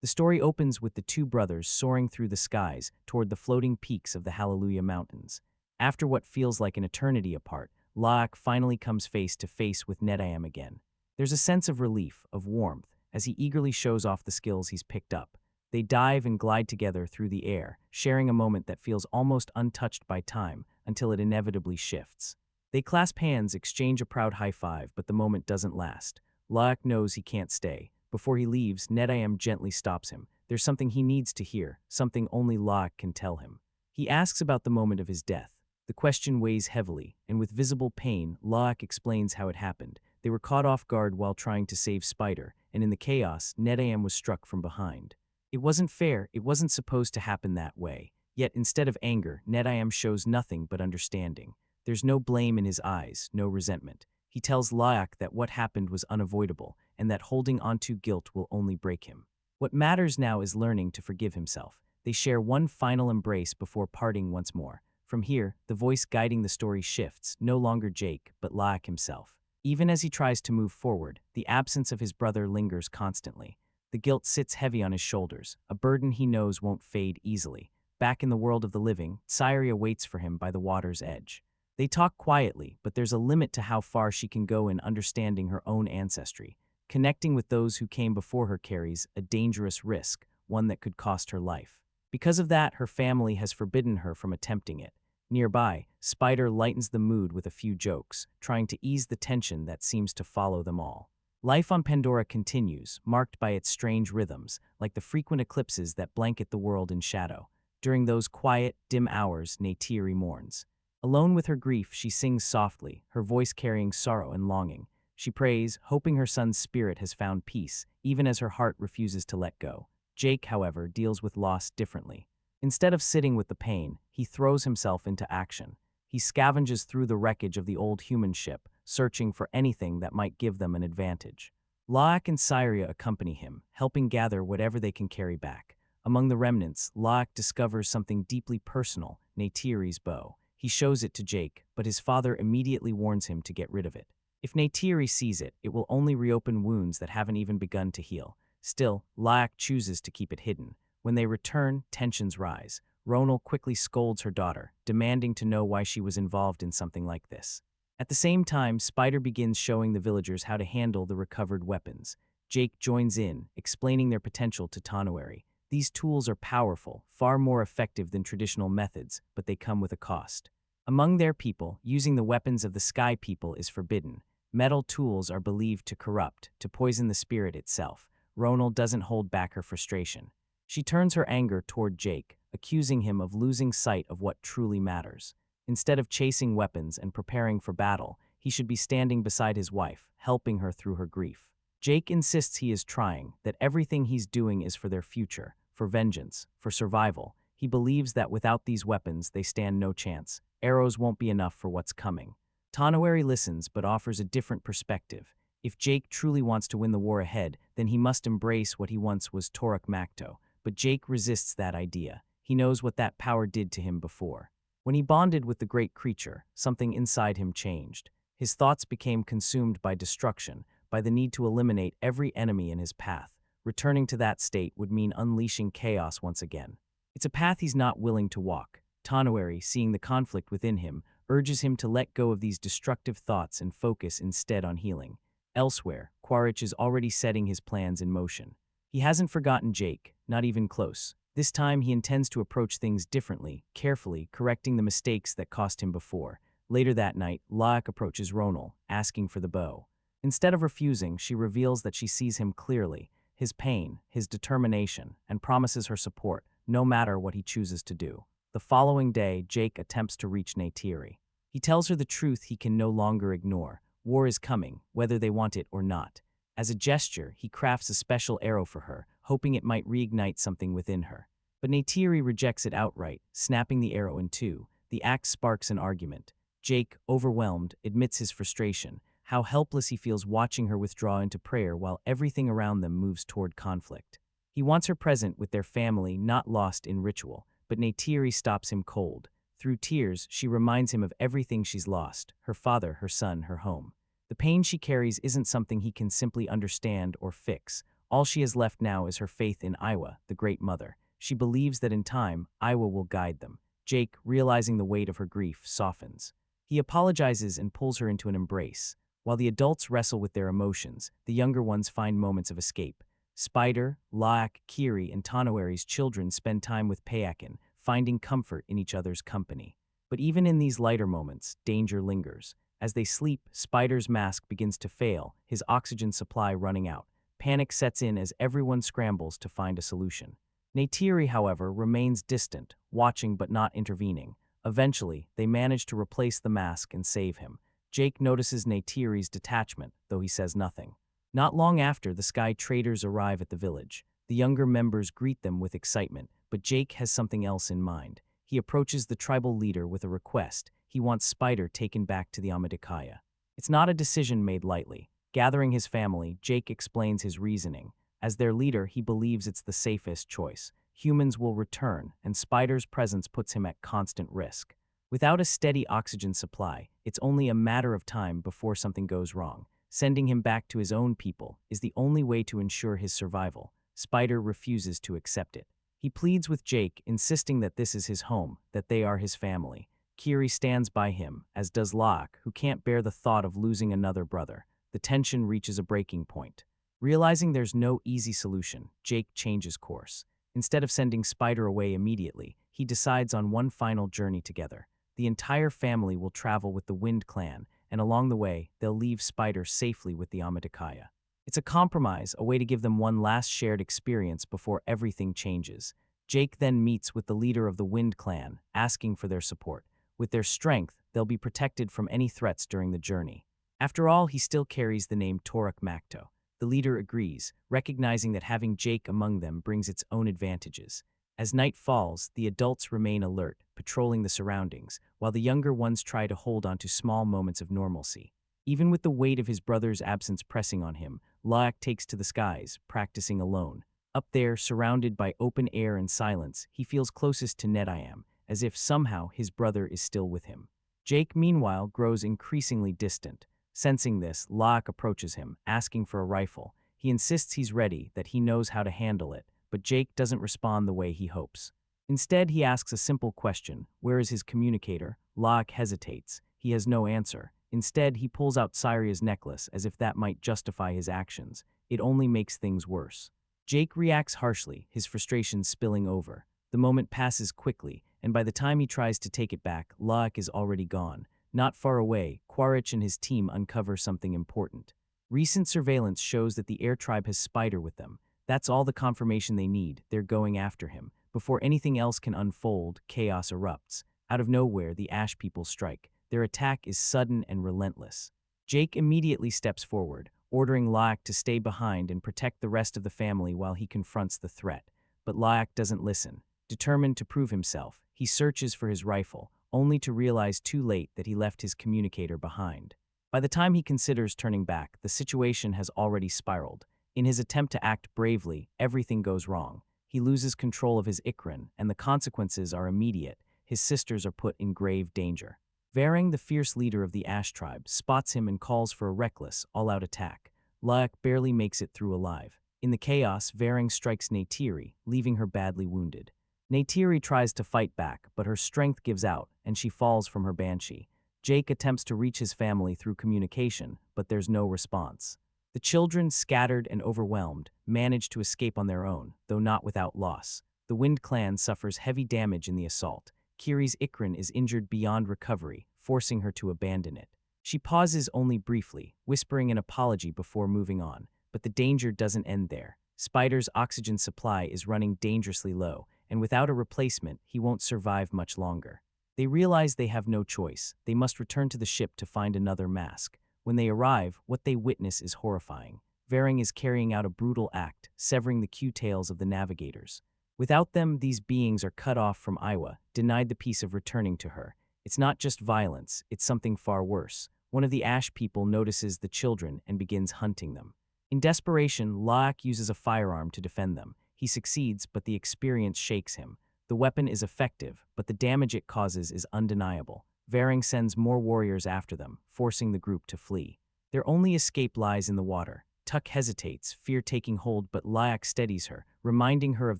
The story opens with the two brothers soaring through the skies toward the floating peaks of the Hallelujah Mountains. After what feels like an eternity apart, Laak finally comes face to face with Netayam again. There's a sense of relief, of warmth, as he eagerly shows off the skills he's picked up. They dive and glide together through the air, sharing a moment that feels almost untouched by time until it inevitably shifts. They clasp hands, exchange a proud high five, but the moment doesn't last. Laak knows he can't stay. Before he leaves, Netayam gently stops him. There's something he needs to hear, something only Laak can tell him. He asks about the moment of his death. The question weighs heavily, and with visible pain, Laak explains how it happened. They were caught off guard while trying to save Spider, and in the chaos, Netayam was struck from behind. It wasn't fair, it wasn't supposed to happen that way. Yet instead of anger, Netayam shows nothing but understanding. There's no blame in his eyes, no resentment. He tells Laak that what happened was unavoidable, and that holding onto guilt will only break him. What matters now is learning to forgive himself. They share one final embrace before parting once more. From here, the voice guiding the story shifts, no longer Jake, but Laak himself. Even as he tries to move forward, the absence of his brother lingers constantly. The guilt sits heavy on his shoulders, a burden he knows won't fade easily. Back in the world of the living, Syria waits for him by the water's edge. They talk quietly, but there's a limit to how far she can go in understanding her own ancestry. Connecting with those who came before her carries a dangerous risk, one that could cost her life. Because of that, her family has forbidden her from attempting it. Nearby, Spider lightens the mood with a few jokes, trying to ease the tension that seems to follow them all. Life on Pandora continues, marked by its strange rhythms, like the frequent eclipses that blanket the world in shadow. During those quiet, dim hours, Neytiri mourns. Alone with her grief, she sings softly, her voice carrying sorrow and longing. She prays, hoping her son's spirit has found peace, even as her heart refuses to let go. Jake, however, deals with loss differently. Instead of sitting with the pain, he throws himself into action. He scavenges through the wreckage of the old human ship, searching for anything that might give them an advantage. Laak and Syria accompany him, helping gather whatever they can carry back. Among the remnants, Laak discovers something deeply personal, Neytiri's bow. He shows it to Jake, but his father immediately warns him to get rid of it. If Neytiri sees it, it will only reopen wounds that haven't even begun to heal. Still, Laak chooses to keep it hidden. When they return, tensions rise. Ronal quickly scolds her daughter, demanding to know why she was involved in something like this. At the same time, Spider begins showing the villagers how to handle the recovered weapons. Jake joins in, explaining their potential to Tanuary. These tools are powerful, far more effective than traditional methods, but they come with a cost. Among their people, using the weapons of the Sky People is forbidden. Metal tools are believed to corrupt, to poison the spirit itself. Ronal doesn't hold back her frustration. She turns her anger toward Jake, accusing him of losing sight of what truly matters. Instead of chasing weapons and preparing for battle, he should be standing beside his wife, helping her through her grief. Jake insists he is trying, that everything he's doing is for their future, for vengeance, for survival. He believes that without these weapons, they stand no chance. Arrows won't be enough for what's coming. Tanuary listens but offers a different perspective. If Jake truly wants to win the war ahead, then he must embrace what he once was Toruk Makto. But Jake resists that idea. He knows what that power did to him before. When he bonded with the great creature, something inside him changed. His thoughts became consumed by destruction, by the need to eliminate every enemy in his path. Returning to that state would mean unleashing chaos once again. It's a path he's not willing to walk. Tanuary, seeing the conflict within him, urges him to let go of these destructive thoughts and focus instead on healing. Elsewhere, Quaritch is already setting his plans in motion. He hasn't forgotten Jake, not even close. This time he intends to approach things differently, carefully, correcting the mistakes that cost him before. Later that night, Laak approaches Ronal, asking for the bow. Instead of refusing, she reveals that she sees him clearly, his pain, his determination, and promises her support, no matter what he chooses to do. The following day, Jake attempts to reach Neytiri. He tells her the truth he can no longer ignore. War is coming, whether they want it or not. As a gesture, he crafts a special arrow for her, hoping it might reignite something within her. But Neytiri rejects it outright, snapping the arrow in two. The act sparks an argument. Jake, overwhelmed, admits his frustration, how helpless he feels watching her withdraw into prayer while everything around them moves toward conflict. He wants her present with their family, not lost in ritual, but Neytiri stops him cold. Through tears, she reminds him of everything she's lost, her father, her son, her home. The pain she carries isn't something he can simply understand or fix. All she has left now is her faith in Iwa, the Great Mother. She believes that in time, Iwa will guide them. Jake, realizing the weight of her grief, softens. He apologizes and pulls her into an embrace. While the adults wrestle with their emotions, the younger ones find moments of escape. Spider, Laak, Kiri, and Tanawari's children spend time with Payakan, finding comfort in each other's company. But even in these lighter moments, danger lingers. As they sleep, Spider's mask begins to fail, his oxygen supply running out. Panic sets in as everyone scrambles to find a solution. Neytiri, however, remains distant, watching but not intervening. Eventually, they manage to replace the mask and save him. Jake notices Neytiri's detachment, though he says nothing. Not long after, the Sky Traders arrive at the village. The younger members greet them with excitement, but Jake has something else in mind. He approaches the tribal leader with a request. He wants Spider taken back to the Amadikaya. It's not a decision made lightly. Gathering his family, Jake explains his reasoning. As their leader, he believes it's the safest choice. Humans will return, and Spider's presence puts him at constant risk. Without a steady oxygen supply, it's only a matter of time before something goes wrong. Sending him back to his own people is the only way to ensure his survival. Spider refuses to accept it. He pleads with Jake, insisting that this is his home, that they are his family. Kiri stands by him, as does Locke, who can't bear the thought of losing another brother. The tension reaches a breaking point. Realizing there's no easy solution, Jake changes course. Instead of sending Spider away immediately, he decides on one final journey together. The entire family will travel with the Wind Clan, and along the way, they'll leave Spider safely with the Amadikaya. It's a compromise, a way to give them one last shared experience before everything changes. Jake then meets with the leader of the Wind Clan, asking for their support. With their strength, they'll be protected from any threats during the journey. After all, he still carries the name Toruk Makto. The leader agrees, recognizing that having Jake among them brings its own advantages. As night falls, the adults remain alert, patrolling the surroundings, while the younger ones try to hold on to small moments of normalcy. Even with the weight of his brother's absence pressing on him, Laak takes to the skies, practicing alone. Up there, surrounded by open air and silence, he feels closest to Netayam, as if somehow his brother is still with him. Jake, meanwhile, grows increasingly distant. Sensing this, Laak approaches him, asking for a rifle. He insists he's ready, that he knows how to handle it, but Jake doesn't respond the way he hopes. Instead, he asks a simple question: where is his communicator? Laak hesitates. He has no answer. Instead, he pulls out Cyria's necklace, as if that might justify his actions. It only makes things worse. Jake reacts harshly, his frustration spilling over. The moment passes quickly, and by the time he tries to take it back, Laak is already gone. Not far away, Quaritch and his team uncover something important. Recent surveillance shows that the air tribe has Spider with them. That's all the confirmation they need. They're going after him. Before anything else can unfold, chaos erupts. Out of nowhere, the Ash people strike. Their attack is sudden and relentless. Jake immediately steps forward, ordering Laak to stay behind and protect the rest of the family while he confronts the threat. But Laak doesn't listen. Determined to prove himself, he searches for his rifle, only to realize too late that he left his communicator behind. By the time he considers turning back, the situation has already spiraled. In his attempt to act bravely, everything goes wrong. He loses control of his Ikran, and the consequences are immediate. His sisters are put in grave danger. Varang, the fierce leader of the Ash tribe, spots him and calls for a reckless, all-out attack. Laak barely makes it through alive. In the chaos, Varang strikes Neytiri, leaving her badly wounded. Neytiri tries to fight back, but her strength gives out, and she falls from her banshee. Jake attempts to reach his family through communication, but there's no response. The children, scattered and overwhelmed, manage to escape on their own, though not without loss. The Wind Clan suffers heavy damage in the assault. Kiri's Ikran is injured beyond recovery, forcing her to abandon it. She pauses only briefly, whispering an apology before moving on, but the danger doesn't end there. Spider's oxygen supply is running dangerously low, and without a replacement, he won't survive much longer. They realize they have no choice. They must return to the ship to find another mask. When they arrive, what they witness is horrifying. Varang is carrying out a brutal act, severing the Q-tails of the navigators. Without them, these beings are cut off from Iwa, denied the peace of returning to her. It's not just violence, it's something far worse. One of the Ash people notices the children and begins hunting them. In desperation, Laak uses a firearm to defend them. He succeeds, but the experience shakes him. The weapon is effective, but the damage it causes is undeniable. Varang sends more warriors after them, forcing the group to flee. Their only escape lies in the water. Tuck hesitates, fear taking hold, but Lyak steadies her, reminding her of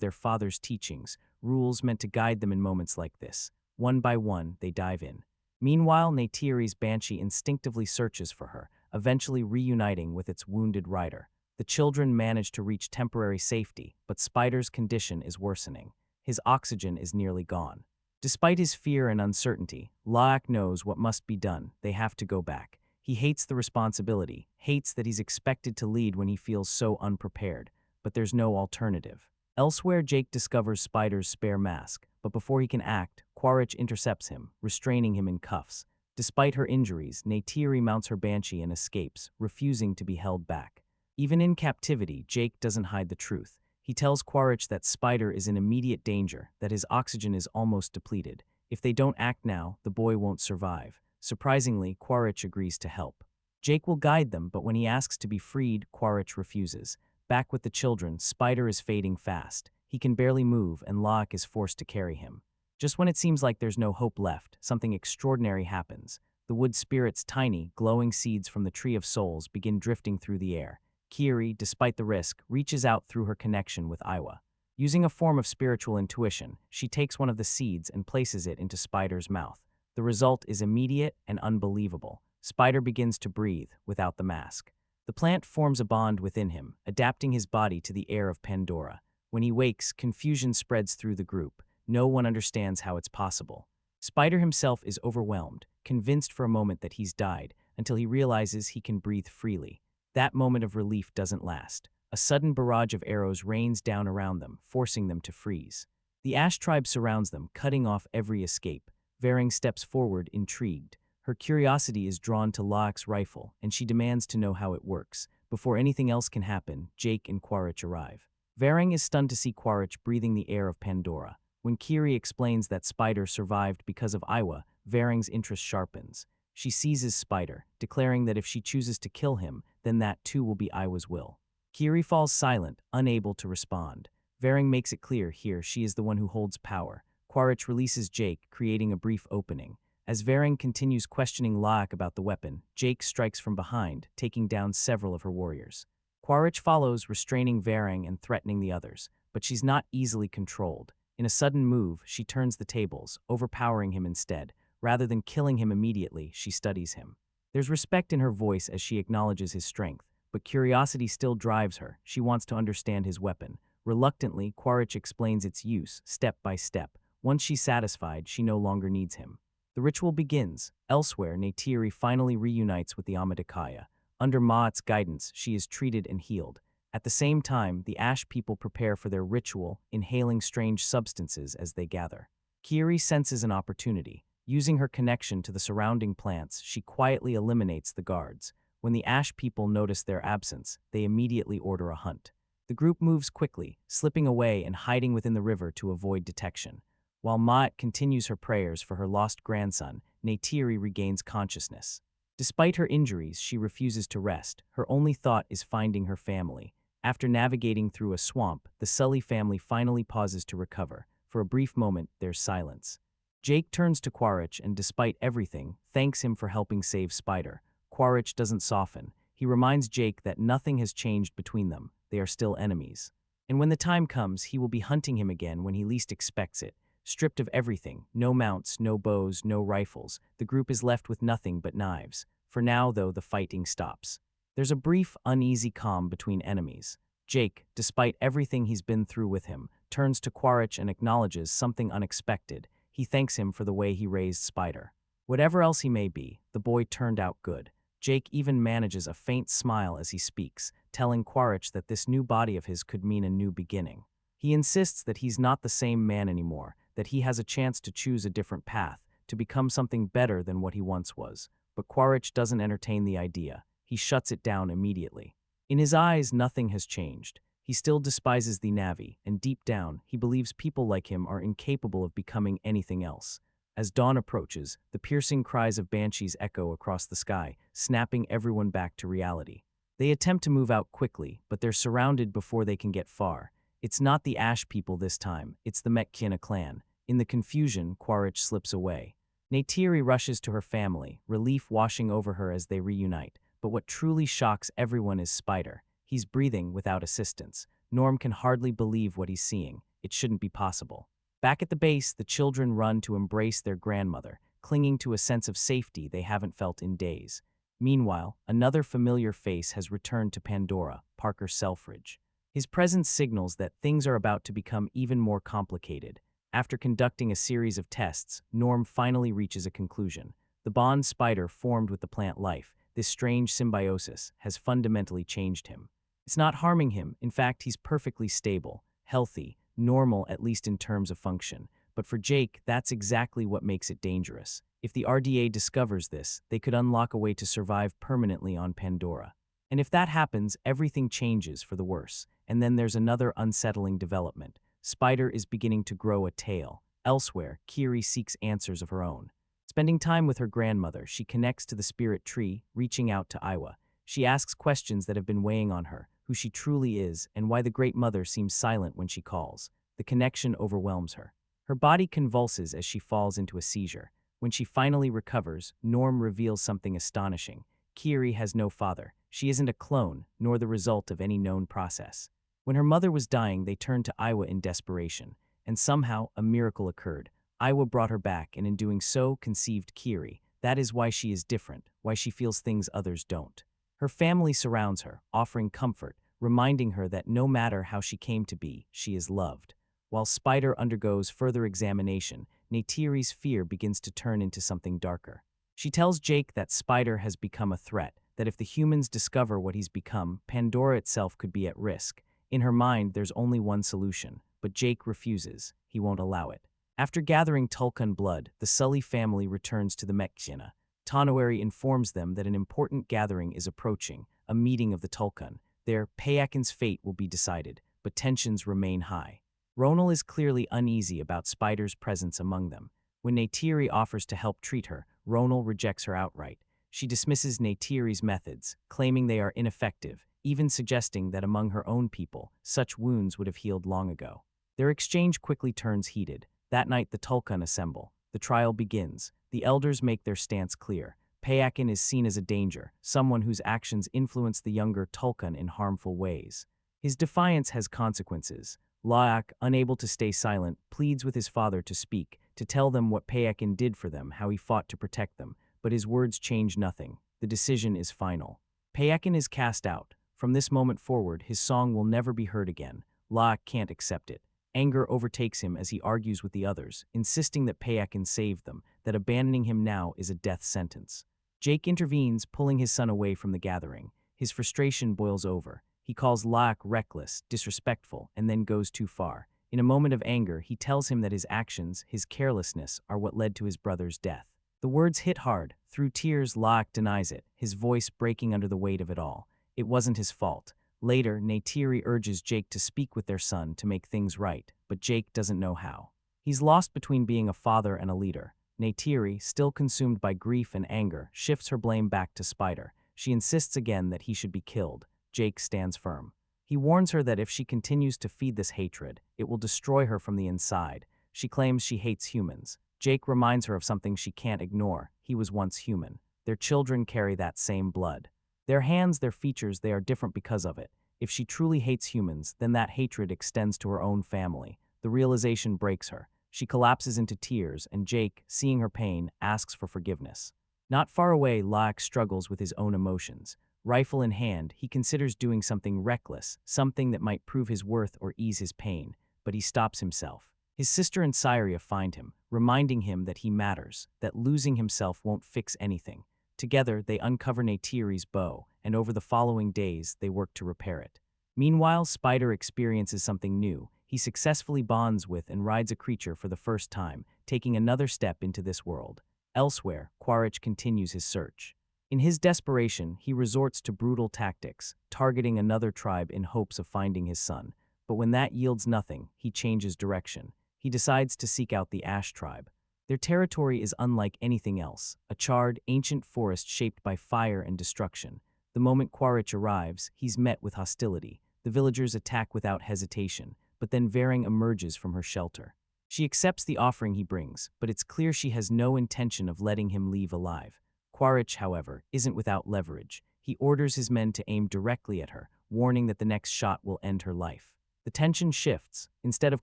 their father's teachings, rules meant to guide them in moments like this. One by one, they dive in. Meanwhile, Neytiri's banshee instinctively searches for her, eventually reuniting with its wounded rider. The children manage to reach temporary safety, but Spider's condition is worsening. His oxygen is nearly gone. Despite his fear and uncertainty, Lyak knows what must be done. They have to go back. He hates the responsibility, hates that he's expected to lead when he feels so unprepared, but there's no alternative. Elsewhere, Jake discovers Spider's spare mask, but before he can act, Quaritch intercepts him, restraining him in cuffs. Despite her injuries, Neytiri mounts her banshee and escapes, refusing to be held back. Even in captivity, Jake doesn't hide the truth. He tells Quaritch that Spider is in immediate danger, that his oxygen is almost depleted. If they don't act now, the boy won't survive. Surprisingly, Quaritch agrees to help. Jake will guide them, but when he asks to be freed, Quaritch refuses. Back with the children, Spider is fading fast. He can barely move, and Locke is forced to carry him. Just when it seems like there's no hope left, something extraordinary happens. The wood spirit's tiny, glowing seeds from the Tree of Souls begin drifting through the air. Kiri, despite the risk, reaches out through her connection with Iwa. Using a form of spiritual intuition, she takes one of the seeds and places it into Spider's mouth. The result is immediate and unbelievable. Spider begins to breathe without the mask. The plant forms a bond within him, adapting his body to the air of Pandora. When he wakes, confusion spreads through the group. No one understands how it's possible. Spider himself is overwhelmed, convinced for a moment that he's died, until he realizes he can breathe freely. That moment of relief doesn't last. A sudden barrage of arrows rains down around them, forcing them to freeze. The Ash tribe surrounds them, cutting off every escape. Varing steps forward, intrigued. Her curiosity is drawn to Locke's rifle, and she demands to know how it works. Before anything else can happen, Jake and Quaritch arrive. Varing is stunned to see Quaritch breathing the air of Pandora. When Kiri explains that Spider survived because of Iwa, Varing's interest sharpens. She seizes Spider, declaring that if she chooses to kill him, then that too will be Iwa's will. Kiri falls silent, unable to respond. Varing makes it clear here she is the one who holds power. Quaritch releases Jake, creating a brief opening. As Varing continues questioning Locke about the weapon, Jake strikes from behind, taking down several of her warriors. Quaritch follows, restraining Varing and threatening the others, but she's not easily controlled. In a sudden move, she turns the tables, overpowering him instead. Rather than killing him immediately, she studies him. There's respect in her voice as she acknowledges his strength, but curiosity still drives her. She wants to understand his weapon. Reluctantly, Quaritch explains its use, step by step. Once she's satisfied, she no longer needs him. The ritual begins. Elsewhere, Neytiri finally reunites with the Amadikaya. Under Ma'at's guidance, she is treated and healed. At the same time, the Ash people prepare for their ritual, inhaling strange substances as they gather. Kiri senses an opportunity. Using her connection to the surrounding plants, she quietly eliminates the guards. When the Ash people notice their absence, they immediately order a hunt. The group moves quickly, slipping away and hiding within the river to avoid detection. While Ma'at continues her prayers for her lost grandson, Neytiri regains consciousness. Despite her injuries, she refuses to rest. Her only thought is finding her family. After navigating through a swamp, the Sully family finally pauses to recover. For a brief moment, there's silence. Jake turns to Quaritch and, despite everything, thanks him for helping save Spider. Quaritch doesn't soften. He reminds Jake that nothing has changed between them. They are still enemies. And when the time comes, he will be hunting him again when he least expects it. Stripped of everything, no mounts, no bows, no rifles, the group is left with nothing but knives. For now, though, the fighting stops. There's a brief, uneasy calm between enemies. Jake, despite everything he's been through with him, turns to Quaritch and acknowledges something unexpected. He thanks him for the way he raised Spider. Whatever else he may be, the boy turned out good. Jake even manages a faint smile as he speaks, telling Quaritch that this new body of his could mean a new beginning. He insists that he's not the same man anymore, that he has a chance to choose a different path, to become something better than what he once was. But Quaritch doesn't entertain the idea. He shuts it down immediately. In his eyes, nothing has changed. He still despises the Na'vi, and deep down, he believes people like him are incapable of becoming anything else. As dawn approaches, the piercing cries of banshees echo across the sky, snapping everyone back to reality. They attempt to move out quickly, but they're surrounded before they can get far. It's not the Ash people this time, it's the Metkina clan. In the confusion, Quaritch slips away. Neytiri rushes to her family, relief washing over her as they reunite. But what truly shocks everyone is Spider. He's breathing without assistance. Norm can hardly believe what he's seeing. It shouldn't be possible. Back at the base, the children run to embrace their grandmother, clinging to a sense of safety they haven't felt in days. Meanwhile, another familiar face has returned to Pandora, Parker Selfridge. His presence signals that things are about to become even more complicated. After conducting a series of tests, Norm finally reaches a conclusion. The bond Spider formed with the plant life, this strange symbiosis, has fundamentally changed him. It's not harming him. In fact, he's perfectly stable, healthy, normal at least in terms of function. But for Jake, that's exactly what makes it dangerous. If the RDA discovers this, they could unlock a way to survive permanently on Pandora. And if that happens, everything changes for the worse. And then there's another unsettling development. Spider is beginning to grow a tail. Elsewhere, Kiri seeks answers of her own. Spending time with her grandmother, she connects to the spirit tree, reaching out to Iwa. She asks questions that have been weighing on her, who she truly is, and why the Great Mother seems silent when she calls. The connection overwhelms her. Her body convulses as she falls into a seizure. When she finally recovers, Norm reveals something astonishing. Kiri has no father. She isn't a clone, nor the result of any known process. When her mother was dying, they turned to Iwa in desperation. And somehow, a miracle occurred. Iwa brought her back, and in doing so, conceived Kiri. That is why she is different, why she feels things others don't. Her family surrounds her, offering comfort, reminding her that no matter how she came to be, she is loved. While Spider undergoes further examination, Neytiri's fear begins to turn into something darker. She tells Jake that Spider has become a threat, that if the humans discover what he's become, Pandora itself could be at risk. In her mind, there's only one solution, but Jake refuses. He won't allow it. After gathering Tulkun blood, the Sully family returns to the Mek'Jina. Tonawari informs them that an important gathering is approaching, a meeting of the Tulkun. There, Payakin's fate will be decided, but tensions remain high. Ronal is clearly uneasy about Spider's presence among them. When Neytiri offers to help treat her, Ronal rejects her outright. She dismisses Neytiri's methods, claiming they are ineffective, even suggesting that among her own people, such wounds would have healed long ago. Their exchange quickly turns heated. That night, the Tulkun assemble. The trial begins. The elders make their stance clear. Payakin is seen as a danger, someone whose actions influence the younger Tulkun in harmful ways. His defiance has consequences. La'ak, unable to stay silent, pleads with his father to speak, to tell them what Payakin did for them, how he fought to protect them. But his words change nothing. The decision is final. Payakin is cast out. From this moment forward, his song will never be heard again. La'ak can't accept it. Anger overtakes him as he argues with the others, insisting that Payakin saved them, that abandoning him now is a death sentence. Jake intervenes, pulling his son away from the gathering. His frustration boils over. He calls La'ak reckless, disrespectful, and then goes too far. In a moment of anger, he tells him that his actions, his carelessness, are what led to his brother's death. The words hit hard. Through tears, La'ak denies it, his voice breaking under the weight of it all. It wasn't his fault. Later, Neytiri urges Jake to speak with their son to make things right, but Jake doesn't know how. He's lost between being a father and a leader. Neytiri, still consumed by grief and anger, shifts her blame back to Spider. She insists again that he should be killed. Jake stands firm. He warns her that if she continues to feed this hatred, it will destroy her from the inside. She claims she hates humans. Jake reminds her of something she can't ignore. He was once human. Their children carry that same blood. Their hands, their features, they are different because of it. If she truly hates humans, then that hatred extends to her own family. The realization breaks her. She collapses into tears, and Jake, seeing her pain, asks for forgiveness. Not far away, La'ak struggles with his own emotions. Rifle in hand, he considers doing something reckless, something that might prove his worth or ease his pain, but he stops himself. His sister and Syria find him, reminding him that he matters, that losing himself won't fix anything. Together, they uncover Neytiri's bow, and over the following days, they work to repair it. Meanwhile, Spider experiences something new. He successfully bonds with and rides a creature for the first time, taking another step into this world. Elsewhere, Quaritch continues his search. In his desperation, he resorts to brutal tactics, targeting another tribe in hopes of finding his son. But when that yields nothing, he changes direction. He decides to seek out the Ash tribe. Their territory is unlike anything else, a charred, ancient forest shaped by fire and destruction. The moment Quaritch arrives, he's met with hostility. The villagers attack without hesitation, but then Varang emerges from her shelter. She accepts the offering he brings, but it's clear she has no intention of letting him leave alive. Quaritch, however, isn't without leverage. He orders his men to aim directly at her, warning that the next shot will end her life. The tension shifts. Instead of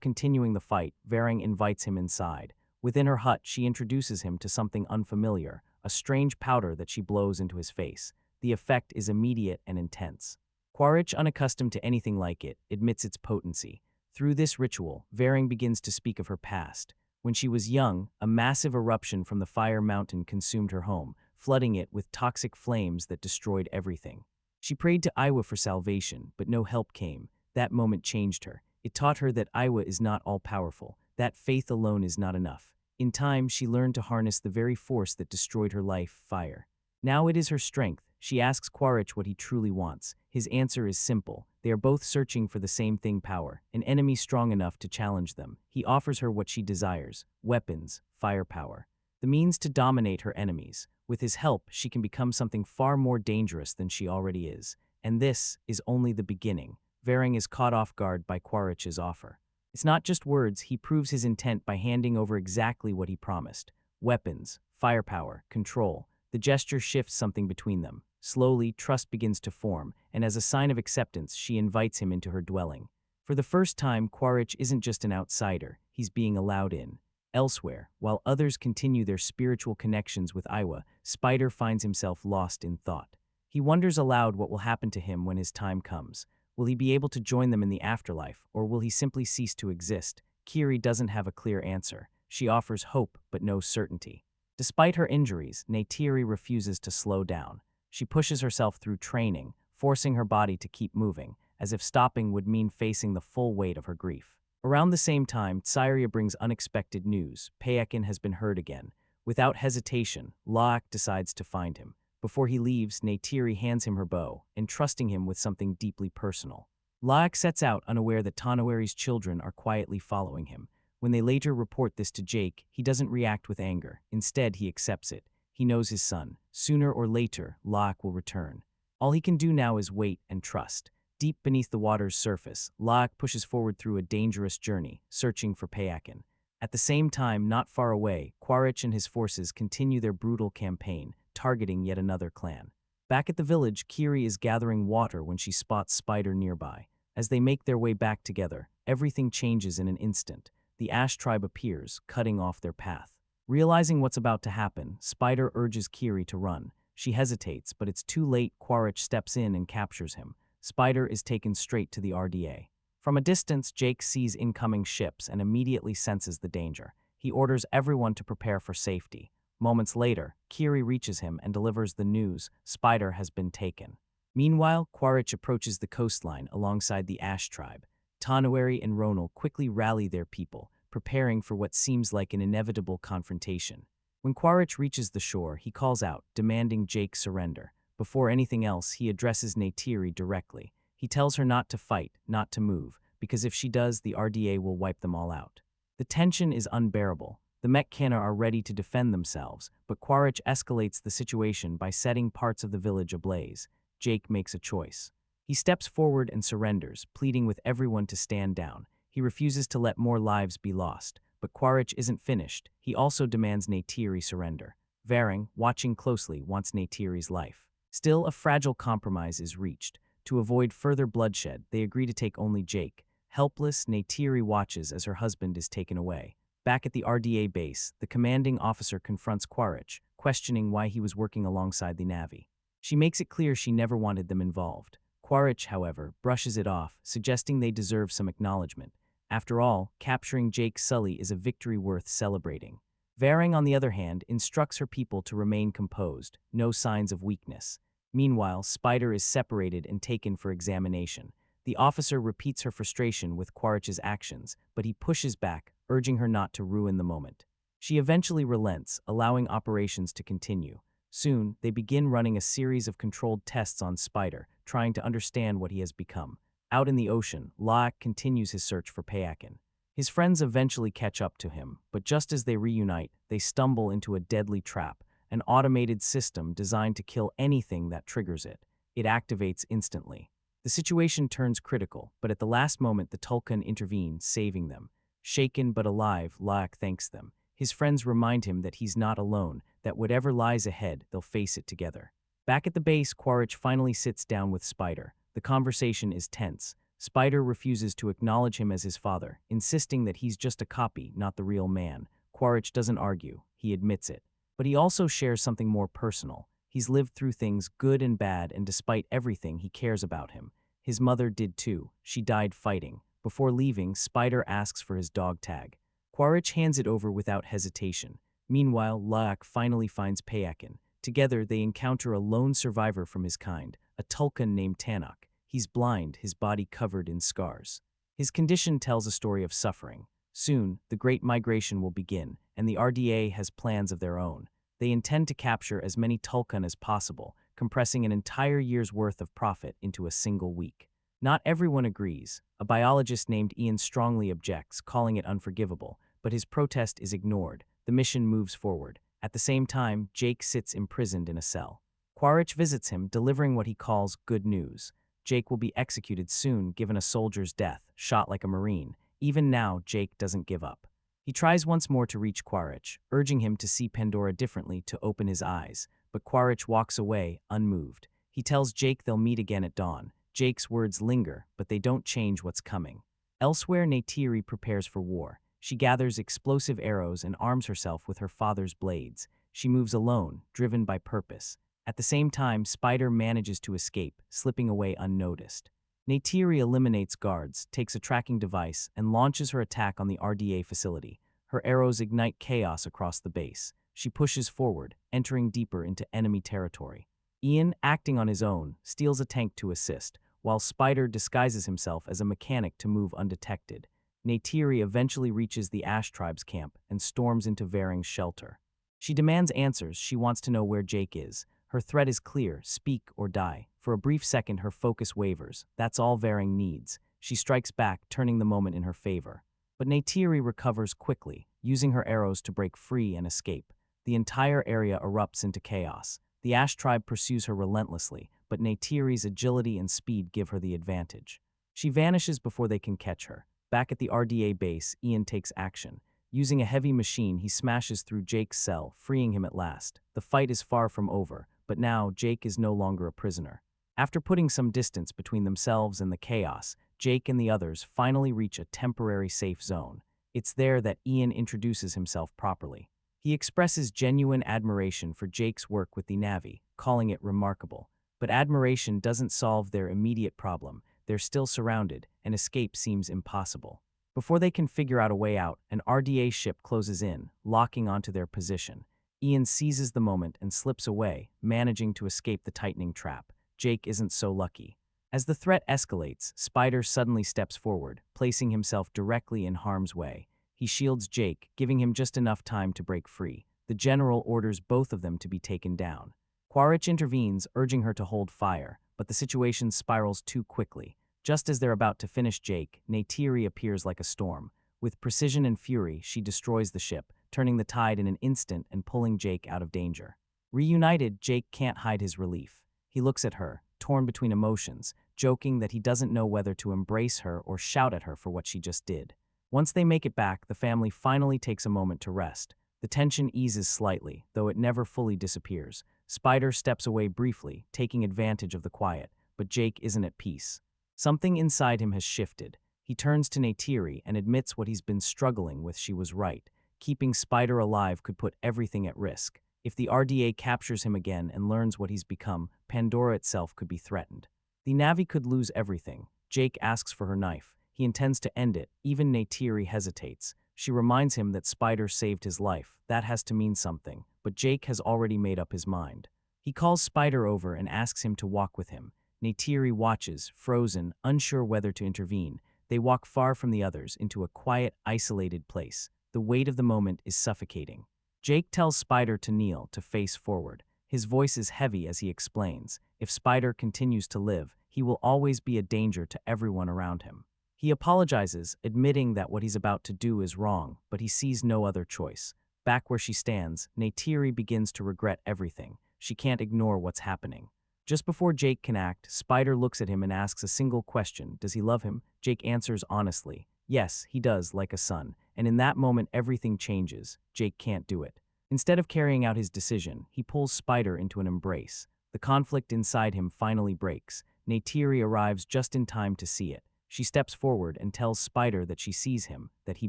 continuing the fight, Varing invites him inside. Within her hut, she introduces him to something unfamiliar, a strange powder that she blows into his face. The effect is immediate and intense. Quaritch, unaccustomed to anything like it, admits its potency. Through this ritual, Varing begins to speak of her past. When she was young, a massive eruption from the Fire Mountain consumed her home, flooding it with toxic flames that destroyed everything. She prayed to Iwa for salvation, but no help came. That moment changed her. It taught her that Iwa is not all-powerful, that faith alone is not enough. In time, she learned to harness the very force that destroyed her life, fire. Now it is her strength. She asks Quaritch what he truly wants. His answer is simple. They are both searching for the same thing, power, an enemy strong enough to challenge them. He offers her what she desires, weapons, firepower, the means to dominate her enemies. With his help, she can become something far more dangerous than she already is. And this is only the beginning. Varing is caught off guard by Quaritch's offer. It's not just words, he proves his intent by handing over exactly what he promised. Weapons, firepower, control. The gesture shifts something between them. Slowly, trust begins to form, and as a sign of acceptance, she invites him into her dwelling. For the first time, Quaritch isn't just an outsider, he's being allowed in. Elsewhere, while others continue their spiritual connections with Iwa, Spider finds himself lost in thought. He wonders aloud what will happen to him when his time comes. Will he be able to join them in the afterlife, or will he simply cease to exist? Kiri doesn't have a clear answer. She offers hope, but no certainty. Despite her injuries, Neytiri refuses to slow down. She pushes herself through training, forcing her body to keep moving, as if stopping would mean facing the full weight of her grief. Around the same time, Tsyria brings unexpected news. Payakin has been hurt again. Without hesitation, Laak decides to find him. Before he leaves, Neytiri hands him her bow, entrusting him with something deeply personal. Laak sets out, unaware that Tanawari's children are quietly following him. When they later report this to Jake, he doesn't react with anger. Instead, he accepts it. He knows his son. Sooner or later, Laak will return. All he can do now is wait and trust. Deep beneath the water's surface, Laak pushes forward through a dangerous journey, searching for Payakin. At the same time, not far away, Quaritch and his forces continue their brutal campaign, targeting yet another clan. Back at the village, Kiri is gathering water when she spots Spider nearby. As they make their way back together, everything changes in an instant. The Ash tribe appears, cutting off their path. Realizing what's about to happen, Spider urges Kiri to run. She hesitates, but it's too late. Quaritch steps in and captures him. Spider is taken straight to the RDA. From a distance, Jake sees incoming ships and immediately senses the danger. He orders everyone to prepare for safety. Moments later, Kiri reaches him and delivers the news: Spider has been taken. Meanwhile, Quaritch approaches the coastline alongside the Ash tribe. Tanawari and Ronal quickly rally their people, preparing for what seems like an inevitable confrontation. When Quaritch reaches the shore, he calls out, demanding Jake surrender. Before anything else, he addresses Neytiri directly. He tells her not to fight, not to move, because if she does, the RDA will wipe them all out. The tension is unbearable. The Metkana are ready to defend themselves, but Quaritch escalates the situation by setting parts of the village ablaze. Jake makes a choice. He steps forward and surrenders, pleading with everyone to stand down. He refuses to let more lives be lost, but Quaritch isn't finished. He also demands Neytiri surrender. Varing, watching closely, wants Neytiri's life. Still, a fragile compromise is reached. To avoid further bloodshed, they agree to take only Jake. Helpless, Neytiri watches as her husband is taken away. Back at the RDA base, the commanding officer confronts Quaritch, questioning why he was working alongside the Na'vi. She makes it clear she never wanted them involved. Quaritch, however, brushes it off, suggesting they deserve some acknowledgement. After all, capturing Jake Sully is a victory worth celebrating. Varing, on the other hand, instructs her people to remain composed, no signs of weakness. Meanwhile, Spider is separated and taken for examination. The officer repeats her frustration with Quaritch's actions, but he pushes back, urging her not to ruin the moment. She eventually relents, allowing operations to continue. Soon, they begin running a series of controlled tests on Spider, trying to understand what he has become. Out in the ocean, Laak continues his search for Payakin. His friends eventually catch up to him, but just as they reunite, they stumble into a deadly trap, an automated system designed to kill anything that triggers it. It activates instantly. The situation turns critical, but at the last moment the Tulkun intervene, saving them. Shaken but alive, Laak thanks them. His friends remind him that he's not alone, that whatever lies ahead, they'll face it together. Back at the base, Quaritch finally sits down with Spider. The conversation is tense. Spider refuses to acknowledge him as his father, insisting that he's just a copy, not the real man. Quaritch doesn't argue, he admits it. But he also shares something more personal. He's lived through things good and bad, and despite everything, he cares about him. His mother did too. She died fighting. Before leaving, Spider asks for his dog tag. Quaritch hands it over without hesitation. Meanwhile, Laak finally finds Payakin. Together, they encounter a lone survivor from his kind, a Tulkun named Tanok. He's blind, his body covered in scars. His condition tells a story of suffering. Soon, the Great Migration will begin, and the RDA has plans of their own. They intend to capture as many Tulkun as possible, compressing an entire year's worth of profit into a single week. Not everyone agrees. A biologist named Ian strongly objects, calling it unforgivable, but his protest is ignored. The mission moves forward. At the same time, Jake sits imprisoned in a cell. Quaritch visits him, delivering what he calls good news. Jake will be executed soon, given a soldier's death, shot like a Marine. Even now, Jake doesn't give up. He tries once more to reach Quaritch, urging him to see Pandora differently, to open his eyes, but Quaritch walks away, unmoved. He tells Jake they'll meet again at dawn. Jake's words linger, but they don't change what's coming. Elsewhere, Neytiri prepares for war. She gathers explosive arrows and arms herself with her father's blades. She moves alone, driven by purpose. At the same time, Spider manages to escape, slipping away unnoticed. Neytiri eliminates guards, takes a tracking device, and launches her attack on the RDA facility. Her arrows ignite chaos across the base. She pushes forward, entering deeper into enemy territory. Ian, acting on his own, steals a tank to assist, while Spider disguises himself as a mechanic to move undetected. Neytiri eventually reaches the Ash Tribe's camp and storms into Varing's shelter. She demands answers. She wants to know where Jake is. Her threat is clear: speak or die. For a brief second, her focus wavers. That's all Varing needs. She strikes back, turning the moment in her favor. But Neytiri recovers quickly, using her arrows to break free and escape. The entire area erupts into chaos. The Ash Tribe pursues her relentlessly, but Neytiri's agility and speed give her the advantage. She vanishes before they can catch her. Back at the RDA base, Ian takes action. Using a heavy machine, he smashes through Jake's cell, freeing him at last. The fight is far from over, but now Jake is no longer a prisoner. After putting some distance between themselves and the chaos, Jake and the others finally reach a temporary safe zone. It's there that Ian introduces himself properly. He expresses genuine admiration for Jake's work with the Na'vi, calling it remarkable. But admiration doesn't solve their immediate problem. They're still surrounded, and escape seems impossible. Before they can figure out a way out, an RDA ship closes in, locking onto their position. Ian seizes the moment and slips away, managing to escape the tightening trap. Jake isn't so lucky. As the threat escalates, Spider suddenly steps forward, placing himself directly in harm's way. He shields Jake, giving him just enough time to break free. The general orders both of them to be taken down. Quaritch intervenes, urging her to hold fire, but the situation spirals too quickly. Just as they're about to finish Jake, Neytiri appears like a storm. With precision and fury, she destroys the ship, turning the tide in an instant and pulling Jake out of danger. Reunited, Jake can't hide his relief. He looks at her, torn between emotions, joking that he doesn't know whether to embrace her or shout at her for what she just did. Once they make it back, the family finally takes a moment to rest. The tension eases slightly, though it never fully disappears. Spider steps away briefly, taking advantage of the quiet, but Jake isn't at peace. Something inside him has shifted. He turns to Neytiri and admits what he's been struggling with. She was right. Keeping Spider alive could put everything at risk. If the RDA captures him again and learns what he's become, Pandora itself could be threatened. The Na'vi could lose everything. Jake asks for her knife. He intends to end it. Even Neytiri hesitates. She reminds him that Spider saved his life. That has to mean something, but Jake has already made up his mind. He calls Spider over and asks him to walk with him. Neytiri watches, frozen, unsure whether to intervene. They walk far from the others, into a quiet, isolated place. The weight of the moment is suffocating. Jake tells Spider to kneel, to face forward. His voice is heavy as he explains. If Spider continues to live, he will always be a danger to everyone around him. He apologizes, admitting that what he's about to do is wrong, but he sees no other choice. Back where she stands, Neytiri begins to regret everything. She can't ignore what's happening. Just before Jake can act, Spider looks at him and asks a single question: does he love him? Jake answers honestly. Yes, he does, like a son. And in that moment, everything changes. Jake can't do it. Instead of carrying out his decision, he pulls Spider into an embrace. The conflict inside him finally breaks. Neytiri arrives just in time to see it. She steps forward and tells Spider that she sees him, that he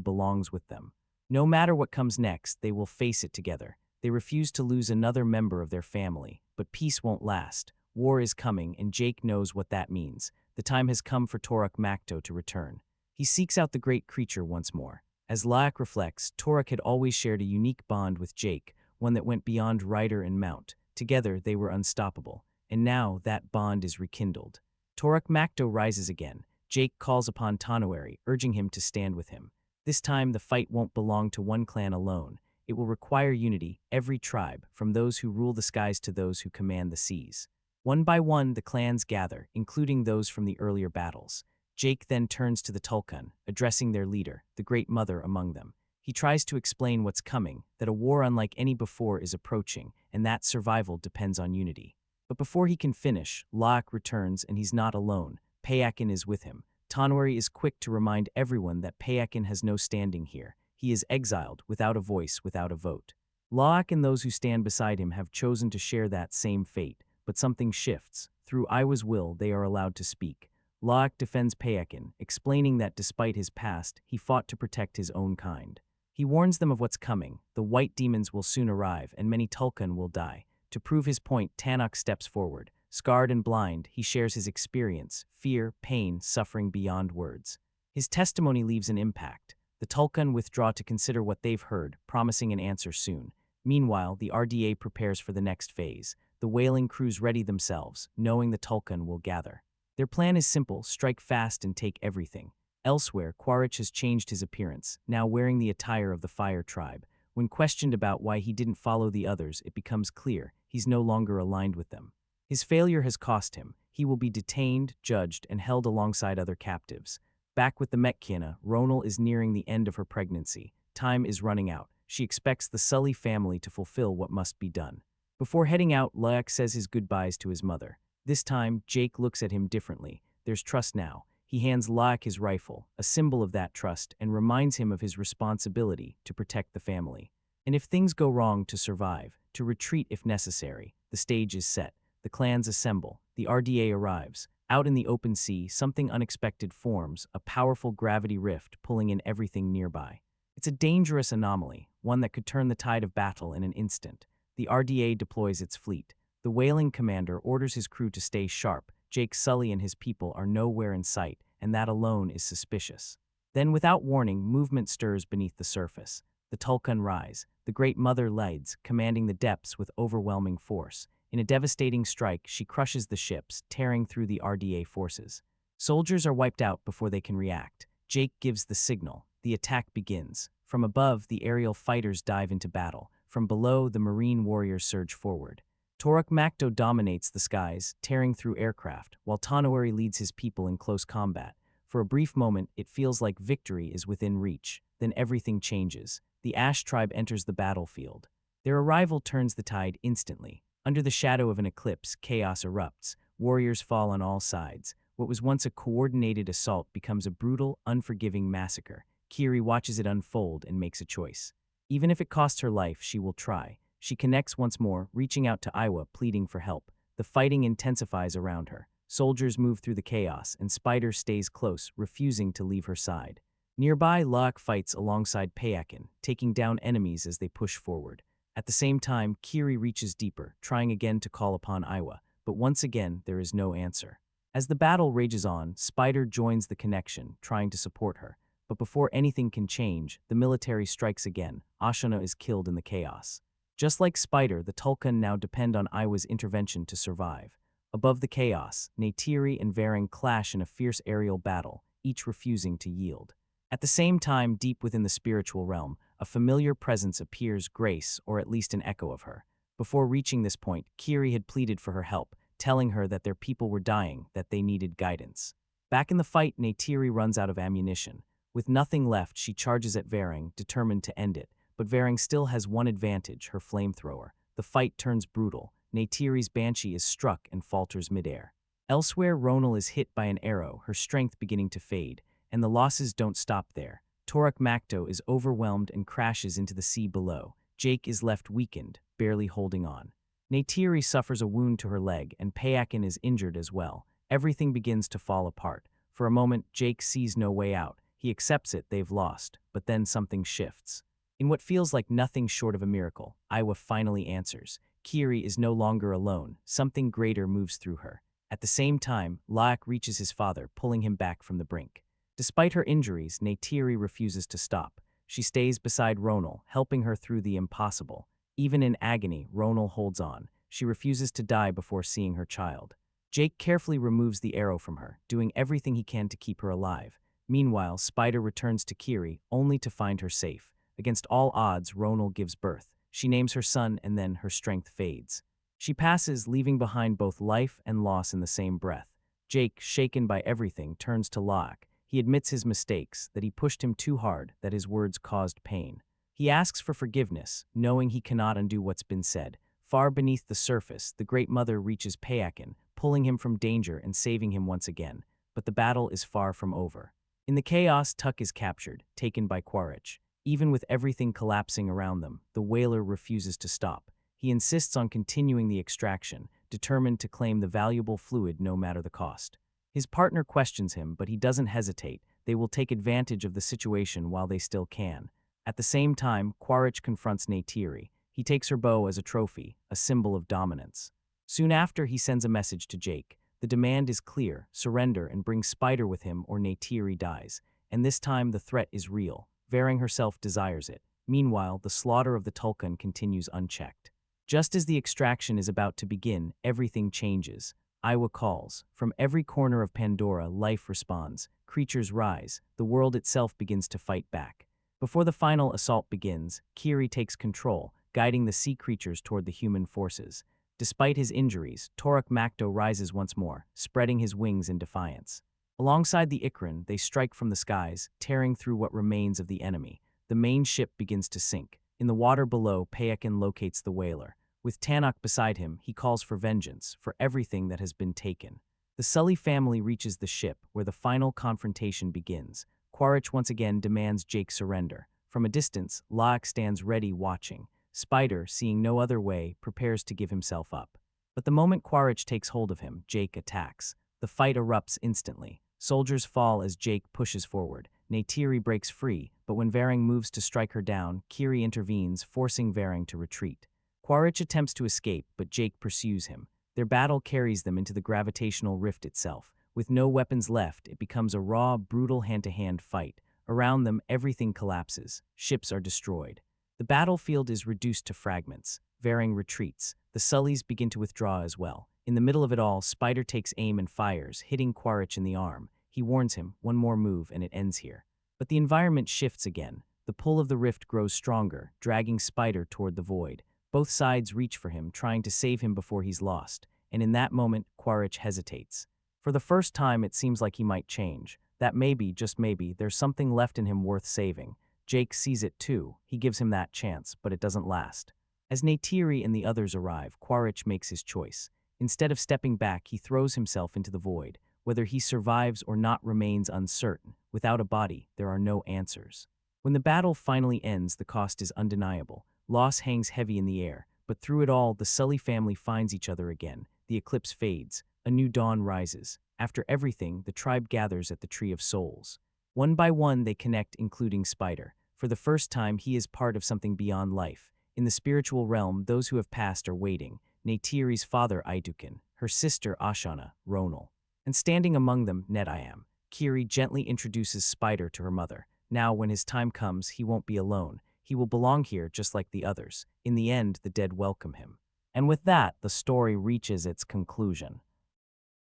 belongs with them. No matter what comes next, they will face it together. They refuse to lose another member of their family, but peace won't last. War is coming, and Jake knows what that means. The time has come for Toruk Makto to return. He seeks out the great creature once more. As Layak reflects, Toruk had always shared a unique bond with Jake, one that went beyond rider and mount. Together, they were unstoppable, and now that bond is rekindled. Toruk Makto rises again. Jake calls upon Tanueri, urging him to stand with him. This time, the fight won't belong to one clan alone. It will require unity, every tribe, from those who rule the skies to those who command the seas. One by one, the clans gather, including those from the earlier battles. Jake then turns to the Tulkun, addressing their leader, the Great Mother among them. He tries to explain what's coming, that a war unlike any before is approaching, and that survival depends on unity. But before he can finish, Laak returns and he's not alone. Payakin is with him. Tanueri is quick to remind everyone that Payakin has no standing here. He is exiled, without a voice, without a vote. Laak and those who stand beside him have chosen to share that same fate, but something shifts. Through Iwa's will, they are allowed to speak. Laak defends Payakin, explaining that despite his past, he fought to protect his own kind. He warns them of what's coming. The white demons will soon arrive, and many Tulkun will die. To prove his point, Tanakh steps forward. Scarred and blind, he shares his experience, fear, pain, suffering beyond words. His testimony leaves an impact. The Tulkun withdraw to consider what they've heard, promising an answer soon. Meanwhile, the RDA prepares for the next phase. The whaling crews ready themselves, knowing the Tulkun will gather. Their plan is simple: strike fast and take everything. Elsewhere, Quaritch has changed his appearance, now wearing the attire of the Fire Tribe. When questioned about why he didn't follow the others, it becomes clear he's no longer aligned with them. His failure has cost him. He will be detained, judged, and held alongside other captives. Back with the Metkina, Ronal is nearing the end of her pregnancy. Time is running out. She expects the Sully family to fulfill what must be done. Before heading out, Layak says his goodbyes to his mother. This time, Jake looks at him differently. There's trust now. He hands Layak his rifle, a symbol of that trust, and reminds him of his responsibility to protect the family. And if things go wrong, to survive, to retreat if necessary. The stage is set. The clans assemble. The RDA arrives. Out in the open sea, something unexpected forms, a powerful gravity rift pulling in everything nearby. It's a dangerous anomaly, one that could turn the tide of battle in an instant. The RDA deploys its fleet. The whaling commander orders his crew to stay sharp. Jake Sully and his people are nowhere in sight, and that alone is suspicious. Then, without warning, movement stirs beneath the surface. The Tulkun rise. The Great Mother leads, commanding the depths with overwhelming force. In a devastating strike, she crushes the ships, tearing through the RDA forces. Soldiers are wiped out before they can react. Jake gives the signal. The attack begins. From above, the aerial fighters dive into battle. From below, the marine warriors surge forward. Toruk Makto dominates the skies, tearing through aircraft, while Tanueri leads his people in close combat. For a brief moment, it feels like victory is within reach. Then everything changes. The Ash tribe enters the battlefield. Their arrival turns the tide instantly. Under the shadow of an eclipse, chaos erupts. Warriors fall on all sides. What was once a coordinated assault becomes a brutal, unforgiving massacre. Kiri watches it unfold and makes a choice. Even if it costs her life, she will try. She connects once more, reaching out to Iwa, pleading for help. The fighting intensifies around her. Soldiers move through the chaos, and Spider stays close, refusing to leave her side. Nearby, Laak fights alongside Payakin, taking down enemies as they push forward. At the same time, Kiri reaches deeper, trying again to call upon Iwa, but once again, there is no answer. As the battle rages on, Spider joins the connection, trying to support her. But before anything can change, the military strikes again. Ashana is killed in the chaos. Just like Spider, the Tulkun now depend on Iwa's intervention to survive. Above the chaos, Neytiri and Varang clash in a fierce aerial battle, each refusing to yield. At the same time, deep within the spiritual realm, a familiar presence appears, Grace, or at least an echo of her. Before reaching this point, Kiri had pleaded for her help, telling her that their people were dying, that they needed guidance. Back in the fight, Neytiri runs out of ammunition. With nothing left, she charges at Varang, determined to end it. But Varang still has one advantage, her flamethrower. The fight turns brutal. Neytiri's Banshee is struck and falters midair. Elsewhere, Ronal is hit by an arrow, her strength beginning to fade. And the losses don't stop there. Toruk Makto is overwhelmed and crashes into the sea below. Jake is left weakened, barely holding on. Neytiri suffers a wound to her leg, and Payakin is injured as well. everything begins to fall apart. For a moment, Jake sees no way out. He accepts it, they've lost, but then something shifts. In what feels like nothing short of a miracle, Iowa finally answers. Kiri is no longer alone. Something greater moves through her. At the same time, Laak reaches his father, pulling him back from the brink. Despite her injuries, Neytiri refuses to stop. She stays beside Ronal, helping her through the impossible. Even in agony, Ronal holds on. She refuses to die before seeing her child. Jake carefully removes the arrow from her, doing everything he can to keep her alive. Meanwhile, Spider returns to Kiri, only to find her safe. Against all odds, Ronal gives birth. She names her son, and then her strength fades. She passes, leaving behind both life and loss in the same breath. Jake, shaken by everything, turns to Locke. He admits his mistakes, that he pushed him too hard, that his words caused pain. He asks for forgiveness, knowing he cannot undo what's been said. Far beneath the surface, the Great Mother reaches Payakin, pulling him from danger and saving him once again. But the battle is far from over. In the chaos, Tuck is captured, taken by Quaritch. Even with everything collapsing around them, the whaler refuses to stop. He insists on continuing the extraction, determined to claim the valuable fluid no matter the cost. His partner questions him, but he doesn't hesitate. They will take advantage of the situation while they still can. At the same time, Quaritch confronts Neytiri. He takes her bow as a trophy, a symbol of dominance. Soon after, he sends a message to Jake. The demand is clear: surrender and bring Spider with him or Neytiri dies. And this time the threat is real. Varing herself desires it. Meanwhile, the slaughter of the Tulkun continues unchecked. Just as the extraction is about to begin, everything changes. Iowa calls. From every corner of Pandora, life responds. Creatures rise. The world itself begins to fight back. Before the final assault begins, Kiri takes control, guiding the sea creatures toward the human forces. Despite his injuries, Toruk Makto rises once more, spreading his wings in defiance. Alongside the Ikran, they strike from the skies, tearing through what remains of the enemy. The main ship begins to sink. In the water below, Payakin locates the whaler. With Tannock beside him, he calls for vengeance, for everything that has been taken. The Sully family reaches the ship, where the final confrontation begins. Quaritch once again demands Jake's surrender. From a distance, Laak stands ready, watching. Spider, seeing no other way, prepares to give himself up. But the moment Quaritch takes hold of him, Jake attacks. The fight erupts instantly. Soldiers fall as Jake pushes forward. Neytiri breaks free, but when Varang moves to strike her down, Kiri intervenes, forcing Varang to retreat. Quaritch attempts to escape, but Jake pursues him. Their battle carries them into the gravitational rift itself. With no weapons left, it becomes a raw, brutal hand-to-hand fight. Around them, everything collapses. Ships are destroyed. The battlefield is reduced to fragments. Varang retreats. The Sullys begin to withdraw as well. In the middle of it all, Spider takes aim and fires, hitting Quaritch in the arm. He warns him, one more move and it ends here. But the environment shifts again. The pull of the rift grows stronger, dragging Spider toward the void. Both sides reach for him, trying to save him before he's lost. And in that moment, Quaritch hesitates. For the first time, it seems like he might change. That maybe, just maybe, there's something left in him worth saving. Jake sees it too. He gives him that chance, but it doesn't last. As Neytiri and the others arrive, Quaritch makes his choice. Instead of stepping back, he throws himself into the void. Whether he survives or not remains uncertain. Without a body, there are no answers. When the battle finally ends, the cost is undeniable. Loss hangs heavy in the air, but through it all, the Sully family finds each other again. The eclipse fades. A new dawn rises. After everything, the tribe gathers at the Tree of Souls. One by one, they connect, including Spider. For the first time, he is part of something beyond life. In the spiritual realm, those who have passed are waiting. Neytiri's father, Aidukin, her sister, Ashana, Ronal. And standing among them, Netayam. Kiri gently introduces Spider to her mother. Now, when his time comes, he won't be alone. He will belong here just like the others. In the end, the dead welcome him. And with that, the story reaches its conclusion.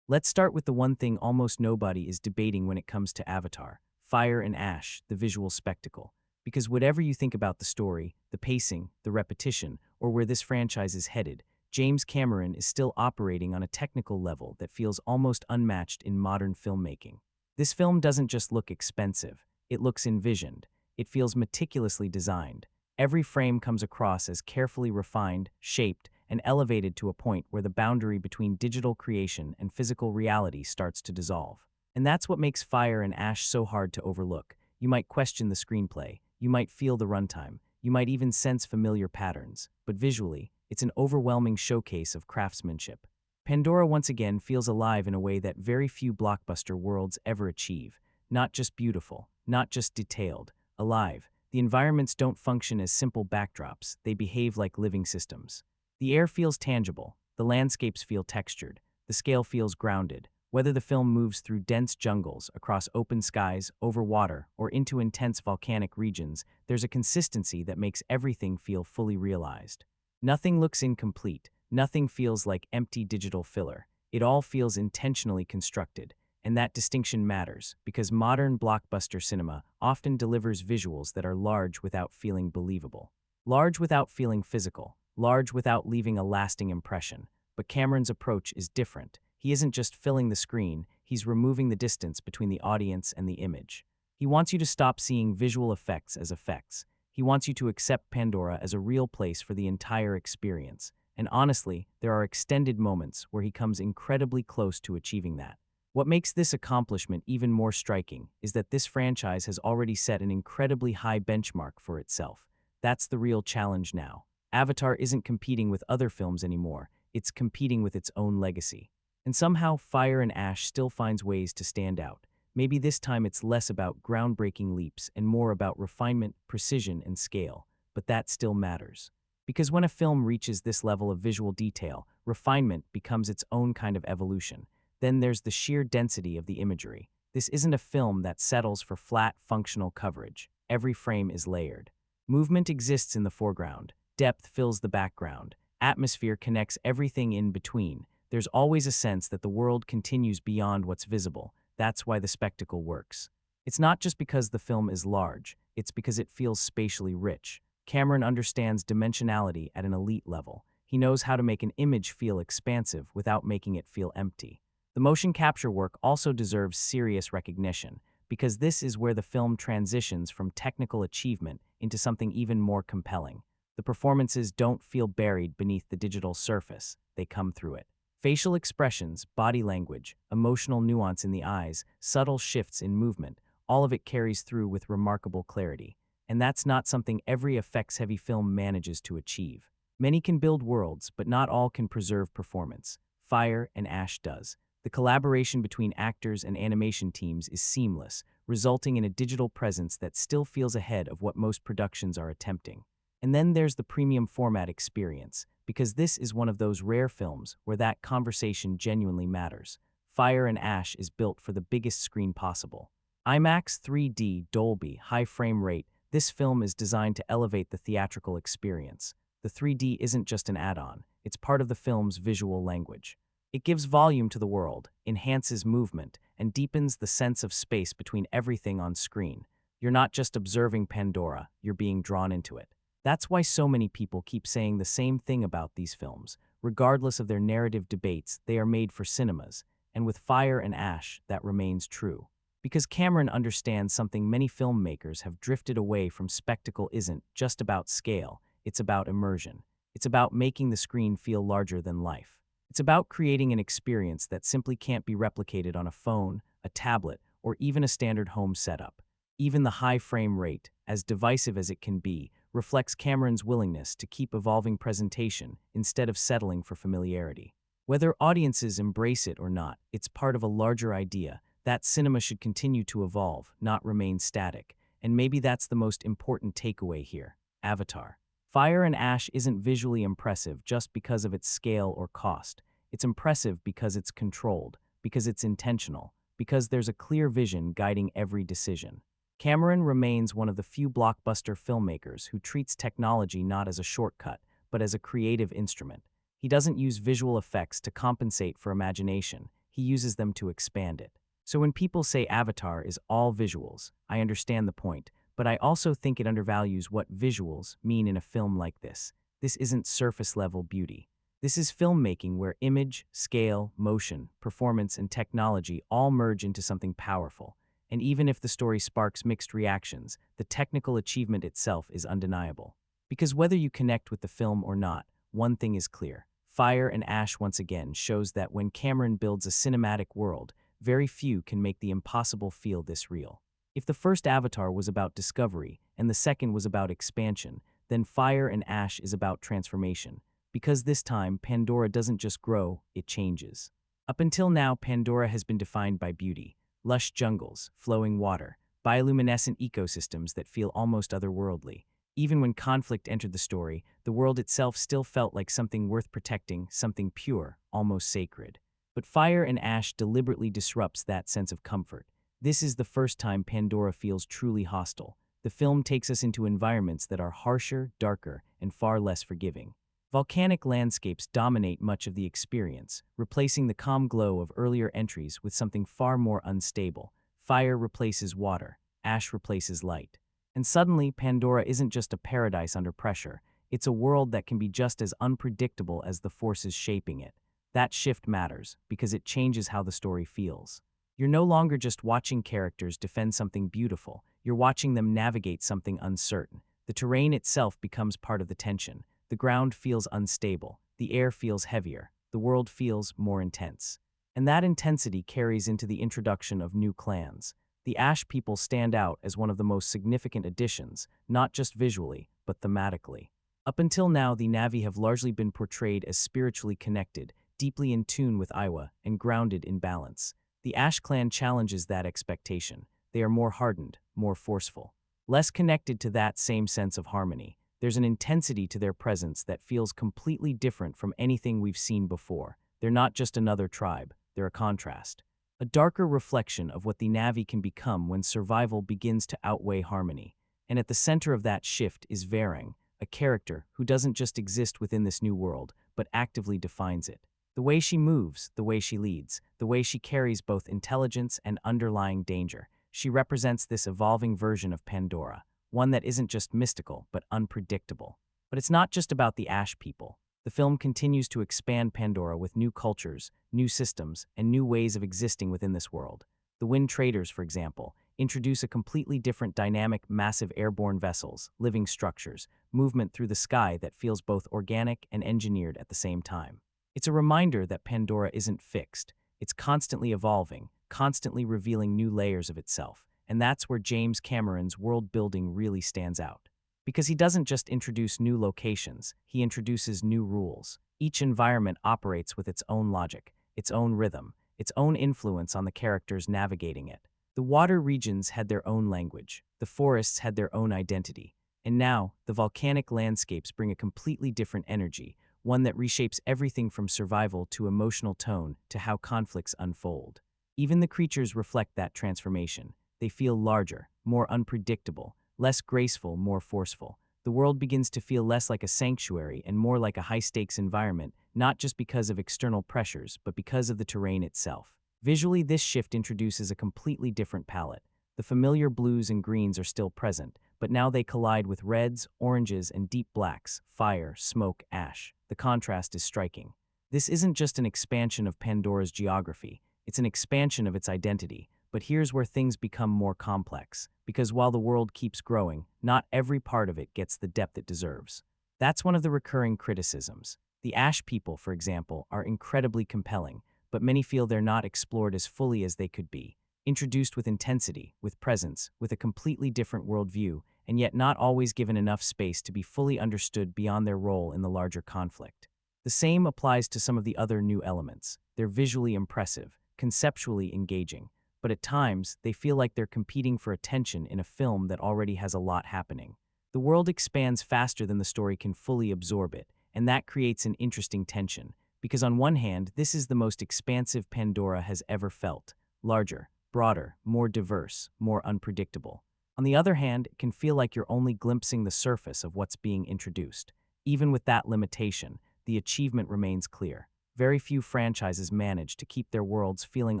Let's start with the one thing almost nobody is debating when it comes to Avatar: fire and ash, the visual spectacle. Because whatever you think about the story, the pacing, the repetition, or where this franchise is headed, James Cameron is still operating on a technical level that feels almost unmatched in modern filmmaking. This film doesn't just look expensive, it looks envisioned. It feels meticulously designed. Every frame comes across as carefully refined, shaped, and elevated to a point where the boundary between digital creation and physical reality starts to dissolve. And that's what makes Fire and Ash so hard to overlook. You might question the screenplay, you might feel the runtime, you might even sense familiar patterns, but visually, it's an overwhelming showcase of craftsmanship. Pandora once again feels alive in a way that very few blockbuster worlds ever achieve. Not just beautiful, not just detailed, alive. The environments don't function as simple backdrops, they behave like living systems. The air feels tangible, the landscapes feel textured, the scale feels grounded. Whether the film moves through dense jungles, across open skies, over water, or into intense volcanic regions, there's a consistency that makes everything feel fully realized. Nothing looks incomplete, nothing feels like empty digital filler. It all feels intentionally constructed. And that distinction matters, because modern blockbuster cinema often delivers visuals that are large without feeling believable. Large without feeling physical, large without leaving a lasting impression. But Cameron's approach is different. He isn't just filling the screen, he's removing the distance between the audience and the image. He wants you to stop seeing visual effects as effects. He wants you to accept Pandora as a real place for the entire experience. And honestly, there are extended moments where he comes incredibly close to achieving that. What makes this accomplishment even more striking is that this franchise has already set an incredibly high benchmark for itself. That's the real challenge now. Avatar isn't competing with other films anymore, it's competing with its own legacy. And somehow, Fire and Ash still finds ways to stand out. Maybe this time it's less about groundbreaking leaps and more about refinement, precision, and scale. But that still matters. Because when a film reaches this level of visual detail, refinement becomes its own kind of evolution. Then there's the sheer density of the imagery. This isn't a film that settles for flat, functional coverage. Every frame is layered. Movement exists in the foreground. Depth fills the background. Atmosphere connects everything in between. There's always a sense that the world continues beyond what's visible. That's why the spectacle works. It's not just because the film is large, it's because it feels spatially rich. Cameron understands dimensionality at an elite level. He knows how to make an image feel expansive without making it feel empty. The motion capture work also deserves serious recognition, because this is where the film transitions from technical achievement into something even more compelling. The performances don't feel buried beneath the digital surface, they come through it. Facial expressions, body language, emotional nuance in the eyes, subtle shifts in movement, all of it carries through with remarkable clarity. And that's not something every effects-heavy film manages to achieve. Many can build worlds, but not all can preserve performance. Fire and Ash does. The collaboration between actors and animation teams is seamless, resulting in a digital presence that still feels ahead of what most productions are attempting. And then there's the premium format experience, because this is one of those rare films where that conversation genuinely matters. Fire and Ash is built for the biggest screen possible. IMAX 3D, Dolby, high frame rate, this film is designed to elevate the theatrical experience. The 3D isn't just an add-on, it's part of the film's visual language. It gives volume to the world, enhances movement, and deepens the sense of space between everything on screen. You're not just observing Pandora, you're being drawn into it. That's why so many people keep saying the same thing about these films. Regardless of their narrative debates, they are made for cinemas. And with Fire and Ash, that remains true. Because Cameron understands something many filmmakers have drifted away from. Spectacle isn't just about scale, it's about immersion. It's about making the screen feel larger than life. It's about creating an experience that simply can't be replicated on a phone, a tablet, or even a standard home setup. Even the high frame rate, as divisive as it can be, reflects Cameron's willingness to keep evolving presentation instead of settling for familiarity. Whether audiences embrace it or not, it's part of a larger idea that cinema should continue to evolve, not remain static. And maybe that's the most important takeaway here. Avatar. Fire and Ash isn't visually impressive just because of its scale or cost. It's impressive because it's controlled, because it's intentional, because there's a clear vision guiding every decision. Cameron remains one of the few blockbuster filmmakers who treats technology not as a shortcut, but as a creative instrument. He doesn't use visual effects to compensate for imagination, he uses them to expand it. So when people say Avatar is all visuals, I understand the point, but I also think it undervalues what visuals mean in a film like this. This isn't surface-level beauty. This is filmmaking where image, scale, motion, performance, and technology all merge into something powerful. And even if the story sparks mixed reactions, the technical achievement itself is undeniable. Because whether you connect with the film or not, one thing is clear. Fire and Ash once again shows that when Cameron builds a cinematic world, very few can make the impossible feel this real. If the first Avatar was about discovery and the second was about expansion, then Fire and Ash is about transformation. because this time Pandora doesn't just grow, it changes. Up until now, Pandora has been defined by beauty, lush jungles, flowing water, bioluminescent ecosystems that feel almost otherworldly. Even when conflict entered the story, the world itself still felt like something worth protecting, something pure, almost sacred. But fire and ash deliberately disrupts that sense of comfort. This is the first time Pandora feels truly hostile. The film takes us into environments that are harsher, darker, and far less forgiving. Volcanic landscapes dominate much of the experience, replacing the calm glow of earlier entries with something far more unstable. Fire replaces water, ash replaces light. And suddenly, Pandora isn't just a paradise under pressure, it's a world that can be just as unpredictable as the forces shaping it. That shift matters, because it changes how the story feels. You're no longer just watching characters defend something beautiful, you're watching them navigate something uncertain. The terrain itself becomes part of the tension. The ground feels unstable, the air feels heavier, the world feels more intense. And that intensity carries into the introduction of new clans. The Ash people stand out as one of the most significant additions, not just visually, but thematically. Up until now, the Na'vi have largely been portrayed as spiritually connected, deeply in tune with Aiwa, and grounded in balance. The Ash clan challenges that expectation. They are more hardened, more forceful, less connected to that same sense of harmony. There's an intensity to their presence that feels completely different from anything we've seen before. They're not just another tribe, they're a contrast. A darker reflection of what the Na'vi can become when survival begins to outweigh harmony. And at the center of that shift is Varang, a character who doesn't just exist within this new world, but actively defines it. The way she moves, the way she leads, the way she carries both intelligence and underlying danger. She represents this evolving version of Pandora, one that isn't just mystical, but unpredictable. But it's not just about the Ash people. The film continues to expand Pandora with new cultures, new systems, and new ways of existing within this world. The Wind Traders, for example, introduce a completely different dynamic, massive airborne vessels, living structures, movement through the sky that feels both organic and engineered at the same time. It's a reminder that Pandora isn't fixed. It's constantly evolving, constantly revealing new layers of itself. And that's where James Cameron's world building really stands out. Because he doesn't just introduce new locations, he introduces new rules. Each environment operates with its own logic, its own rhythm, its own influence on the characters navigating it. The water regions had their own language, the forests had their own identity, and now the volcanic landscapes bring a completely different energy, one that reshapes everything from survival to emotional tone to how conflicts unfold. Even the creatures reflect that transformation. They feel larger, more unpredictable, less graceful, more forceful. The world begins to feel less like a sanctuary and more like a high-stakes environment, not just because of external pressures, but because of the terrain itself. Visually, this shift introduces a completely different palette. The familiar blues and greens are still present, but now they collide with reds, oranges, and deep blacks, fire, smoke, ash. The contrast is striking. This isn't just an expansion of Pandora's geography, it's an expansion of its identity. But here's where things become more complex, because while the world keeps growing, not every part of it gets the depth it deserves. That's one of the recurring criticisms. The Ash people, for example, are incredibly compelling, but many feel they're not explored as fully as they could be. Introduced with intensity, with presence, with a completely different worldview, and yet not always given enough space to be fully understood beyond their role in the larger conflict. The same applies to some of the other new elements. They're visually impressive, conceptually engaging, but at times, they feel like they're competing for attention in a film that already has a lot happening. The world expands faster than the story can fully absorb it, and that creates an interesting tension, because on one hand, this is the most expansive Pandora has ever felt, larger, broader, more diverse, more unpredictable. On the other hand, it can feel like you're only glimpsing the surface of what's being introduced. Even with that limitation, the achievement remains clear. Very few franchises manage to keep their worlds feeling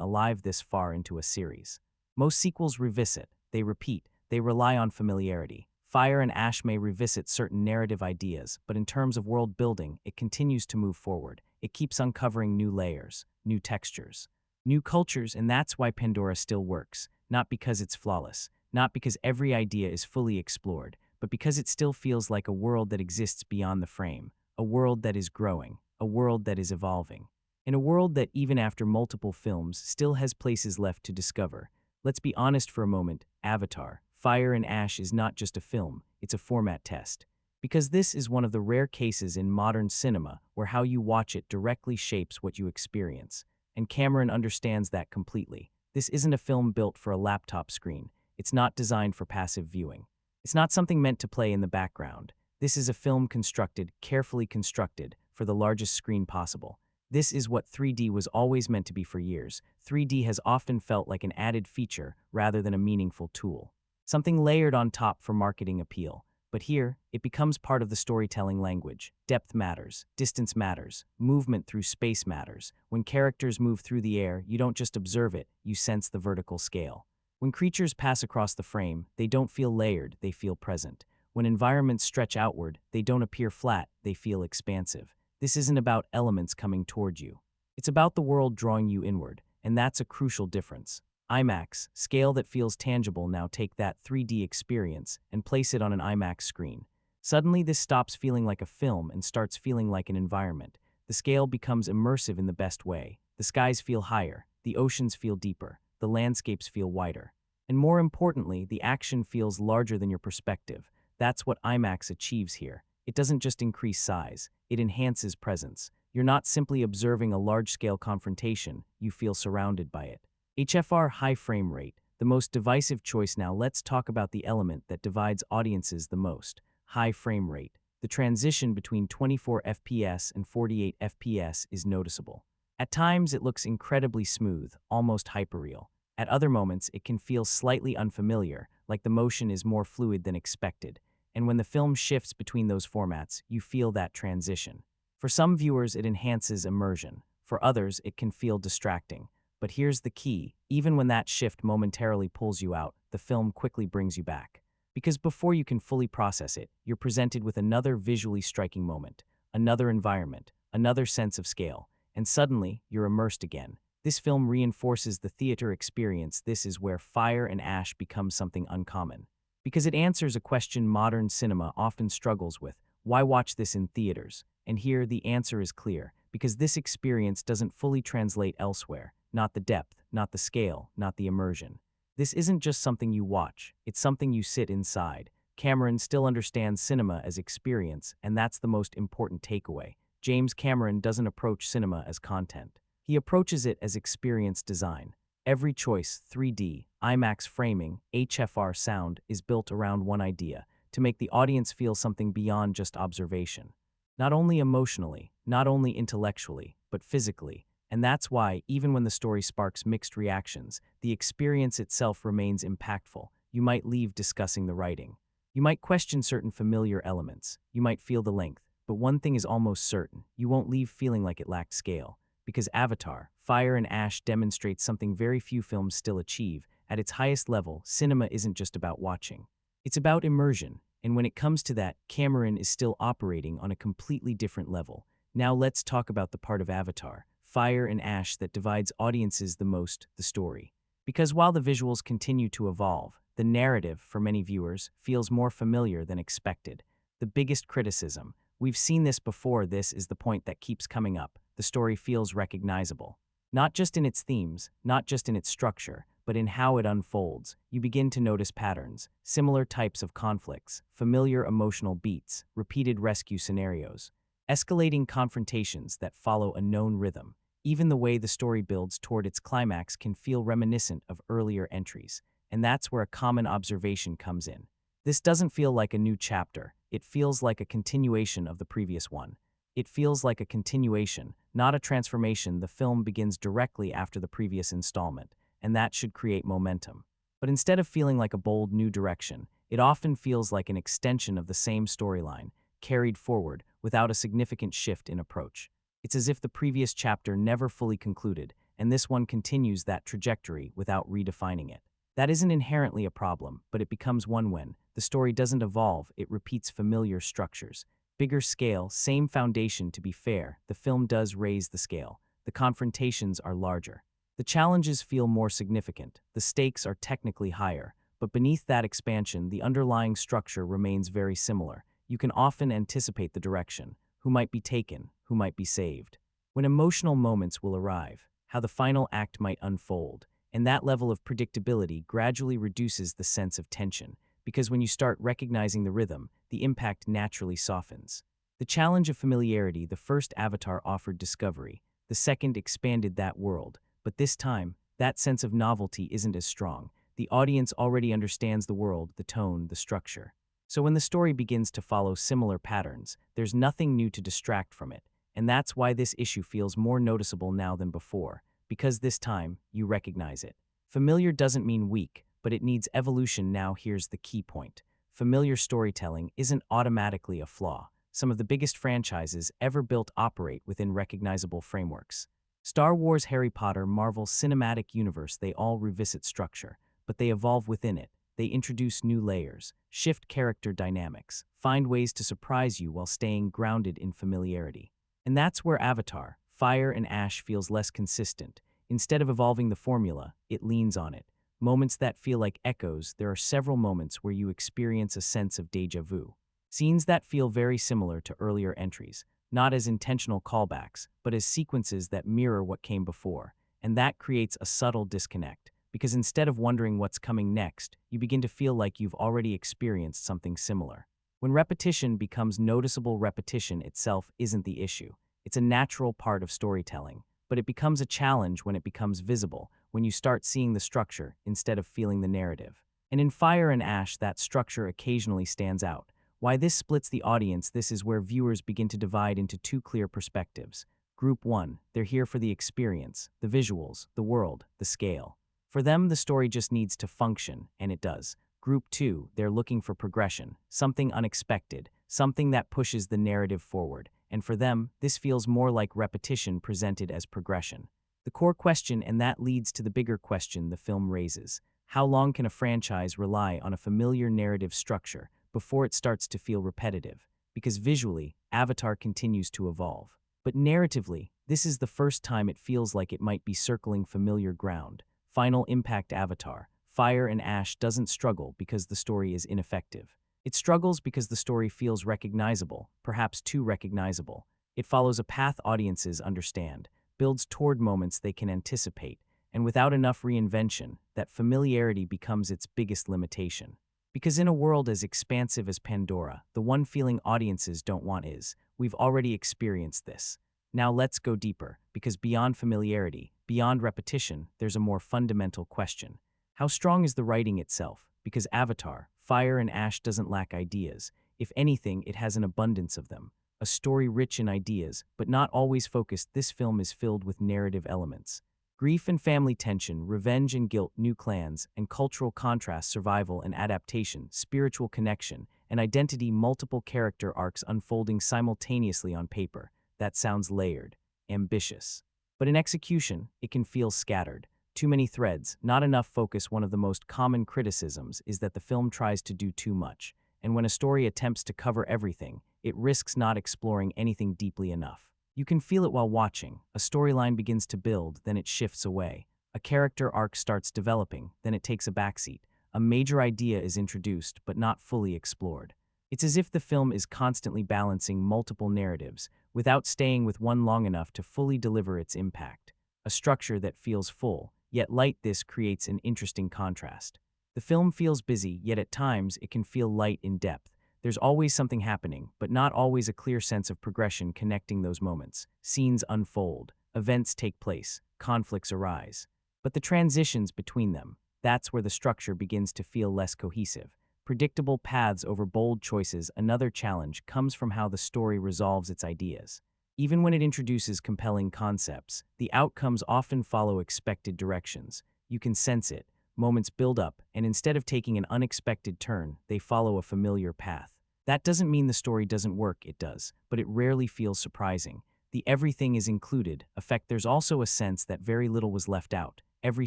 alive this far into a series. Most sequels revisit, they repeat, they rely on familiarity. Fire and Ash may revisit certain narrative ideas, but in terms of world building, it continues to move forward. It keeps uncovering new layers, new textures, new cultures, and that's why Pandora still works. Not because it's flawless, not because every idea is fully explored, but because it still feels like a world that exists beyond the frame, a world that is growing, a world that is evolving. In a world that, even after multiple films, still has places left to discover. Let's be honest for a moment, Avatar, Fire and Ash is not just a film, it's a format test. Because this is one of the rare cases in modern cinema where how you watch it directly shapes what you experience. And Cameron understands that completely. This isn't a film built for a laptop screen. It's not designed for passive viewing. It's not something meant to play in the background. This is a film constructed, carefully constructed, for the largest screen possible. This is what 3D was always meant to be for years. 3D has often felt like an added feature rather than a meaningful tool. Something layered on top for marketing appeal. But here, it becomes part of the storytelling language. Depth matters, distance matters, movement through space matters. When characters move through the air, you don't just observe it, you sense the vertical scale. When creatures pass across the frame, they don't feel layered, they feel present. When environments stretch outward, they don't appear flat, they feel expansive. This isn't about elements coming toward you. It's about the world drawing you inward, and that's a crucial difference. IMAX, scale that feels tangible. Now take that 3D experience and place it on an IMAX screen. Suddenly this stops feeling like a film and starts feeling like an environment. The scale becomes immersive in the best way. The skies feel higher, the oceans feel deeper, the landscapes feel wider. And more importantly, the action feels larger than your perspective. That's what IMAX achieves here. It doesn't just increase size, it enhances presence. You're not simply observing a large-scale confrontation, you feel surrounded by it. HFR high frame rate, the most divisive choice. Now let's talk about the element that divides audiences the most, high frame rate. The transition between 24 FPS and 48 FPS is noticeable. At times it looks incredibly smooth, almost hyperreal. At other moments it can feel slightly unfamiliar, like the motion is more fluid than expected. And when the film shifts between those formats, you feel that transition. For some viewers it enhances immersion, for others it can feel distracting. But here's the key, even when that shift momentarily pulls you out, the film quickly brings you back. Because before you can fully process it, you're presented with another visually striking moment, another environment, another sense of scale, and suddenly you're immersed again. This film reinforces the theater experience. This is where fire and ash become something uncommon. Because it answers a question modern cinema often struggles with: why watch this in theaters? And here the answer is clear, because this experience doesn't fully translate elsewhere. Not the depth, not the scale, not the immersion. This isn't just something you watch, it's something you sit inside. Cameron still understands cinema as experience, and that's the most important takeaway. James Cameron doesn't approach cinema as content. He approaches it as experience design. Every choice, 3D, IMAX framing, HFR sound, is built around one idea: to make the audience feel something beyond just observation. Not only emotionally, not only intellectually, but physically. And that's why, even when the story sparks mixed reactions, the experience itself remains impactful. You might leave discussing the writing. You might question certain familiar elements. You might feel the length. But one thing is almost certain: you won't leave feeling like it lacked scale. Because Avatar, Fire and Ash demonstrates something very few films still achieve. At its highest level, cinema isn't just about watching. It's about immersion. And when it comes to that, Cameron is still operating on a completely different level. Now let's talk about the part of Avatar, Fire and Ash, that divides audiences the most: the story. Because while the visuals continue to evolve, the narrative, for many viewers, feels more familiar than expected. The biggest criticism: we've seen this before. This is the point that keeps coming up. The story feels recognizable. Not just in its themes, not just in its structure, but in how it unfolds. You begin to notice patterns, similar types of conflicts, familiar emotional beats, repeated rescue scenarios, escalating confrontations that follow a known rhythm. Even the way the story builds toward its climax can feel reminiscent of earlier entries, and that's where a common observation comes in. This doesn't feel like a new chapter, it feels like a continuation of the previous one. It feels like a continuation, not a transformation. The film begins directly after the previous installment, and that should create momentum. But instead of feeling like a bold new direction, it often feels like an extension of the same storyline, carried forward without a significant shift in approach. It's as if the previous chapter never fully concluded, and this one continues that trajectory without redefining it. That isn't inherently a problem, but it becomes one when the story doesn't evolve. It repeats familiar structures. Bigger scale, same foundation. To be fair, the film does raise the scale. The confrontations are larger. The challenges feel more significant. The stakes are technically higher. But beneath that expansion, the underlying structure remains very similar. You can often anticipate the direction: who might be taken, who might be saved, when emotional moments will arrive, how the final act might unfold. And that level of predictability gradually reduces the sense of tension. because when you start recognizing the rhythm, the impact naturally softens. The challenge of familiarity: the first Avatar offered discovery, the second expanded that world, but this time, that sense of novelty isn't as strong. The audience already understands the world, the tone, the structure. So when the story begins to follow similar patterns, there's nothing new to distract from it, and that's why this issue feels more noticeable now than before, because this time, you recognize it. Familiar doesn't mean weak, but it needs evolution. Now here's the key point. Familiar storytelling isn't automatically a flaw. Some of the biggest franchises ever built operate within recognizable frameworks. Star Wars, Harry Potter, Marvel's cinematic universe, they all revisit structure, but they evolve within it. They introduce new layers, shift character dynamics, find ways to surprise you while staying grounded in familiarity. And that's where Avatar, Fire and Ash feels less consistent. Instead of evolving the formula, it leans on it. Moments that feel like echoes: there are several moments where you experience a sense of déjà vu. Scenes that feel very similar to earlier entries, not as intentional callbacks, but as sequences that mirror what came before. And that creates a subtle disconnect, because instead of wondering what's coming next, you begin to feel like you've already experienced something similar. When repetition becomes noticeable, repetition itself isn't the issue. It's a natural part of storytelling, but it becomes a challenge when it becomes visible, when you start seeing the structure instead of feeling the narrative. And in Fire and Ash, that structure occasionally stands out. Why this splits the audience: this is where viewers begin to divide into two clear perspectives. Group 1, they're here for the experience, the visuals, the world, the scale. For them, the story just needs to function, and it does. Group 2, they're looking for progression, something unexpected, something that pushes the narrative forward. And for them, this feels more like repetition presented as progression. The core question, and that leads to the bigger question the film raises: how long can a franchise rely on a familiar narrative structure before it starts to feel repetitive? Because visually, Avatar continues to evolve. But narratively, this is the first time it feels like it might be circling familiar ground. Final impact: Avatar, Fire and Ash doesn't struggle because the story is ineffective. It struggles because the story feels recognizable, perhaps too recognizable. It follows a path audiences understand, builds toward moments they can anticipate, and without enough reinvention, that familiarity becomes its biggest limitation. Because in a world as expansive as Pandora, the one feeling audiences don't want is, we've already experienced this. Now let's go deeper, because beyond familiarity, beyond repetition, there's a more fundamental question. How strong is the writing itself? Because Avatar, Fire and Ash doesn't lack ideas. If anything, it has an abundance of them. A story rich in ideas, but not always focused. This film is filled with narrative elements. Grief and family tension, revenge and guilt, new clans and cultural contrast, survival and adaptation, spiritual connection and identity, multiple character arcs unfolding simultaneously on paper. That sounds layered, ambitious. But in execution, it can feel scattered. Too many threads, not enough focus. One of the most common criticisms is that the film tries to do too much, and when a story attempts to cover everything, it risks not exploring anything deeply enough. You can feel it while watching. A storyline begins to build, then it shifts away. A character arc starts developing, then it takes a backseat. A major idea is introduced, but not fully explored. It's as if the film is constantly balancing multiple narratives, without staying with one long enough to fully deliver its impact. A structure that feels full, yet light. This creates an interesting contrast. The film feels busy, yet at times it can feel light in depth. There's always something happening, but not always a clear sense of progression connecting those moments. Scenes unfold, events take place, conflicts arise. But the transitions between them, that's where the structure begins to feel less cohesive. Predictable paths over bold choices. Another challenge comes from how the story resolves its ideas. Even when it introduces compelling concepts, the outcomes often follow expected directions. You can sense it. Moments build up, and instead of taking an unexpected turn, they follow a familiar path. That doesn't mean the story doesn't work, it does, but it rarely feels surprising. The everything is included effect. There's also a sense that very little was left out. Every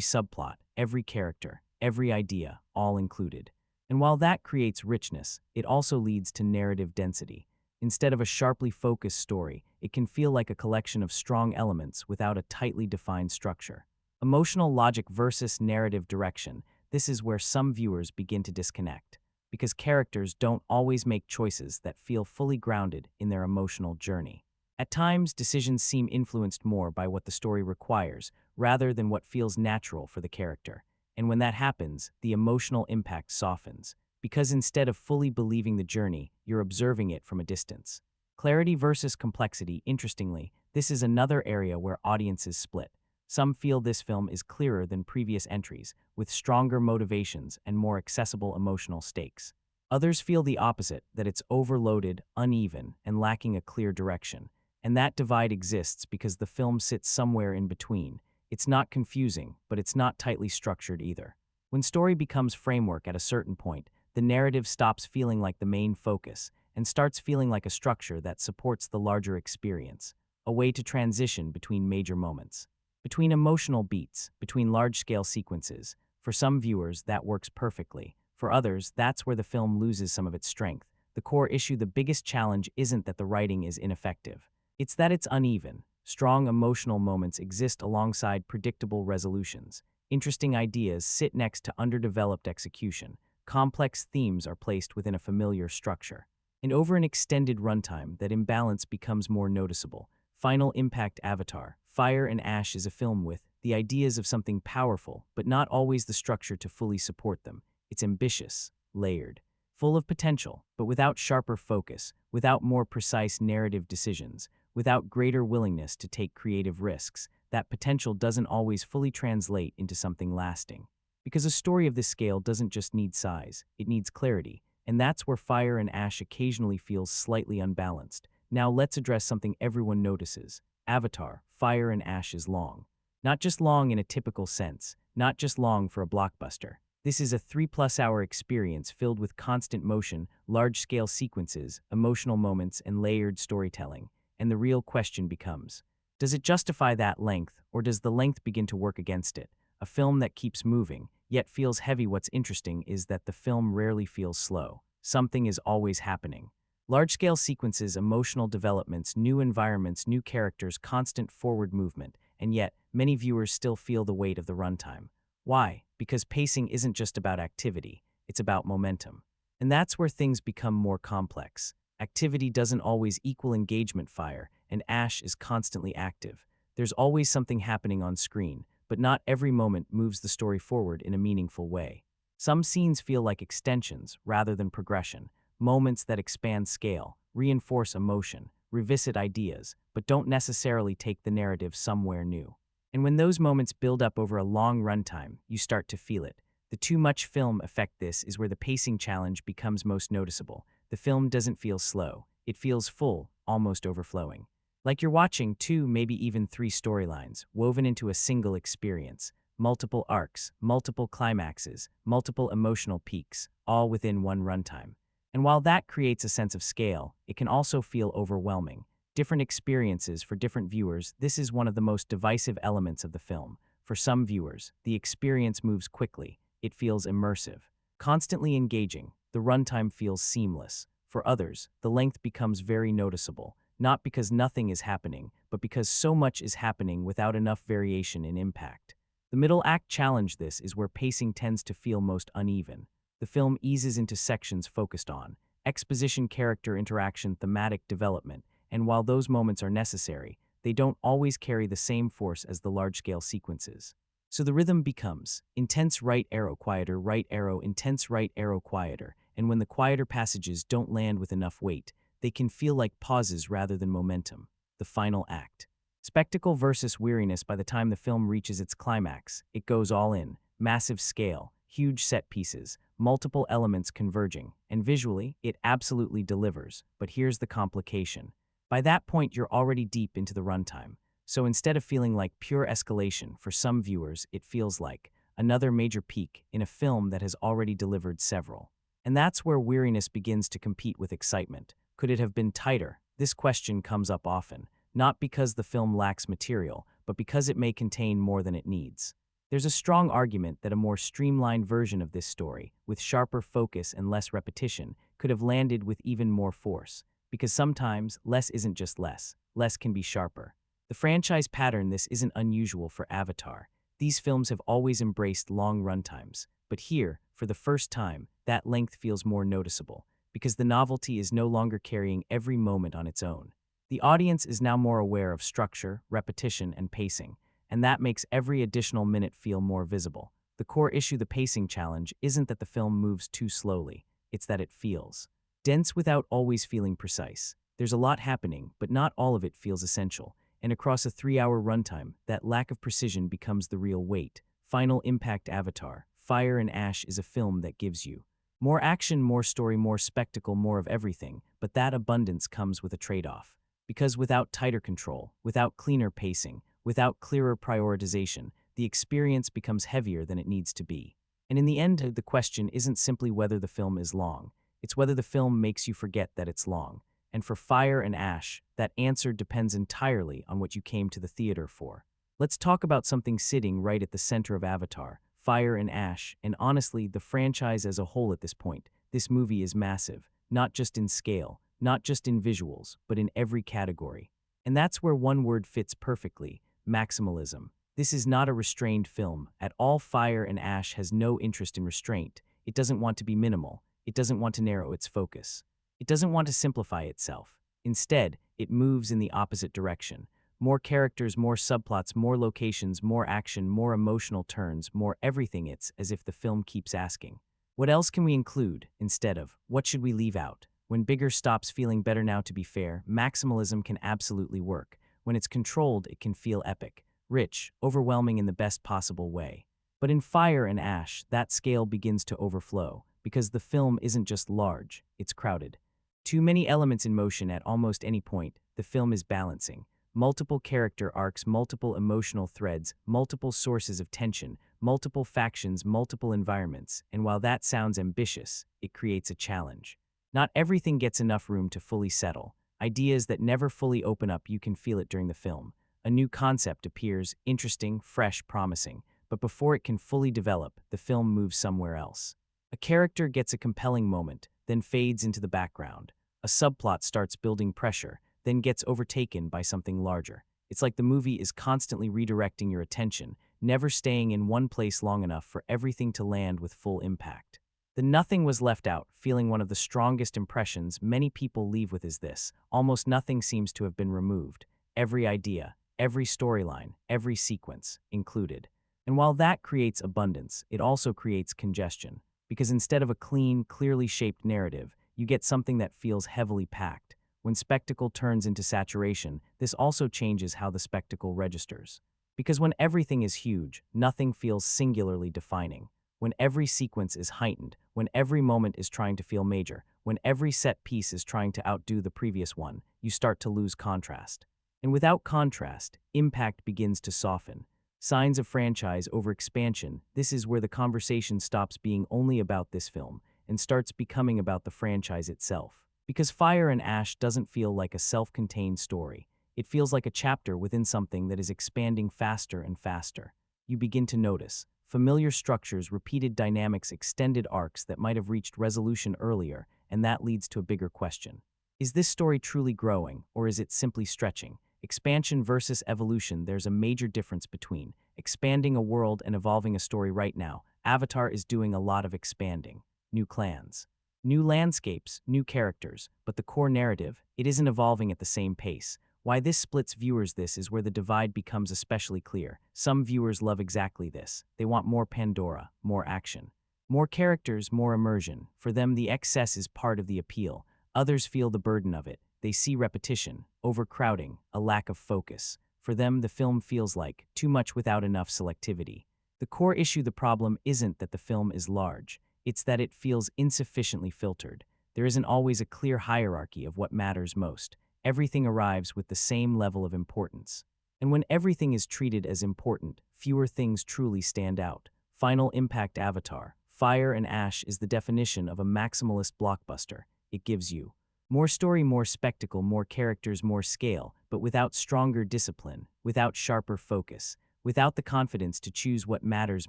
subplot, every character, every idea, all included. And while that creates richness, it also leads to narrative density. Instead of a sharply focused story, it can feel like a collection of strong elements without a tightly defined structure. Emotional logic versus narrative direction. This is where some viewers begin to disconnect, because characters don't always make choices that feel fully grounded in their emotional journey. At times, decisions seem influenced more by what the story requires, rather than what feels natural for the character. And when that happens, the emotional impact softens. because instead of fully believing the journey, you're observing it from a distance. Clarity versus complexity. Interestingly, this is another area where audiences split. Some feel this film is clearer than previous entries, with stronger motivations and more accessible emotional stakes. Others feel the opposite, that it's overloaded, uneven, and lacking a clear direction. And that divide exists because the film sits somewhere in between. It's not confusing, but it's not tightly structured either. When story becomes framework at a certain point, the narrative stops feeling like the main focus and starts feeling like a structure that supports the larger experience, a way to transition between major moments, between emotional beats, between large-scale sequences. For some viewers, that works perfectly. For others, that's where the film loses some of its strength. The core issue, the biggest challenge, isn't that the writing is ineffective. It's that it's uneven. Strong emotional moments exist alongside predictable resolutions. Interesting ideas sit next to underdeveloped execution. Complex themes are placed within a familiar structure. And over an extended runtime, that imbalance becomes more noticeable. Final impact. Avatar, Fire and Ash is a film with the ideas of something powerful, but not always the structure to fully support them. It's ambitious, layered, full of potential, but without sharper focus, without more precise narrative decisions, without greater willingness to take creative risks. That potential doesn't always fully translate into something lasting. Because a story of this scale doesn't just need size, it needs clarity. And that's where Fire and Ash occasionally feels slightly unbalanced. Now let's address something everyone notices. Avatar, Fire and Ash is long. Not just long in a typical sense, not just long for a blockbuster. This is a 3-plus-hour experience filled with constant motion, large-scale sequences, emotional moments, and layered storytelling. And the real question becomes, does it justify that length, or does the length begin to work against it? A film that keeps moving, yet feels heavy. What's interesting is that the film rarely feels slow. Something is always happening. Large-scale sequences, emotional developments, new environments, new characters, constant forward movement, and yet many viewers still feel the weight of the runtime. Why? Because pacing isn't just about activity, it's about momentum. And that's where things become more complex. Activity doesn't always equal engagement. Fire and Ash is constantly active. There's always something happening on screen, but not every moment moves the story forward in a meaningful way. Some scenes feel like extensions rather than progression, moments that expand scale, reinforce emotion, revisit ideas, but don't necessarily take the narrative somewhere new. And when those moments build up over a long runtime, you start to feel it. The too much film effect. This is where the pacing challenge becomes most noticeable. The film doesn't feel slow. It feels full, almost overflowing. Like you're watching 2, maybe even 3 storylines, woven into a single experience. Multiple arcs, multiple climaxes, multiple emotional peaks, all within one runtime. And while that creates a sense of scale, it can also feel overwhelming. Different experiences for different viewers. This is one of the most divisive elements of the film. For some viewers, the experience moves quickly. It feels immersive, constantly engaging. The runtime feels seamless. For others, the length becomes very noticeable, not because nothing is happening, but because so much is happening without enough variation in impact. The middle act challenge. This is where pacing tends to feel most uneven. The film eases into sections focused on exposition, character interaction, thematic development, and while those moments are necessary, they don't always carry the same force as the large-scale sequences. So the rhythm becomes intense right arrow, quieter right arrow, intense right arrow, quieter, and when the quieter passages don't land with enough weight, they can feel like pauses rather than momentum. The final act. Spectacle versus weariness. By the time the film reaches its climax, it goes all in. Massive scale, huge set pieces, multiple elements converging, and visually, it absolutely delivers. But here's the complication. By that point, you're already deep into the runtime. So instead of feeling like pure escalation, for some viewers, it feels like another major peak in a film that has already delivered several. And that's where weariness begins to compete with excitement. Could it have been tighter? This question comes up often, not because the film lacks material, but because it may contain more than it needs. There's a strong argument that a more streamlined version of this story, with sharper focus and less repetition, could have landed with even more force. Because sometimes, less isn't just less. Less can be sharper. The franchise pattern. This isn't unusual for Avatar. These films have always embraced long runtimes. But here, for the first time, that length feels more noticeable, because the novelty is no longer carrying every moment on its own. The audience is now more aware of structure, repetition, and pacing, and that makes every additional minute feel more visible. The core issue, the pacing challenge, isn't that the film moves too slowly, it's that it feels dense without always feeling precise. There's a lot happening, but not all of it feels essential. And across a 3-hour runtime, that lack of precision becomes the real weight. Final Impact Avatar, Fire and Ash is a film that gives you more action, more story, more spectacle, more of everything, but that abundance comes with a trade-off. Because without tighter control, without cleaner pacing, without clearer prioritization, the experience becomes heavier than it needs to be. And in the end, the question isn't simply whether the film is long, it's whether the film makes you forget that it's long. And for Fire and Ash, that answer depends entirely on what you came to the theater for. Let's talk about something sitting right at the center of Avatar, Fire and Ash, and honestly, the franchise as a whole at this point. This movie is massive, not just in scale, not just in visuals, but in every category. And that's where one word fits perfectly: maximalism. This is not a restrained film. At all, Fire and Ash has no interest in restraint. It doesn't want to be minimal. It doesn't want to narrow its focus. It doesn't want to simplify itself. Instead, it moves in the opposite direction. More characters, more subplots, more locations, more action, more emotional turns, more everything. It's as if the film keeps asking, what else can we include, instead of, what should we leave out? When bigger stops feeling better. Now, to be fair, maximalism can absolutely work. When it's controlled, it can feel epic, rich, overwhelming in the best possible way. But in Fire and Ash, that scale begins to overflow, because the film isn't just large, it's crowded. Too many elements in motion at almost any point. The film is balancing multiple character arcs, multiple emotional threads, multiple sources of tension, multiple factions, multiple environments, and while that sounds ambitious, it creates a challenge. Not everything gets enough room to fully settle. Ideas that never fully open up, you can feel it during the film. A new concept appears, interesting, fresh, promising, but before it can fully develop, the film moves somewhere else. A character gets a compelling moment, then fades into the background. A subplot starts building pressure, then gets overtaken by something larger. It's like the movie is constantly redirecting your attention, never staying in one place long enough for everything to land with full impact. The nothing was left out, feeling one of the strongest impressions many people leave with is this: almost nothing seems to have been removed. Every idea, every storyline, every sequence included. And while that creates abundance, it also creates congestion. Because instead of a clean, clearly shaped narrative, you get something that feels heavily packed. When spectacle turns into saturation, this also changes how the spectacle registers. Because when everything is huge, nothing feels singularly defining. When every sequence is heightened, when every moment is trying to feel major, when every set piece is trying to outdo the previous one, you start to lose contrast. And without contrast, impact begins to soften. Signs of franchise over expansion. This is where the conversation stops being only about this film and starts becoming about the franchise itself. Because Fire and Ash doesn't feel like a self-contained story. It feels like a chapter within something that is expanding faster and faster. You begin to notice familiar structures, repeated dynamics, extended arcs that might have reached resolution earlier, and that leads to a bigger question. Is this story truly growing, or is it simply stretching? Expansion versus evolution. There's a major difference between expanding a world and evolving a story. Right now, Avatar is doing a lot of expanding. New clans, new landscapes, new characters, but the core narrative, it isn't evolving at the same pace. Why this splits viewers. This is where the divide becomes especially clear. Some viewers love exactly this. They want more Pandora, more action, more characters, more immersion. For them, the excess is part of the appeal. Others feel the burden of it. They see repetition, overcrowding, a lack of focus. For them, the film feels like too much without enough selectivity. The core issue, the problem, isn't that the film is large. It's that it feels insufficiently filtered. There isn't always a clear hierarchy of what matters most. Everything arrives with the same level of importance. And when everything is treated as important, fewer things truly stand out. Final Impact Avatar, Fire and Ash is the definition of a maximalist blockbuster. It gives you more story, more spectacle, more characters, more scale, but without stronger discipline, without sharper focus, without the confidence to choose what matters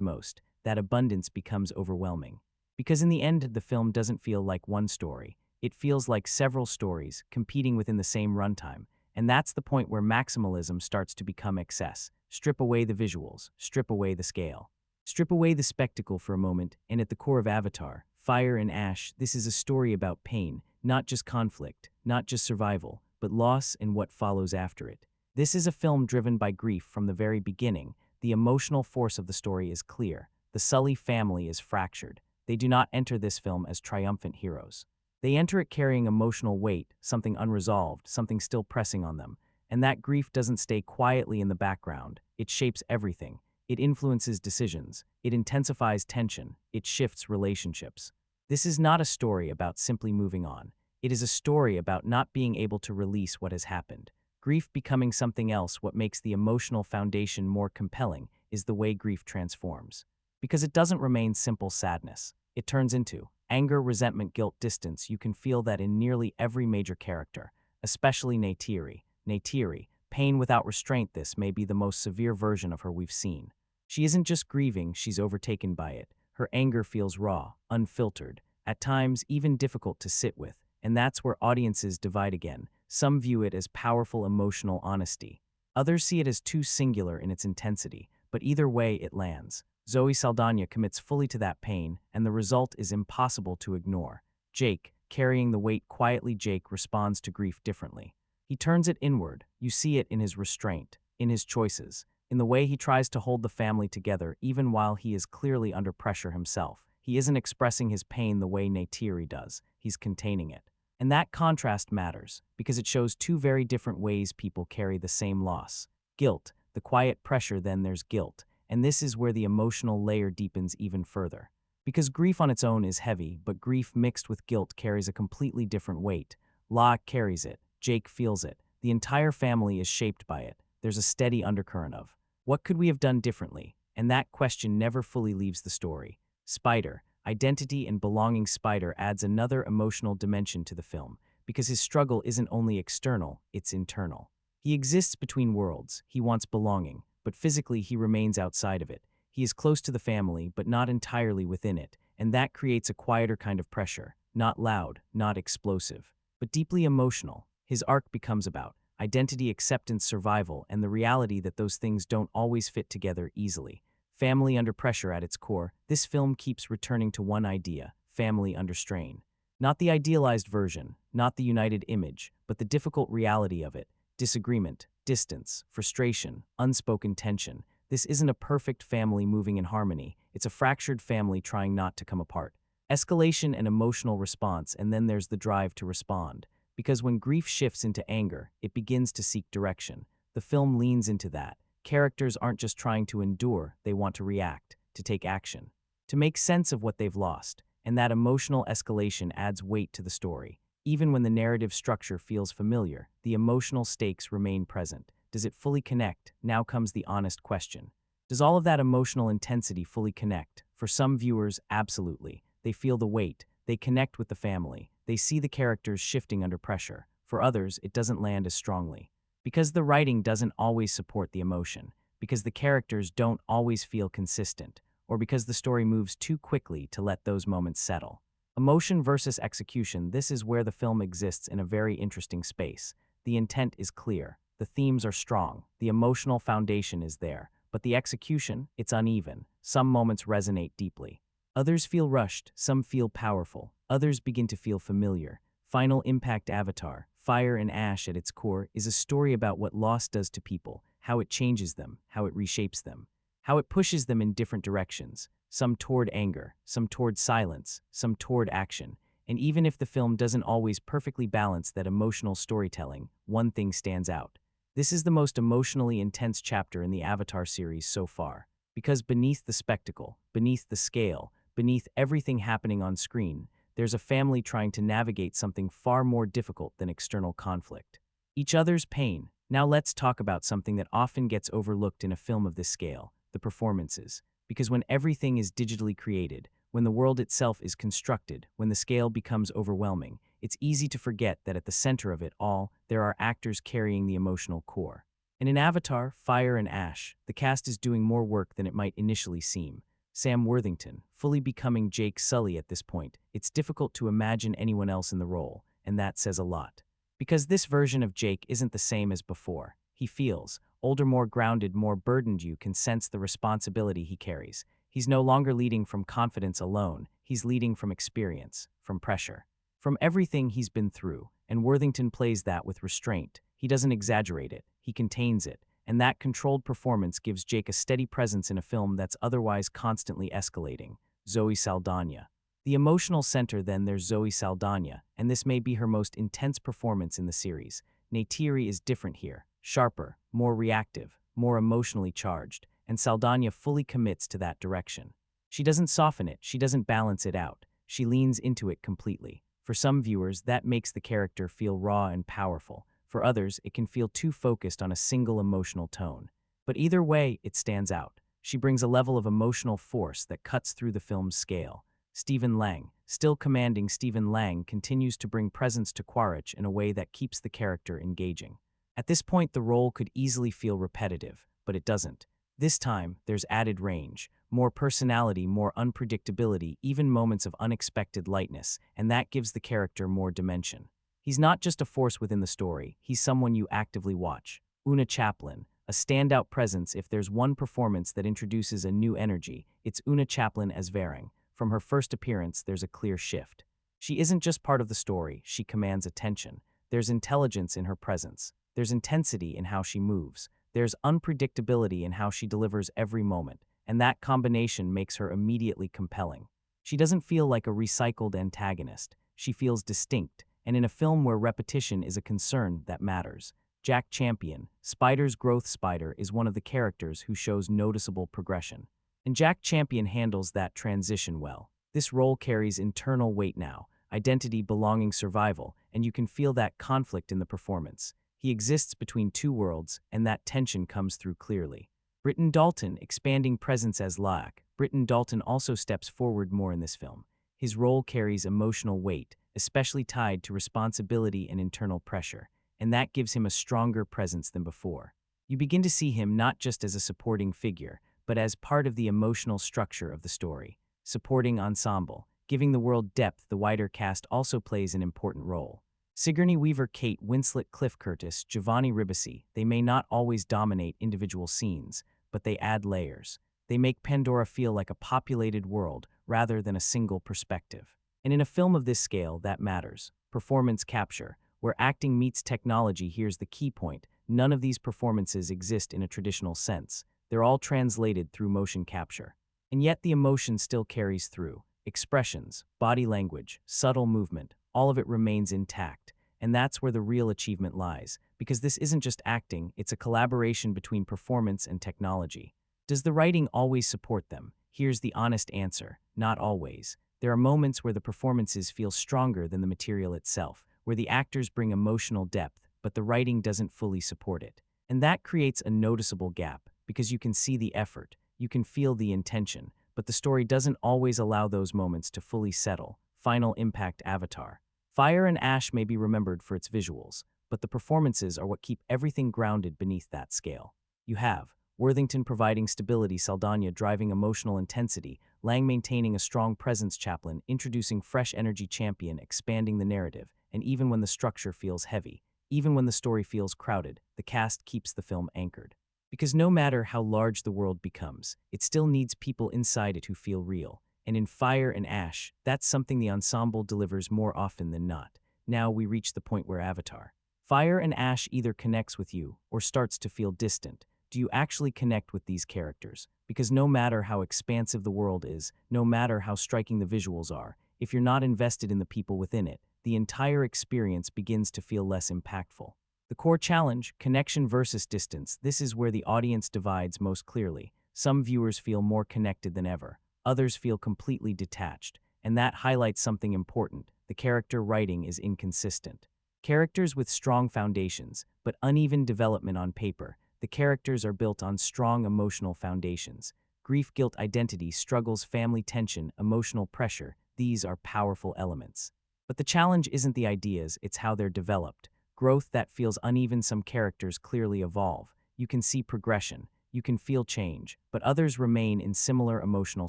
most. That abundance becomes overwhelming. Because in the end, the film doesn't feel like one story. It feels like several stories competing within the same runtime, and that's the point where maximalism starts to become excess. Strip away the visuals, strip away the scale, strip away the spectacle for a moment, and at the core of Avatar, Fire and Ash, this is a story about pain, not just conflict, not just survival, but loss and what follows after it. This is a film driven by grief from the very beginning. The emotional force of the story is clear. the Sully family is fractured. They do not enter this film as triumphant heroes. They enter it carrying emotional weight, something unresolved, something still pressing on them. And that grief doesn't stay quietly in the background. It shapes everything. It influences decisions. It intensifies tension. It shifts relationships. This is not a story about simply moving on. It is a story about not being able to release what has happened. Grief becoming something else. What makes the emotional foundation more compelling is the way grief transforms. Because it doesn't remain simple sadness. It turns into anger, resentment, guilt, distance. You can feel that in nearly every major character, especially Neytiri. Neytiri, pain without restraint. This may be the most severe version of her we've seen. She isn't just grieving, she's overtaken by it. Her anger feels raw, unfiltered, at times even difficult to sit with, and that's where audiences divide again. Some view it as powerful emotional honesty. Others see it as too singular in its intensity, but either way it lands. Zoe Saldaña commits fully to that pain, and the result is impossible to ignore. Jake, carrying the weight quietly. Jake responds to grief differently. He turns it inward. You see it in his restraint, in his choices, in the way he tries to hold the family together even while he is clearly under pressure himself. He isn't expressing his pain the way Neytiri does. He's containing it. And that contrast matters, because it shows two very different ways people carry the same loss. Guilt, the quiet pressure, then there's guilt. And this is where the emotional layer deepens even further. Because grief on its own is heavy, but grief mixed with guilt carries a completely different weight. La carries it. Jake feels it. The entire family is shaped by it. There's a steady undercurrent of, what could we have done differently? And that question never fully leaves the story. Spider, identity and belonging. Spider adds another emotional dimension to the film, because his struggle isn't only external, it's internal. He exists between worlds. He wants belonging, but physically he remains outside of it. He is close to the family, but not entirely within it, and that creates a quieter kind of pressure, not loud, not explosive, but deeply emotional. His arc becomes about identity, acceptance, survival, and the reality that those things don't always fit together easily. Family under pressure at its core, this film keeps returning to one idea: family under strain. Not the idealized version, not the united image, but the difficult reality of it. Disagreement, distance, frustration, unspoken tension. This isn't a perfect family moving in harmony. It's a fractured family trying not to come apart. Escalation and emotional response, and then there's the drive to respond. Because when grief shifts into anger, it begins to seek direction. The film leans into that. Characters aren't just trying to endure, they want to react, to take action, to make sense of what they've lost. And that emotional escalation adds weight to the story. Even when the narrative structure feels familiar, the emotional stakes remain present. Does it fully connect? Now comes the honest question. Does all of that emotional intensity fully connect? For some viewers, absolutely. They feel the weight. They connect with the family. They see the characters shifting under pressure. For others, it doesn't land as strongly. Because the writing doesn't always support the emotion. Because the characters don't always feel consistent. Or because the story moves too quickly to let those moments settle. Emotion versus execution. This is where the film exists in a very interesting space. The intent is clear. The themes are strong. The emotional foundation is there. But the execution, it's uneven. Some moments resonate deeply. Others feel rushed. Some feel powerful. Others begin to feel familiar. Final impact. Avatar, Fire and Ash at its core, is a story about what loss does to people, how it changes them, how it reshapes them, how it pushes them in different directions, some toward anger, some toward silence, some toward action. And even if the film doesn't always perfectly balance that emotional storytelling, one thing stands out. This is the most emotionally intense chapter in the Avatar series so far. Because beneath the spectacle, beneath the scale, beneath everything happening on screen, there's a family trying to navigate something far more difficult than external conflict. Each other's pain. Now let's talk about something that often gets overlooked in a film of this scale: the performances. Because when everything is digitally created, when the world itself is constructed, when the scale becomes overwhelming, it's easy to forget that at the center of it all, there are actors carrying the emotional core. And in Avatar, Fire and Ash, the cast is doing more work than it might initially seem. Sam Worthington, fully becoming Jake Sully at this point, it's difficult to imagine anyone else in the role, and that says a lot. Because this version of Jake isn't the same as before. He feels older, more grounded, more burdened. You can sense the responsibility he carries. He's no longer leading from confidence alone. He's leading from experience, from pressure, from everything he's been through. And Worthington plays that with restraint. He doesn't exaggerate it. He contains it. and that controlled performance gives Jake a steady presence in a film that's otherwise constantly escalating. Zoe Saldaña. The emotional center, then there's Zoe Saldaña, and this may be her most intense performance in the series. Neytiri is different here, sharper, more reactive, more emotionally charged, and Saldaña fully commits to that direction. She doesn't soften it, she doesn't balance it out, she leans into it completely. For some viewers, that makes the character feel raw and powerful. For others, it can feel too focused on a single emotional tone. But either way, it stands out. She brings a level of emotional force that cuts through the film's scale. Stephen Lang, still commanding Stephen Lang, continues to bring presence to Quaritch in a way that keeps the character engaging. At this point, the role could easily feel repetitive, but it doesn't. This time, there's added range, more personality, more unpredictability, even moments of unexpected lightness, and that gives the character more dimension. He's not just a force within the story, he's someone you actively watch. Una Chaplin, a standout presence. If there's one performance that introduces a new energy, it's Una Chaplin as Varang. From her first appearance, there's a clear shift. She isn't just part of the story, she commands attention. There's intelligence in her presence. There's intensity in how she moves. There's unpredictability in how she delivers every moment, and that combination makes her immediately compelling. She doesn't feel like a recycled antagonist. She feels distinct, and in a film where repetition is a concern, that matters. Jack Champion, Spider's growth spider, is one of the characters who shows noticeable progression. And Jack Champion handles that transition well. This role carries internal weight now, identity, belonging, survival, and you can feel that conflict in the performance. He exists between two worlds, and that tension comes through clearly. Britton Dalton, expanding presence as Lack. Britton Dalton also steps forward more in this film. His role carries emotional weight, especially tied to responsibility and internal pressure, and that gives him a stronger presence than before. You begin to see him not just as a supporting figure, but as part of the emotional structure of the story. Supporting ensemble, giving the world depth. The wider cast also plays an important role. Sigourney Weaver, Kate Winslet, Cliff Curtis, Giovanni Ribisi, they may not always dominate individual scenes, but they add layers. They make Pandora feel like a populated world rather than a single perspective. And in a film of this scale, that matters. Performance capture, where acting meets technology. Here's the key point. None of these performances exist in a traditional sense. They're all translated through motion capture. And yet the emotion still carries through. Expressions, body language, subtle movement, all of it remains intact. And that's where the real achievement lies, because this isn't just acting, it's a collaboration between performance and technology. Does the writing always support them? Here's the honest answer: not always. There are moments where the performances feel stronger than the material itself, where the actors bring emotional depth, but the writing doesn't fully support it. And that creates a noticeable gap, because you can see the effort, you can feel the intention, but the story doesn't always allow those moments to fully settle. Final impact. Avatar. Fire and Ash may be remembered for its visuals, but the performances are what keep everything grounded beneath that scale. You have Worthington providing stability, Saldaña driving emotional intensity, Lang maintaining a strong presence, Chaplin introducing fresh energy, Champion expanding the narrative, and even when the structure feels heavy, even when the story feels crowded, the cast keeps the film anchored. Because no matter how large the world becomes, it still needs people inside it who feel real. And in Fire and Ash, that's something the ensemble delivers more often than not. Now we reach the point where Avatar. Fire and Ash either connects with you or starts to feel distant. Do you actually connect with these characters? Because no matter how expansive the world is, no matter how striking the visuals are, if you're not invested in the people within it, the entire experience begins to feel less impactful. The core challenge, connection versus distance, this is where the audience divides most clearly. Some viewers feel more connected than ever. Others feel completely detached, and that highlights something important. The character writing is inconsistent. Characters with strong foundations, but uneven development on paper. The characters are built on strong emotional foundations. Grief, guilt, identity, struggles, family tension, emotional pressure, these are powerful elements. But the challenge isn't the ideas, it's how they're developed. Growth that feels uneven. Some characters clearly evolve. You can see progression. You can feel change, but others remain in similar emotional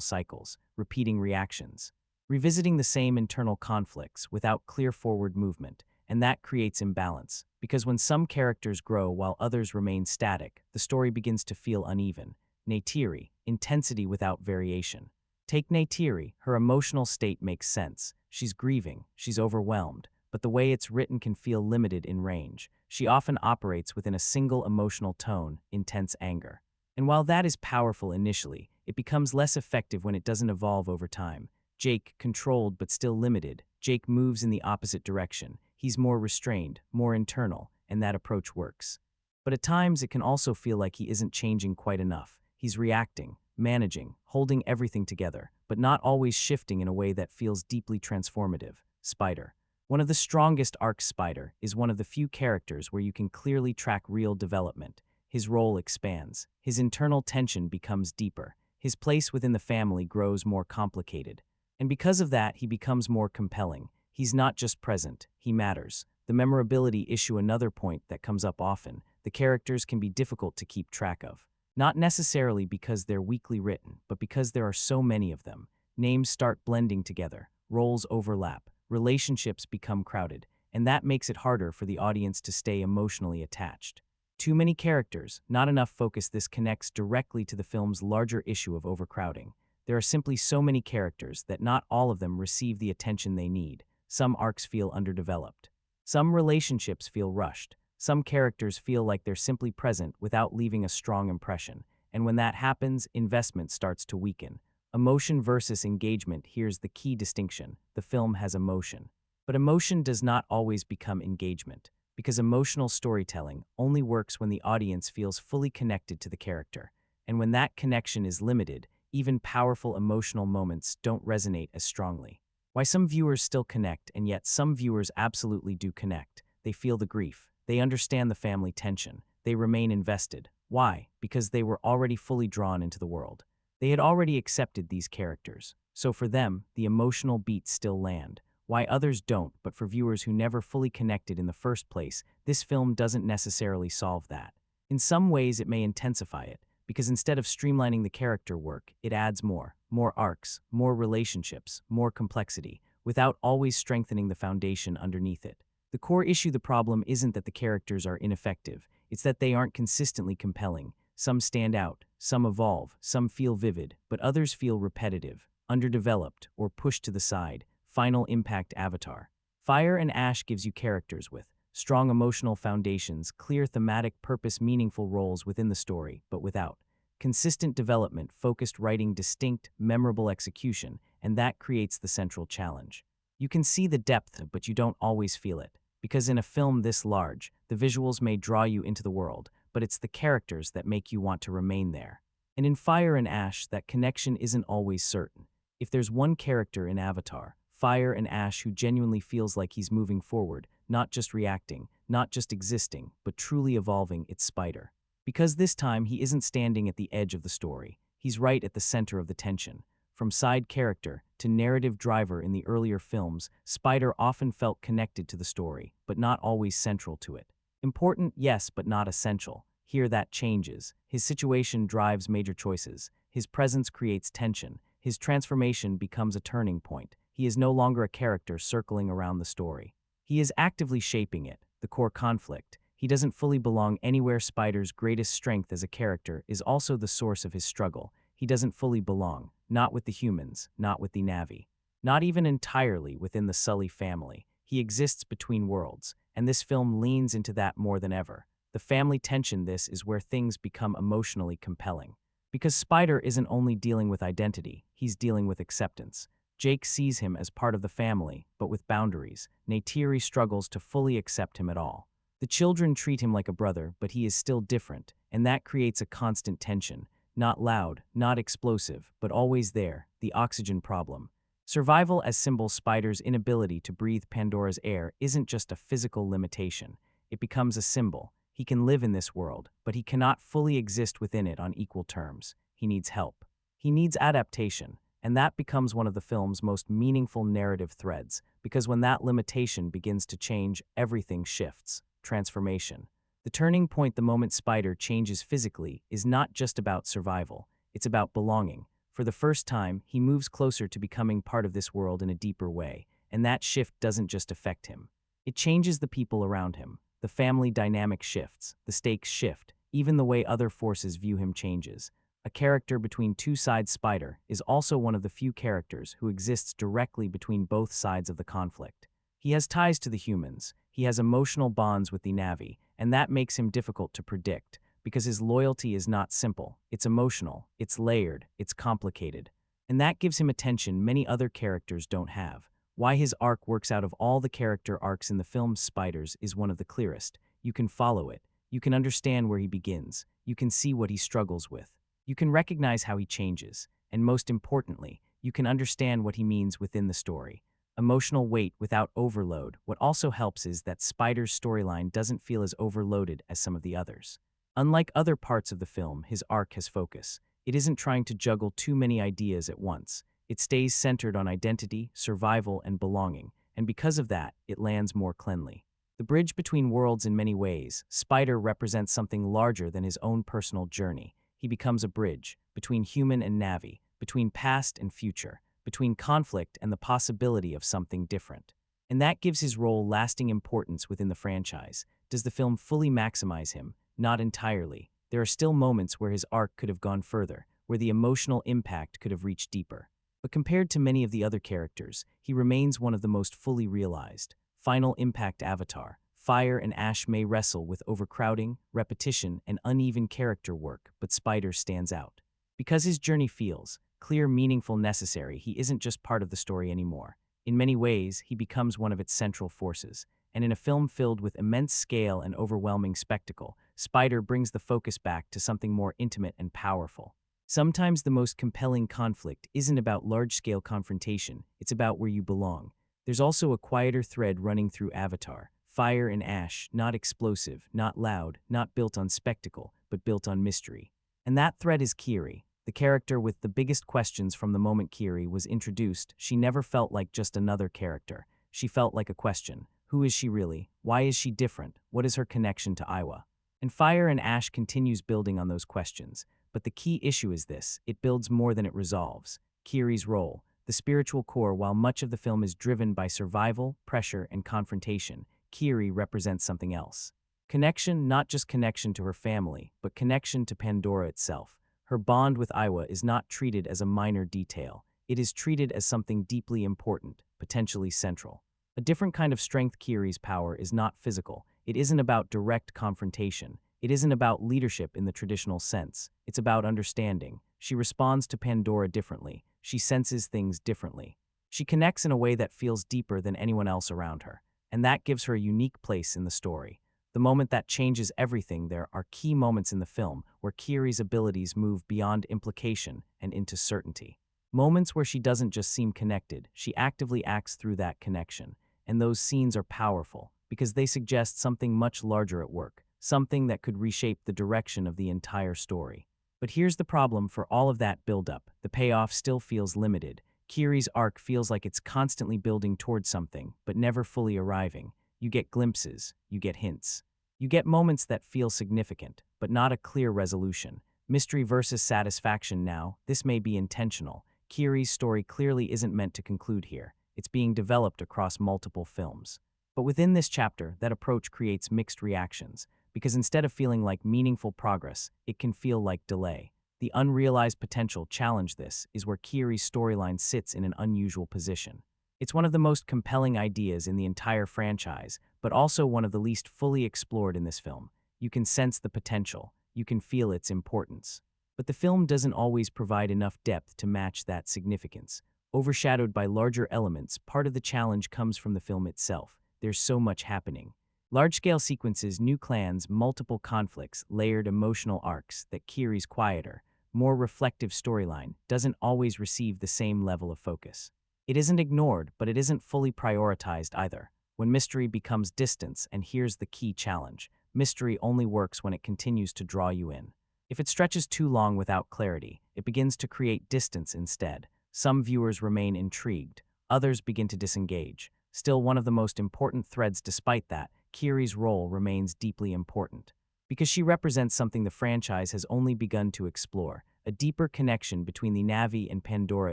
cycles, repeating reactions, revisiting the same internal conflicts without clear forward movement, and that creates imbalance. Because when some characters grow while others remain static, the story begins to feel uneven. Neytiri, intensity without variation. Take Neytiri, her emotional state makes sense. She's grieving, she's overwhelmed, but the way it's written can feel limited in range. She often operates within a single emotional tone, intense anger. And while that is powerful initially, it becomes less effective when it doesn't evolve over time. Jake, controlled but still limited, Jake moves in the opposite direction. He's more restrained, more internal, and that approach works. But at times it can also feel like he isn't changing quite enough. He's reacting, managing, holding everything together, but not always shifting in a way that feels deeply transformative. Spider. One of the strongest arcs. Spider is one of the few characters where you can clearly track real development. His role expands. His internal tension becomes deeper. His place within the family grows more complicated. And because of that, he becomes more compelling. He's not just present, he matters. The memorability issue, another point that comes up often. The characters can be difficult to keep track of. Not necessarily because they're weakly written, but because there are so many of them. Names start blending together, roles overlap, relationships become crowded, and that makes it harder for the audience to stay emotionally attached. Too many characters, not enough focus. This connects directly to the film's larger issue of overcrowding. There are simply so many characters that not all of them receive the attention they need. Some arcs feel underdeveloped. Some relationships feel rushed. Some characters feel like they're simply present without leaving a strong impression. And when that happens, investment starts to weaken. Emotion versus engagement. Here's the key distinction. The film has emotion. But emotion does not always become engagement, because emotional storytelling only works when the audience feels fully connected to the character. And when that connection is limited, even powerful emotional moments don't resonate as strongly. Why some viewers still connect, and yet some viewers absolutely do connect. They feel the grief. They understand the family tension. They remain invested. Why? Because they were already fully drawn into the world. They had already accepted these characters. So for them, the emotional beats still land. Why others don't, but for viewers who never fully connected in the first place, this film doesn't necessarily solve that. In some ways, it may intensify it, because instead of streamlining the character work, it adds more arcs, more relationships, more complexity, without always strengthening the foundation underneath it. The core issue, the problem, isn't that the characters are ineffective, it's that they aren't consistently compelling. Some stand out, some evolve, some feel vivid, but others feel repetitive, underdeveloped, or pushed to the side. Final impact. Avatar. Fire and Ash gives you characters with strong emotional foundations, clear thematic purpose, meaningful roles within the story, but without consistent development, focused writing, distinct, memorable execution, and that creates the central challenge. You can see the depth, but you don't always feel it. Because in a film this large, the visuals may draw you into the world, but it's the characters that make you want to remain there. And in Fire and Ash, that connection isn't always certain. If there's one character in Avatar, Fire and Ash, who genuinely feels like he's moving forward, not just reacting, not just existing, but truly evolving, it's Spider. Because this time he isn't standing at the edge of the story. He's right at the center of the tension. From side character to narrative driver in the earlier films, Spider often felt connected to the story, but not always central to it. Important, yes, but not essential. Here that changes. His situation drives major choices. His presence creates tension. His transformation becomes a turning point. He is no longer a character circling around the story. He is actively shaping it, the core conflict. He doesn't fully belong anywhere. Spider's greatest strength as a character is also the source of his struggle. He doesn't fully belong, not with the humans, not with the Na'vi, not even entirely within the Sully family. He exists between worlds, and this film leans into that more than ever. The family tension, this is where things become emotionally compelling. Because Spider isn't only dealing with identity, he's dealing with acceptance. Jake sees him as part of the family, but with boundaries. Neytiri struggles to fully accept him at all. The children treat him like a brother, but he is still different, and that creates a constant tension. Not loud, not explosive, but always there, the oxygen problem. Survival as symbol. Spider's inability to breathe Pandora's air isn't just a physical limitation. It becomes a symbol. He can live in this world, but he cannot fully exist within it on equal terms. He needs help. He needs adaptation, and that becomes one of the film's most meaningful narrative threads, because when that limitation begins to change, everything shifts. Transformation. The turning point, the moment Spider changes physically, is not just about survival. It's about belonging. For the first time, he moves closer to becoming part of this world in a deeper way, and that shift doesn't just affect him. It changes the people around him. The family dynamic shifts, the stakes shift, even the way other forces view him changes. A character between two sides. Spider is also one of the few characters who exists directly between both sides of the conflict. He has ties to the humans, he has emotional bonds with the Na'vi, and that makes him difficult to predict, because his loyalty is not simple, it's emotional, it's layered, it's complicated. And that gives him attention many other characters don't have. Why his arc works out of all the character arcs in the film Spiders is one of the clearest. You can follow it. You can understand where he begins. You can see what he struggles with. You can recognize how he changes. And most importantly, you can understand what he means within the story. Emotional weight without overload. What also helps is that Spider's storyline doesn't feel as overloaded as some of the others. Unlike other parts of the film, his arc has focus. It isn't trying to juggle too many ideas at once. It stays centered on identity, survival, and belonging, and because of that, it lands more cleanly. The bridge between worlds in many ways, Spider represents something larger than his own personal journey. He becomes a bridge between human and Na'vi, between past and future, between conflict and the possibility of something different. And that gives his role lasting importance within the franchise. Does the film fully maximize him? Not entirely. There are still moments where his arc could have gone further, where the emotional impact could have reached deeper. But compared to many of the other characters, he remains one of the most fully realized. Final impact Avatar. Fire and Ash may wrestle with overcrowding, repetition, and uneven character work, but Spider stands out. Because his journey feels clear, meaningful, necessary, he isn't just part of the story anymore. In many ways, he becomes one of its central forces. And in a film filled with immense scale and overwhelming spectacle, Spider brings the focus back to something more intimate and powerful. Sometimes the most compelling conflict isn't about large-scale confrontation, it's about where you belong. There's also a quieter thread running through Avatar. Fire and Ash, not explosive, not loud, not built on spectacle, but built on mystery. And that thread is Kiri, the character with the biggest questions from the moment Kiri was introduced. She never felt like just another character. She felt like a question. Who is she really? Why is she different? What is her connection to Iowa? And Fire and Ash continues building on those questions. But the key issue is this: it builds more than it resolves. Kiri's role, the spiritual core. While much of the film is driven by survival, pressure, and confrontation, Kiri represents something else. Connection, not just connection to her family, but connection to Pandora itself. Her bond with Iowa is not treated as a minor detail. It is treated as something deeply important, potentially central. A different kind of strength. Kiri's power is not physical. It isn't about direct confrontation. It isn't about leadership in the traditional sense. It's about understanding. She responds to Pandora differently. She senses things differently. She connects in a way that feels deeper than anyone else around her. And that gives her a unique place in the story. The moment that changes everything. There are key moments in the film where Kiri's abilities move beyond implication and into certainty. Moments where she doesn't just seem connected, she actively acts through that connection. And those scenes are powerful because they suggest something much larger at work, something that could reshape the direction of the entire story. But here's the problem: for all of that build-up, the payoff still feels limited. Kiri's arc feels like it's constantly building towards something, but never fully arriving. You get glimpses, you get hints. You get moments that feel significant, but not a clear resolution. Mystery versus satisfaction. Now, this may be intentional. Kiri's story clearly isn't meant to conclude here. It's being developed across multiple films. But within this chapter, that approach creates mixed reactions, because instead of feeling like meaningful progress, it can feel like delay. The unrealized potential. Challenge. This is where Kiri's storyline sits in an unusual position. It's one of the most compelling ideas in the entire franchise, but also one of the least fully explored in this film. You can sense the potential. You can feel its importance. But the film doesn't always provide enough depth to match that significance. Overshadowed by larger elements, part of the challenge comes from the film itself. There's so much happening. Large-scale sequences, new clans, multiple conflicts, layered emotional arcs. That Kiri's quieter, more reflective storyline doesn't always receive the same level of focus. It isn't ignored, but it isn't fully prioritized either. When mystery becomes distance, and here's the key challenge: mystery only works when it continues to draw you in. If it stretches too long without clarity, it begins to create distance instead. Some viewers remain intrigued, others begin to disengage. Still, one of the most important threads. Despite that, Kiri's role remains deeply important. Because she represents something the franchise has only begun to explore: a deeper connection between the Na'vi and Pandora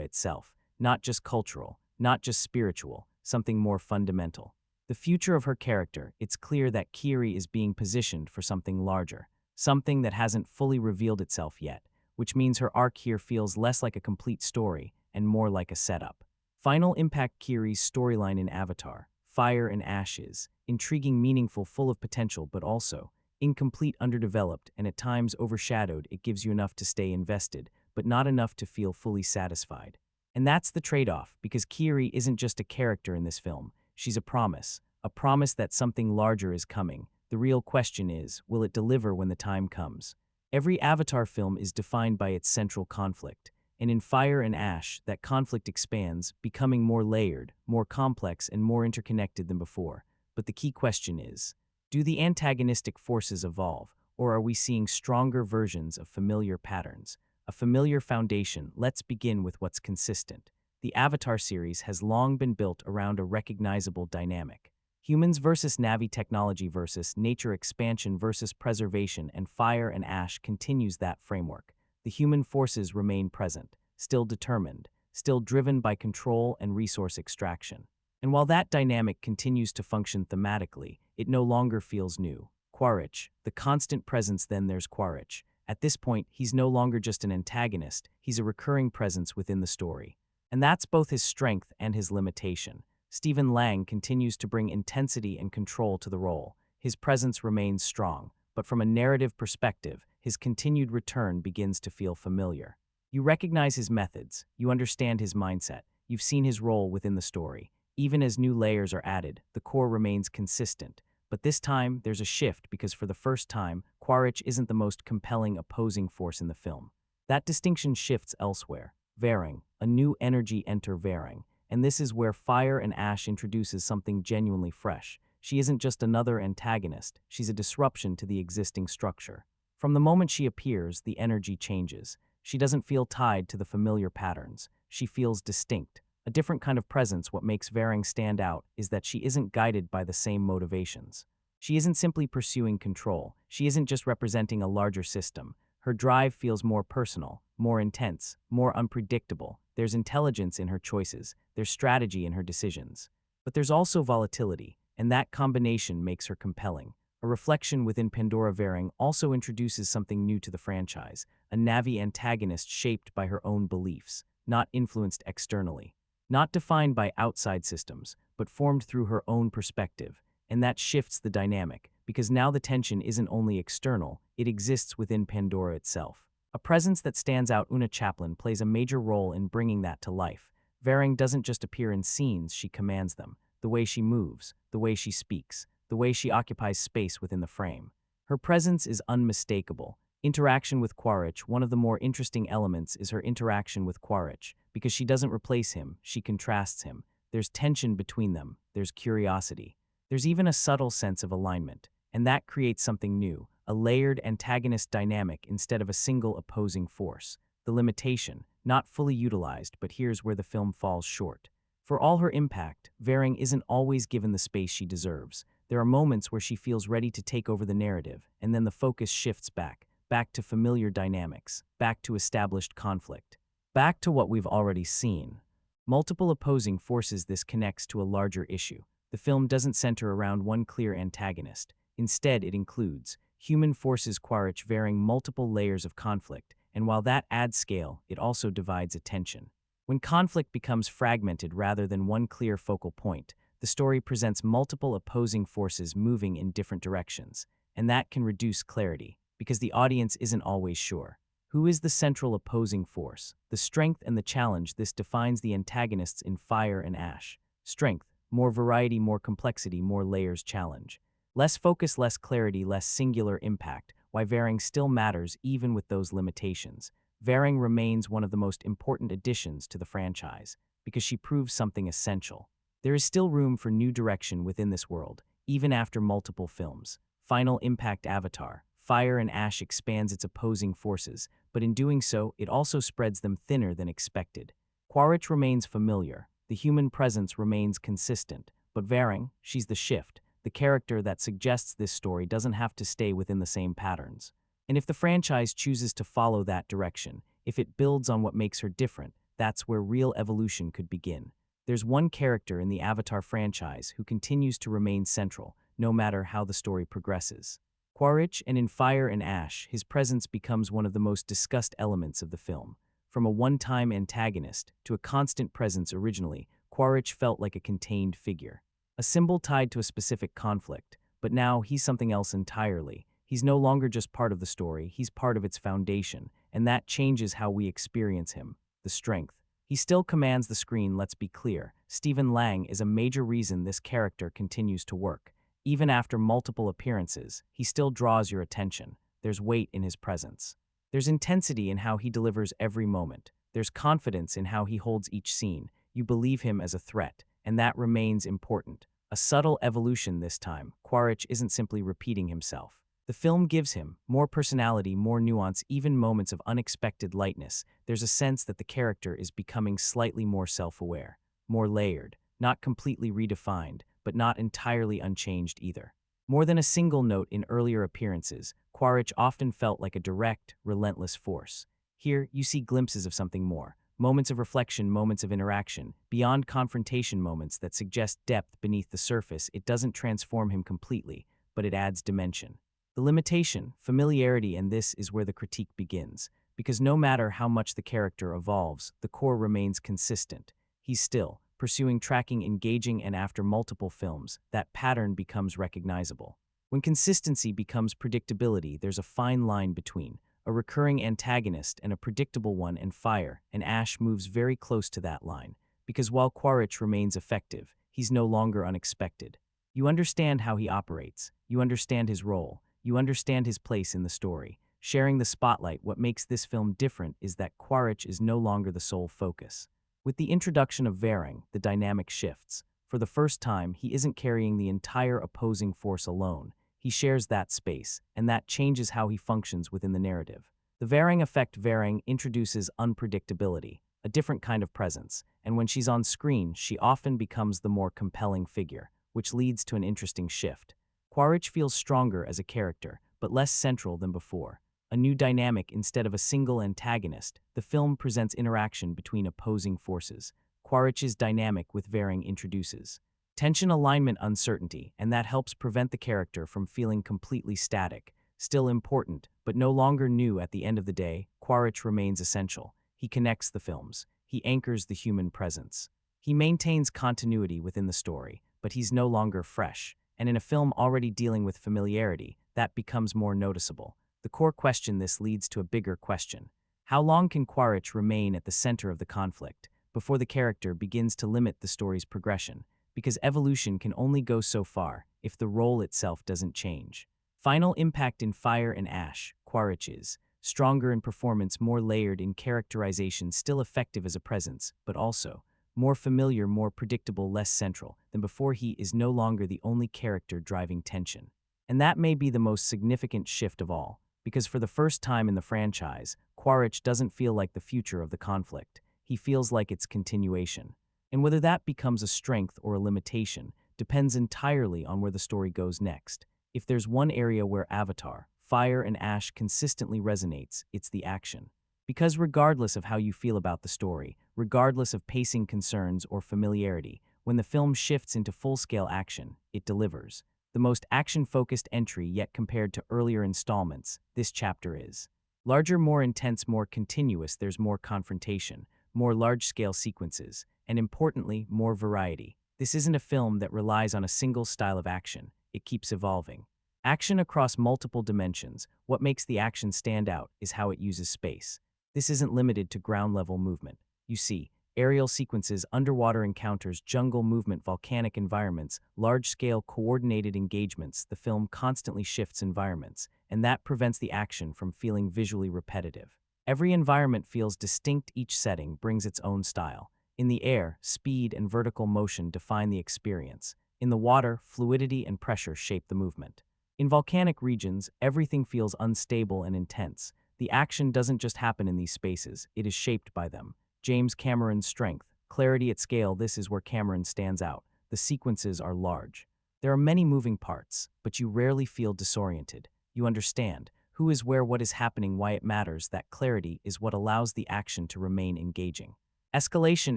itself. Not just cultural, not just spiritual, something more fundamental. The future of her character. It's clear that Kiri is being positioned for something larger, something that hasn't fully revealed itself yet, which means her arc here feels less like a complete story and more like a setup. Final impact. Kiri's storyline in Avatar. Fire and Ash is. Intriguing, meaningful, full of potential, but also incomplete, underdeveloped, and at times overshadowed. It gives you enough to stay invested, but not enough to feel fully satisfied. And that's the trade-off, because Kiri isn't just a character in this film. She's a promise that something larger is coming. The real question is, will it deliver when the time comes? Every Avatar film is defined by its central conflict, and in Fire and Ash, that conflict expands, becoming more layered, more complex, and more interconnected than before. But the key question is, do the antagonistic forces evolve, or are we seeing stronger versions of familiar patterns? A familiar foundation. Let's begin with what's consistent. The Avatar series has long been built around a recognizable dynamic. Humans versus Navi, technology versus nature, expansion versus preservation, and Fire and Ash continues that framework. The human forces remain present, still determined, still driven by control and resource extraction. And while that dynamic continues to function thematically, it no longer feels new. Quaritch, the constant presence. Then there's Quaritch. At this point, he's no longer just an antagonist, he's a recurring presence within the story. And that's both his strength and his limitation. Stephen Lang continues to bring intensity and control to the role. His presence remains strong, but from a narrative perspective, his continued return begins to feel familiar. You recognize his methods, you understand his mindset, you've seen his role within the story. Even as new layers are added, the core remains consistent. But this time, there's a shift because for the first time, Quaritch isn't the most compelling opposing force in the film. That distinction shifts elsewhere. Varang, a new energy enter Varang, and this is where Fire and Ash introduces something genuinely fresh. She isn't just another antagonist, she's a disruption to the existing structure. From the moment she appears, the energy changes. She doesn't feel tied to the familiar patterns. She feels distinct. A different kind of presence. What makes Varang stand out is that she isn't guided by the same motivations. She isn't simply pursuing control. She isn't just representing a larger system. Her drive feels more personal, more intense, more unpredictable. There's intelligence in her choices. There's strategy in her decisions. But there's also volatility, and that combination makes her compelling. A reflection within Pandora. Varang also introduces something new to the franchise, a Navi antagonist shaped by her own beliefs, not influenced externally. Not defined by outside systems, but formed through her own perspective. And that shifts the dynamic, because now the tension isn't only external, it exists within Pandora itself. A presence that stands out. Una Chaplin plays a major role in bringing that to life. Varang doesn't just appear in scenes, she commands them. The way she moves, the way she speaks, the way she occupies space within the frame. Her presence is unmistakable. Interaction with Quaritch. One of the more interesting elements is her interaction with Quaritch, because she doesn't replace him, she contrasts him. There's tension between them, there's curiosity. There's even a subtle sense of alignment, and that creates something new, a layered antagonist dynamic instead of a single opposing force. The limitation, not fully utilized, but here's where the film falls short. For all her impact, Varang isn't always given the space she deserves. There are moments where she feels ready to take over the narrative, and then the focus shifts back to familiar dynamics, back to established conflict, back to what we've already seen. Multiple opposing forces. This connects to a larger issue. The film doesn't center around one clear antagonist. Instead, it includes human forces. Quaritch. Varang, multiple layers of conflict, and while that adds scale, it also divides attention. When conflict becomes fragmented rather than one clear focal point, the story presents multiple opposing forces moving in different directions, and that can reduce clarity, because the audience isn't always sure. Who is the central opposing force? The strength and the challenge. This defines the antagonists in Fire and Ash. Strength, more variety, more complexity, more layers. Challenge, less focus, less clarity, less singular impact. Why Varang still matters even with those limitations. Varang remains one of the most important additions to the franchise, because she proves something essential. There is still room for new direction within this world, even after multiple films. Final impact. Avatar. Fire and Ash expands its opposing forces, but in doing so, it also spreads them thinner than expected. Quaritch remains familiar, the human presence remains consistent, but Varang, she's the shift, the character that suggests this story doesn't have to stay within the same patterns. And if the franchise chooses to follow that direction, if it builds on what makes her different, that's where real evolution could begin. There's one character in the Avatar franchise who continues to remain central, no matter how the story progresses. Quaritch, and in Fire and Ash, his presence becomes one of the most discussed elements of the film. From a one-time antagonist to a constant presence originally, Quaritch felt like a contained figure. a symbol tied to a specific conflict, but now he's something else entirely. He's no longer just part of the story, he's part of its foundation, and that changes how we experience him. The strength. He still commands the screen, let's be clear. Stephen Lang is a major reason this character continues to work. Even after multiple appearances, he still draws your attention. There's weight in his presence. There's intensity in how he delivers every moment. There's confidence in how he holds each scene. You believe him as a threat, and that remains important. A subtle evolution this time. Quaritch isn't simply repeating himself. The film gives him more personality, more nuance, even moments of unexpected lightness. There's a sense that the character is becoming slightly more self-aware, more layered, not completely redefined, but not entirely unchanged either. More than a single note in earlier appearances, Quaritch often felt like a direct, relentless force. Here, you see glimpses of something more. Moments of reflection, moments of interaction, beyond confrontation moments that suggest depth beneath the surface. It doesn't transform him completely, but it adds dimension. The limitation, familiarity, and this is where the critique begins, because no matter how much the character evolves, the core remains consistent. He's still pursuing, tracking, engaging, and after multiple films, that pattern becomes recognizable. When consistency becomes predictability, there's a fine line between a recurring antagonist and a predictable one, and Fire and Ash moves very close to that line, because while Quaritch remains effective, he's no longer unexpected. You understand how he operates, you understand his role, you understand his place in the story. Sharing the spotlight, what makes this film different is that Quaritch is no longer the sole focus. With the introduction of Varang, the dynamic shifts. For the first time, he isn't carrying the entire opposing force alone. He shares that space, and that changes how he functions within the narrative. The Varang effect. Varang introduces unpredictability, a different kind of presence, and when she's on screen, she often becomes the more compelling figure, which leads to an interesting shift. Quaritch feels stronger as a character, but less central than before. A new dynamic instead of a single antagonist. The film presents interaction between opposing forces. Quaritch's dynamic with Varang introduces tension, alignment, uncertainty, and that helps prevent the character from feeling completely static. Still important, but no longer new. At the end of the day, Quaritch remains essential. He connects the films. He anchors the human presence. He maintains continuity within the story, but he's no longer fresh. And in a film already dealing with familiarity, that becomes more noticeable. The core question. This leads to a bigger question. How long can Quaritch remain at the center of the conflict before the character begins to limit the story's progression? Because evolution can only go so far if the role itself doesn't change. Final impact. In Fire and Ash, Quaritch is stronger in performance, more layered in characterization, still effective as a presence, but also more familiar, more predictable, less central than before. He is no longer the only character driving tension. And that may be the most significant shift of all, because for the first time in the franchise, Quaritch doesn't feel like the future of the conflict. He feels like its continuation. And whether that becomes a strength or a limitation depends entirely on where the story goes next. If there's one area where Avatar, Fire and Ash consistently resonates, it's the action. Because regardless of how you feel about the story, regardless of pacing concerns or familiarity, when the film shifts into full-scale action, it delivers. The most action-focused entry yet compared to earlier installments, this chapter is larger, more intense, more continuous. There's more confrontation, more large-scale sequences, and importantly, more variety. This isn't a film that relies on a single style of action. It keeps evolving. Action across multiple dimensions. What makes the action stand out is how it uses space. This isn't limited to ground-level movement. You see aerial sequences, underwater encounters, jungle movement, volcanic environments, large-scale coordinated engagements. The film constantly shifts environments, and that prevents the action from feeling visually repetitive. Every environment feels distinct. Each setting brings its own style. In the air, speed and vertical motion define the experience. In the water, fluidity and pressure shape the movement. In volcanic regions, everything feels unstable and intense. The action doesn't just happen in these spaces, it is shaped by them. James Cameron's strength, clarity at scale. This is where Cameron stands out. The sequences are large. There are many moving parts, but you rarely feel disoriented. You understand who is where, what is happening, why it matters. That clarity is what allows the action to remain engaging. Escalation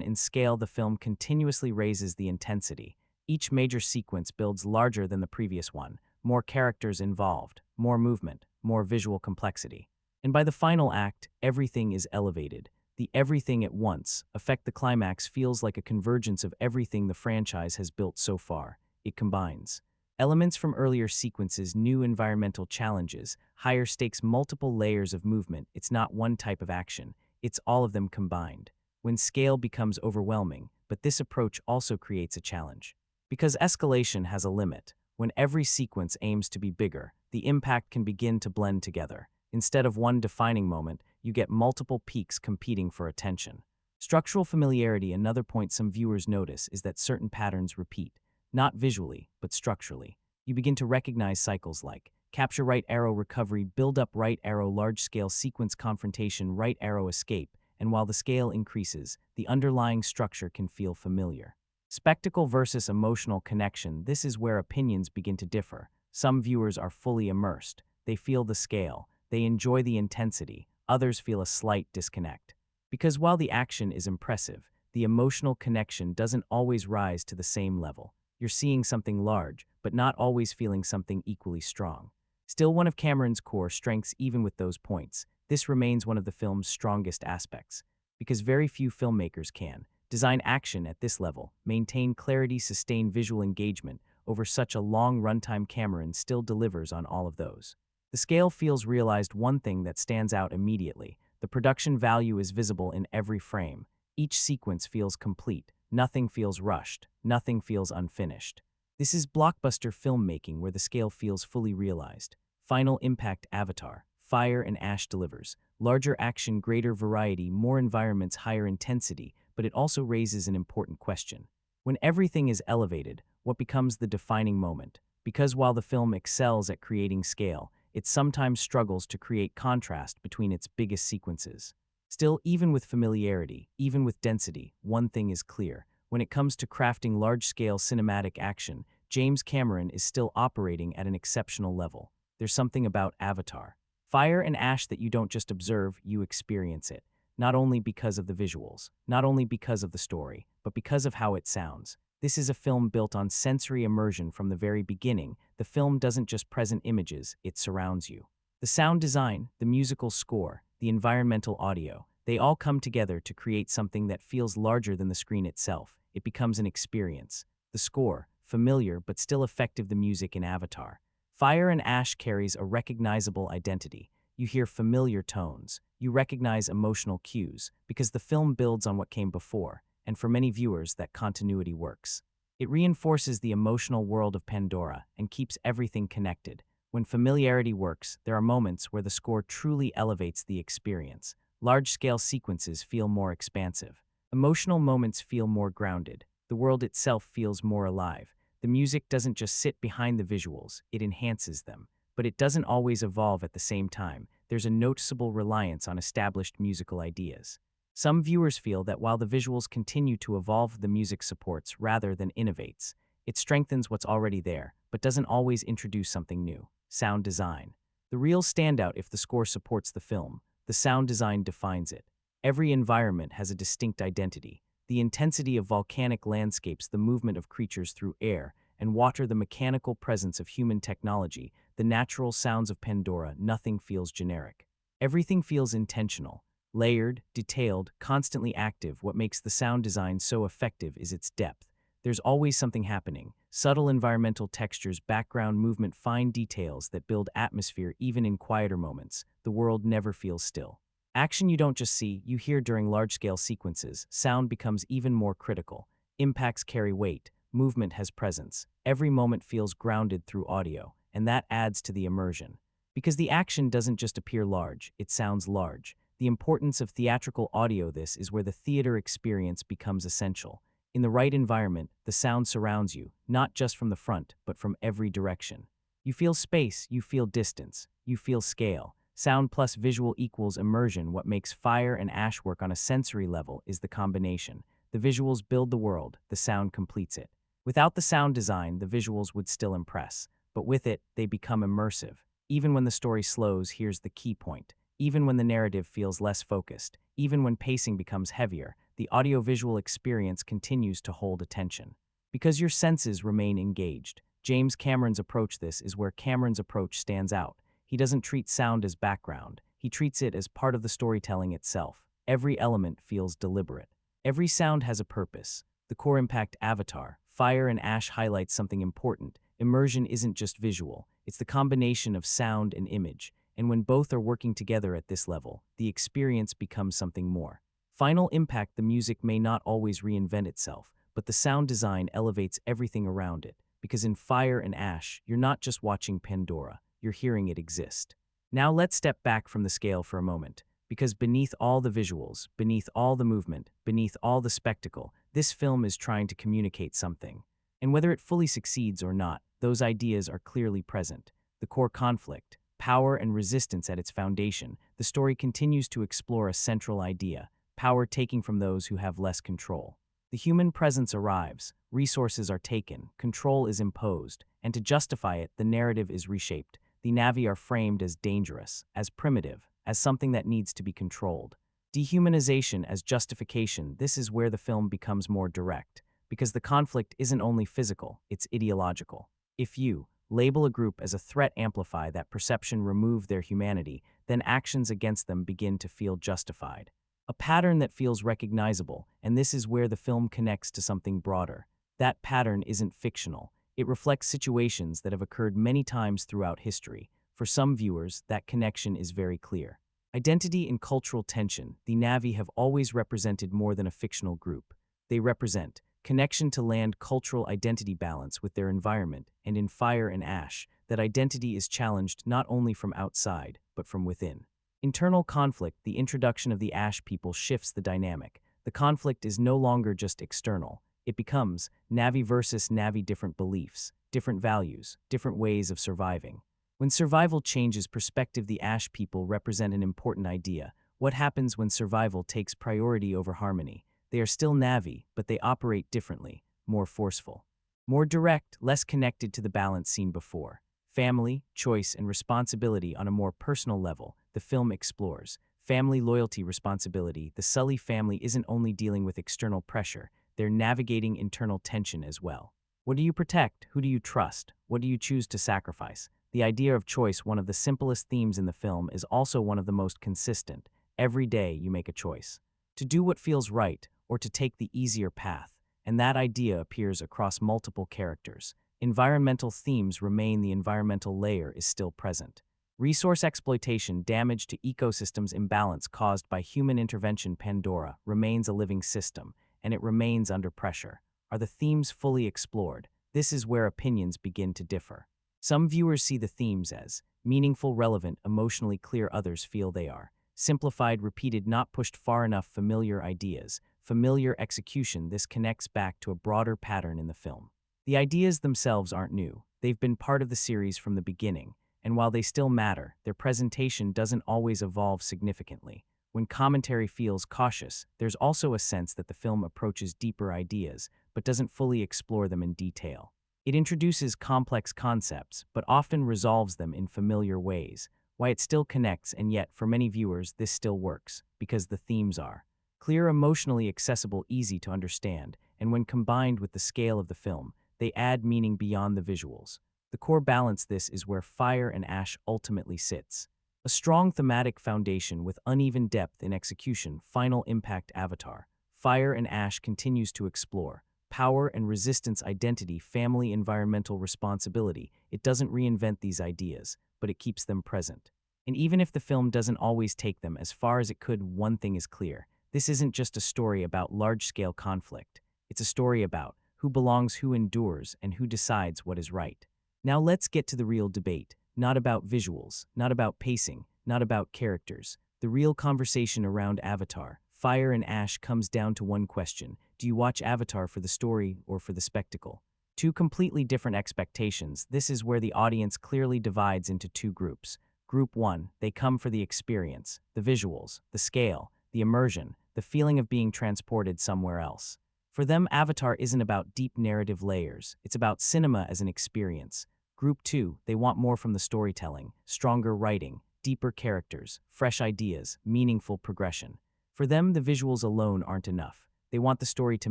in scale. The film continuously raises the intensity. Each major sequence builds larger than the previous one. More characters involved, more movement, more visual complexity. And by the final act, everything is elevated. The everything at once effect. The climax feels like a convergence of everything the franchise has built so far. it combines. Elements from earlier sequences, new environmental challenges, higher stakes, multiple layers of movement. It's not one type of action, it's all of them combined. When scale becomes overwhelming, but this approach also creates a challenge. Because escalation has a limit, when every sequence aims to be bigger, the impact can begin to blend together. Instead of one defining moment, you get multiple peaks competing for attention. Structural familiarity. Another point some viewers notice is that certain patterns repeat, not visually, but structurally. You begin to recognize cycles like capture, right arrow, recovery, build up, right arrow, large-scale sequence, confrontation, right arrow, escape, and while the scale increases, the underlying structure can feel familiar. Spectacle versus emotional connection. This is where opinions begin to differ. Some viewers are fully immersed. They feel the scale. They enjoy the intensity. Others feel a slight disconnect. Because while the action is impressive, the emotional connection doesn't always rise to the same level. You're seeing something large, but not always feeling something equally strong. Still, one of Cameron's core strengths, even with those points, this remains one of the film's strongest aspects. Because very few filmmakers can design action at this level, maintain clarity, sustain visual engagement over such a long runtime. Cameron still delivers on all of those. The scale feels realized. One thing that stands out immediately: the production value is visible in every frame. Each sequence feels complete. Nothing feels rushed. Nothing feels unfinished. This is blockbuster filmmaking where the scale feels fully realized. Final impact. Avatar, Fire and Ash delivers. Larger action, greater variety, more environments, higher intensity, but it also raises an important question. When everything is elevated, what becomes the defining moment? Because while the film excels at creating scale, it sometimes struggles to create contrast between its biggest sequences. Still, even with familiarity, even with density, one thing is clear. When it comes to crafting large-scale cinematic action, James Cameron is still operating at an exceptional level. There's something about Avatar, Fire and Ash that you don't just observe, you experience it. Not only because of the visuals, not only because of the story, but because of how it sounds. This is a film built on sensory immersion from the very beginning. The film doesn't just present images, it surrounds you. The sound design, the musical score, the environmental audio, they all come together to create something that feels larger than the screen itself. It becomes an experience. The score, familiar but still effective. The music in Avatar, Fire and Ash carries a recognizable identity. You hear familiar tones. You recognize emotional cues, because the film builds on what came before, and for many viewers that continuity works. It reinforces the emotional world of Pandora and keeps everything connected. When familiarity works, there are moments where the score truly elevates the experience. Large-scale sequences feel more expansive. Emotional moments feel more grounded. The world itself feels more alive. The music doesn't just sit behind the visuals, it enhances them. But it doesn't always evolve at the same time. There's a noticeable reliance on established musical ideas. Some viewers feel that while the visuals continue to evolve, the music supports rather than innovates. It strengthens what's already there, but doesn't always introduce something new. Sound design. The real standout. If the score supports the film, the sound design defines it. Every environment has a distinct identity. The intensity of volcanic landscapes, the movement of creatures through air and water, the mechanical presence of human technology, the natural sounds of Pandora. Nothing feels generic. Everything feels intentional, layered, detailed, constantly active. What makes the sound design so effective is its depth. There's always something happening. Subtle environmental textures, background movement, fine details that build atmosphere even in quieter moments. The world never feels still. Action you don't just see, you hear. During large-scale sequences, sound becomes even more critical. Impacts carry weight. Movement has presence. Every moment feels grounded through audio, and that adds to the immersion. Because the action doesn't just appear large, it sounds large. The importance of theatrical audio. This is where the theater experience becomes essential. In the right environment, the sound surrounds you, not just from the front, but from every direction. You feel space, you feel distance, you feel scale. Sound plus visual equals immersion. What makes Fire and Ash work on a sensory level is the combination. The visuals build the world, the sound completes it. Without the sound design, the visuals would still impress, but with it, they become immersive. Even when the story slows, here's the key point. Even when the narrative feels less focused, even when pacing becomes heavier, the audiovisual experience continues to hold attention. Because your senses remain engaged. James Cameron's approach. This is where Cameron's approach stands out. He doesn't treat sound as background. He treats it as part of the storytelling itself. Every element feels deliberate. Every sound has a purpose. The core impact. Avatar, Fire and Ash highlights something important. Immersion isn't just visual, it's the combination of sound and image, and when both are working together at this level, the experience becomes something more. Final impact: the music may not always reinvent itself, but the sound design elevates everything around it, because in Fire and Ash, you're not just watching Pandora, you're hearing it exist. Now let's step back from the scale for a moment, because beneath all the visuals, beneath all the movement, beneath all the spectacle, this film is trying to communicate something. And whether it fully succeeds or not, those ideas are clearly present. The core conflict, power and resistance at its foundation, the story continues to explore a central idea: power taking from those who have less control. The human presence arrives, resources are taken, control is imposed, and to justify it, the narrative is reshaped. The Na'vi are framed as dangerous, as primitive, as something that needs to be controlled. Dehumanization as justification: this is where the film becomes more direct, because the conflict isn't only physical, it's ideological. If you label a group as a threat, amplify that perception, remove their humanity, then actions against them begin to feel justified. A pattern that feels recognizable, and this is where the film connects to something broader. That pattern isn't fictional. It reflects situations that have occurred many times throughout history. For some viewers, that connection is very clear. Identity and cultural tension: the Na'vi have always represented more than a fictional group. They represent connection to land, cultural identity, balance with their environment, and in Fire and Ash, that identity is challenged not only from outside, but from within. Internal conflict: the introduction of the Ash people shifts the dynamic. The conflict is no longer just external. It becomes Na'vi versus Na'vi, different beliefs, different values, different ways of surviving. When survival changes perspective, the Ash people represent an important idea. What happens when survival takes priority over harmony? They are still Na'vi, but they operate differently, more forceful, more direct, less connected to the balance seen before. Family, choice, and responsibility on a more personal level, the film explores. Family, loyalty, responsibility: the Sully family isn't only dealing with external pressure, they're navigating internal tension as well. What do you protect? Who do you trust? What do you choose to sacrifice? The idea of choice, one of the simplest themes in the film, is also one of the most consistent. Every day you make a choice. To do what feels right, or to take the easier path. And that idea appears across multiple characters. Environmental themes remain: the environmental layer is still present. Resource exploitation: damage to ecosystems, imbalance caused by human intervention. Pandora remains a living system, and it remains under pressure. Are the themes fully explored? This is where opinions begin to differ. Some viewers see the themes as meaningful, relevant, emotionally clear. Others feel they are simplified, repeated, not pushed far enough. Familiar ideas, familiar execution: this connects back to a broader pattern in the film. The ideas themselves aren't new. They've been part of the series from the beginning, and while they still matter, their presentation doesn't always evolve significantly. When commentary feels cautious, there's also a sense that the film approaches deeper ideas, but doesn't fully explore them in detail. It introduces complex concepts, but often resolves them in familiar ways. Why it still connects, and yet, for many viewers, this still works, because the themes are clear, emotionally accessible, easy to understand, and when combined with the scale of the film, they add meaning beyond the visuals. The core balance: this is where Fire and Ash ultimately sits. A strong thematic foundation with uneven depth in execution. Final impact: Avatar. Fire and Ash continues to explore power and resistance, identity, family, environmental responsibility. It doesn't reinvent these ideas, but it keeps them present. And even if the film doesn't always take them as far as it could, one thing is clear: this isn't just a story about large-scale conflict. It's a story about who belongs, who endures, and who decides what is right. Now let's get to the real debate. Not about visuals, not about pacing, not about characters. The real conversation around Avatar, Fire and Ash, comes down to one question: do you watch Avatar for the story or for the spectacle? Two completely different expectations. This is where the audience clearly divides into two groups. Group 1, they come for the experience, the visuals, the scale, the immersion, the feeling of being transported somewhere else. For them, Avatar isn't about deep narrative layers, it's about cinema as an experience. Group 2, they want more from the storytelling, stronger writing, deeper characters, fresh ideas, meaningful progression. For them, the visuals alone aren't enough. They want the story to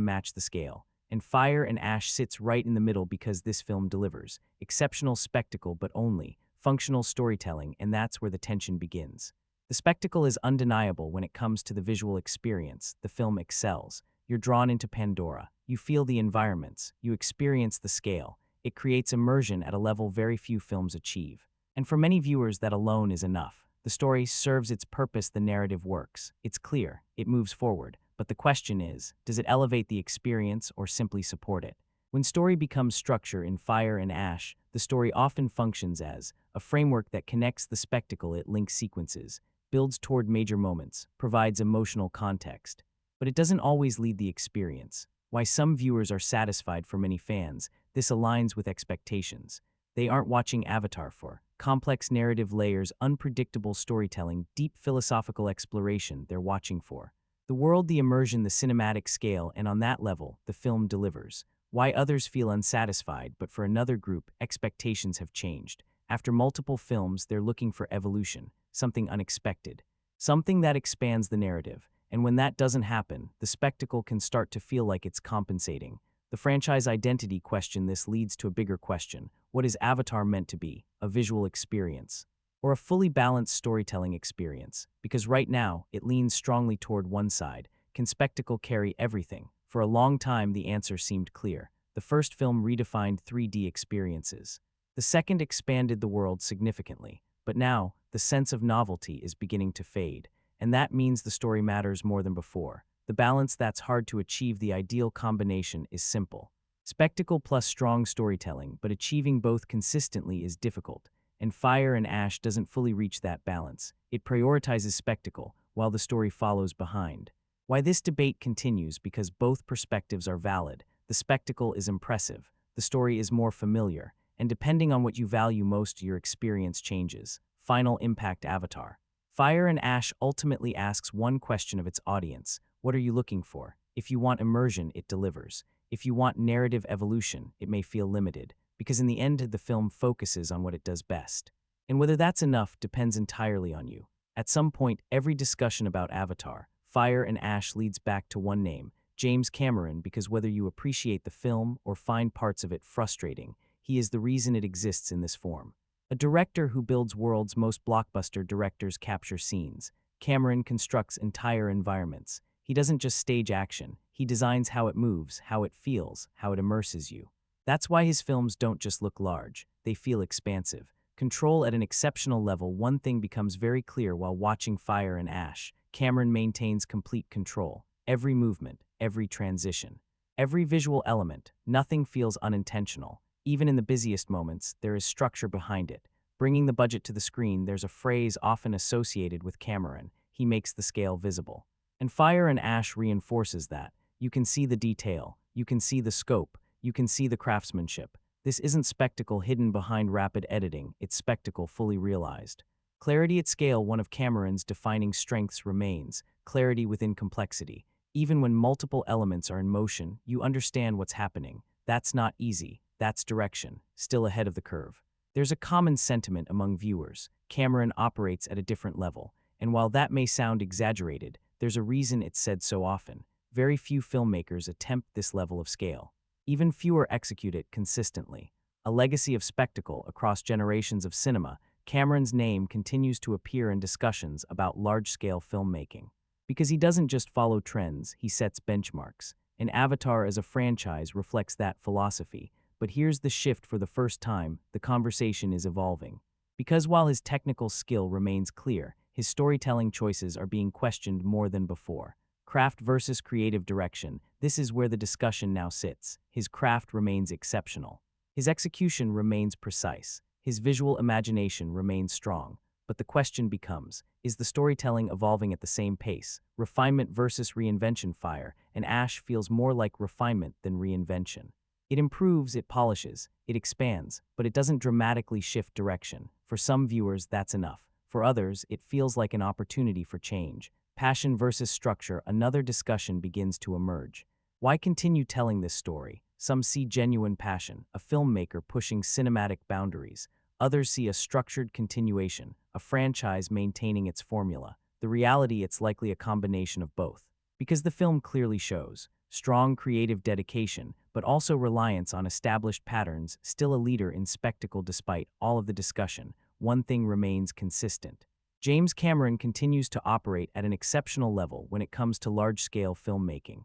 match the scale. And Fire and Ash sits right in the middle, because this film delivers exceptional spectacle, but only functional storytelling, and that's where the tension begins. The spectacle is undeniable when it comes to the visual experience. The film excels. You're drawn into Pandora. You feel the environments. You experience the scale. It creates immersion at a level very few films achieve. And for many viewers, that alone is enough. The story serves its purpose, the narrative works. It's clear, it moves forward. But the question is, does it elevate the experience or simply support it? When story becomes structure in Fire and Ash, the story often functions as a framework that connects the spectacle. It links sequences, builds toward major moments, provides emotional context. But it doesn't always lead the experience. Why some viewers are satisfied, for many fans, this aligns with expectations. They aren't watching Avatar for complex narrative layers, unpredictable storytelling, deep philosophical exploration. They're watching for the world, the immersion, the cinematic scale, and on that level, the film delivers. Why others feel unsatisfied, but for another group, expectations have changed. After multiple films, they're looking for evolution, something unexpected, something that expands the narrative. And when that doesn't happen, the spectacle can start to feel like it's compensating. The franchise identity question. This leads to a bigger question. What is Avatar meant to be? A visual experience? Or a fully balanced storytelling experience? Because right now, it leans strongly toward one side. Can spectacle carry everything? For a long time, the answer seemed clear. The first film redefined 3D experiences. The second expanded the world significantly. But now, the sense of novelty is beginning to fade. And that means the story matters more than before. The balance that's hard to achieve. The ideal combination is simple. Spectacle plus strong storytelling, but achieving both consistently is difficult. And Fire and Ash doesn't fully reach that balance. It prioritizes spectacle, while the story follows behind. Why this debate continues? Because both perspectives are valid. The spectacle is impressive, the story is more familiar, and depending on what you value most, your experience changes. Final impact. Avatar. Fire and Ash ultimately asks one question of its audience. What are you looking for? If you want immersion, it delivers. If you want narrative evolution, it may feel limited, because in the end, the film focuses on what it does best. And whether that's enough depends entirely on you. At some point, every discussion about Avatar, Fire and Ash leads back to one name, James Cameron, because whether you appreciate the film or find parts of it frustrating, he is the reason it exists in this form. A director who builds worlds. Most blockbuster directors capture scenes. Cameron constructs entire environments. He doesn't just stage action, he designs how it moves, how it feels, how it immerses you. That's why his films don't just look large, they feel expansive. Control at an exceptional level. One thing becomes very clear while watching Fire and Ash. Cameron maintains complete control. Every movement, every transition, every visual element, nothing feels unintentional. Even in the busiest moments, there is structure behind it. Bringing the budget to the screen, there's a phrase often associated with Cameron: he makes the scale visible. And Fire and Ash reinforces that. You can see the detail, you can see the scope, you can see the craftsmanship. This isn't spectacle hidden behind rapid editing, it's spectacle fully realized. Clarity at scale. One of Cameron's defining strengths remains clarity within complexity. Even when multiple elements are in motion, you understand what's happening. That's not easy, that's direction, still ahead of the curve. There's a common sentiment among viewers. Cameron operates at a different level, and while that may sound exaggerated, there's a reason it's said so often. Very few filmmakers attempt this level of scale. Even fewer execute it consistently. A legacy of spectacle across generations of cinema, Cameron's name continues to appear in discussions about large-scale filmmaking. Because he doesn't just follow trends, he sets benchmarks. And Avatar as a franchise reflects that philosophy. But here's the shift: for the first time, the conversation is evolving. Because while his technical skill remains clear, his storytelling choices are being questioned more than before. Craft versus creative direction. This is where the discussion now sits. His craft remains exceptional. His execution remains precise. His visual imagination remains strong. But the question becomes, is the storytelling evolving at the same pace? Refinement versus reinvention. Fire and Ash feels more like refinement than reinvention. It improves, it polishes, it expands, but it doesn't dramatically shift direction. For some viewers, that's enough. For others, it feels like an opportunity for change. Passion versus structure. Another discussion begins to emerge. Why continue telling this story? Some see genuine passion, a filmmaker pushing cinematic boundaries. Others see a structured continuation, a franchise maintaining its formula. The reality, it's likely a combination of both. Because the film clearly shows strong creative dedication, but also reliance on established patterns. Still a leader in spectacle despite all of the discussion, one thing remains consistent. James Cameron continues to operate at an exceptional level when it comes to large-scale filmmaking.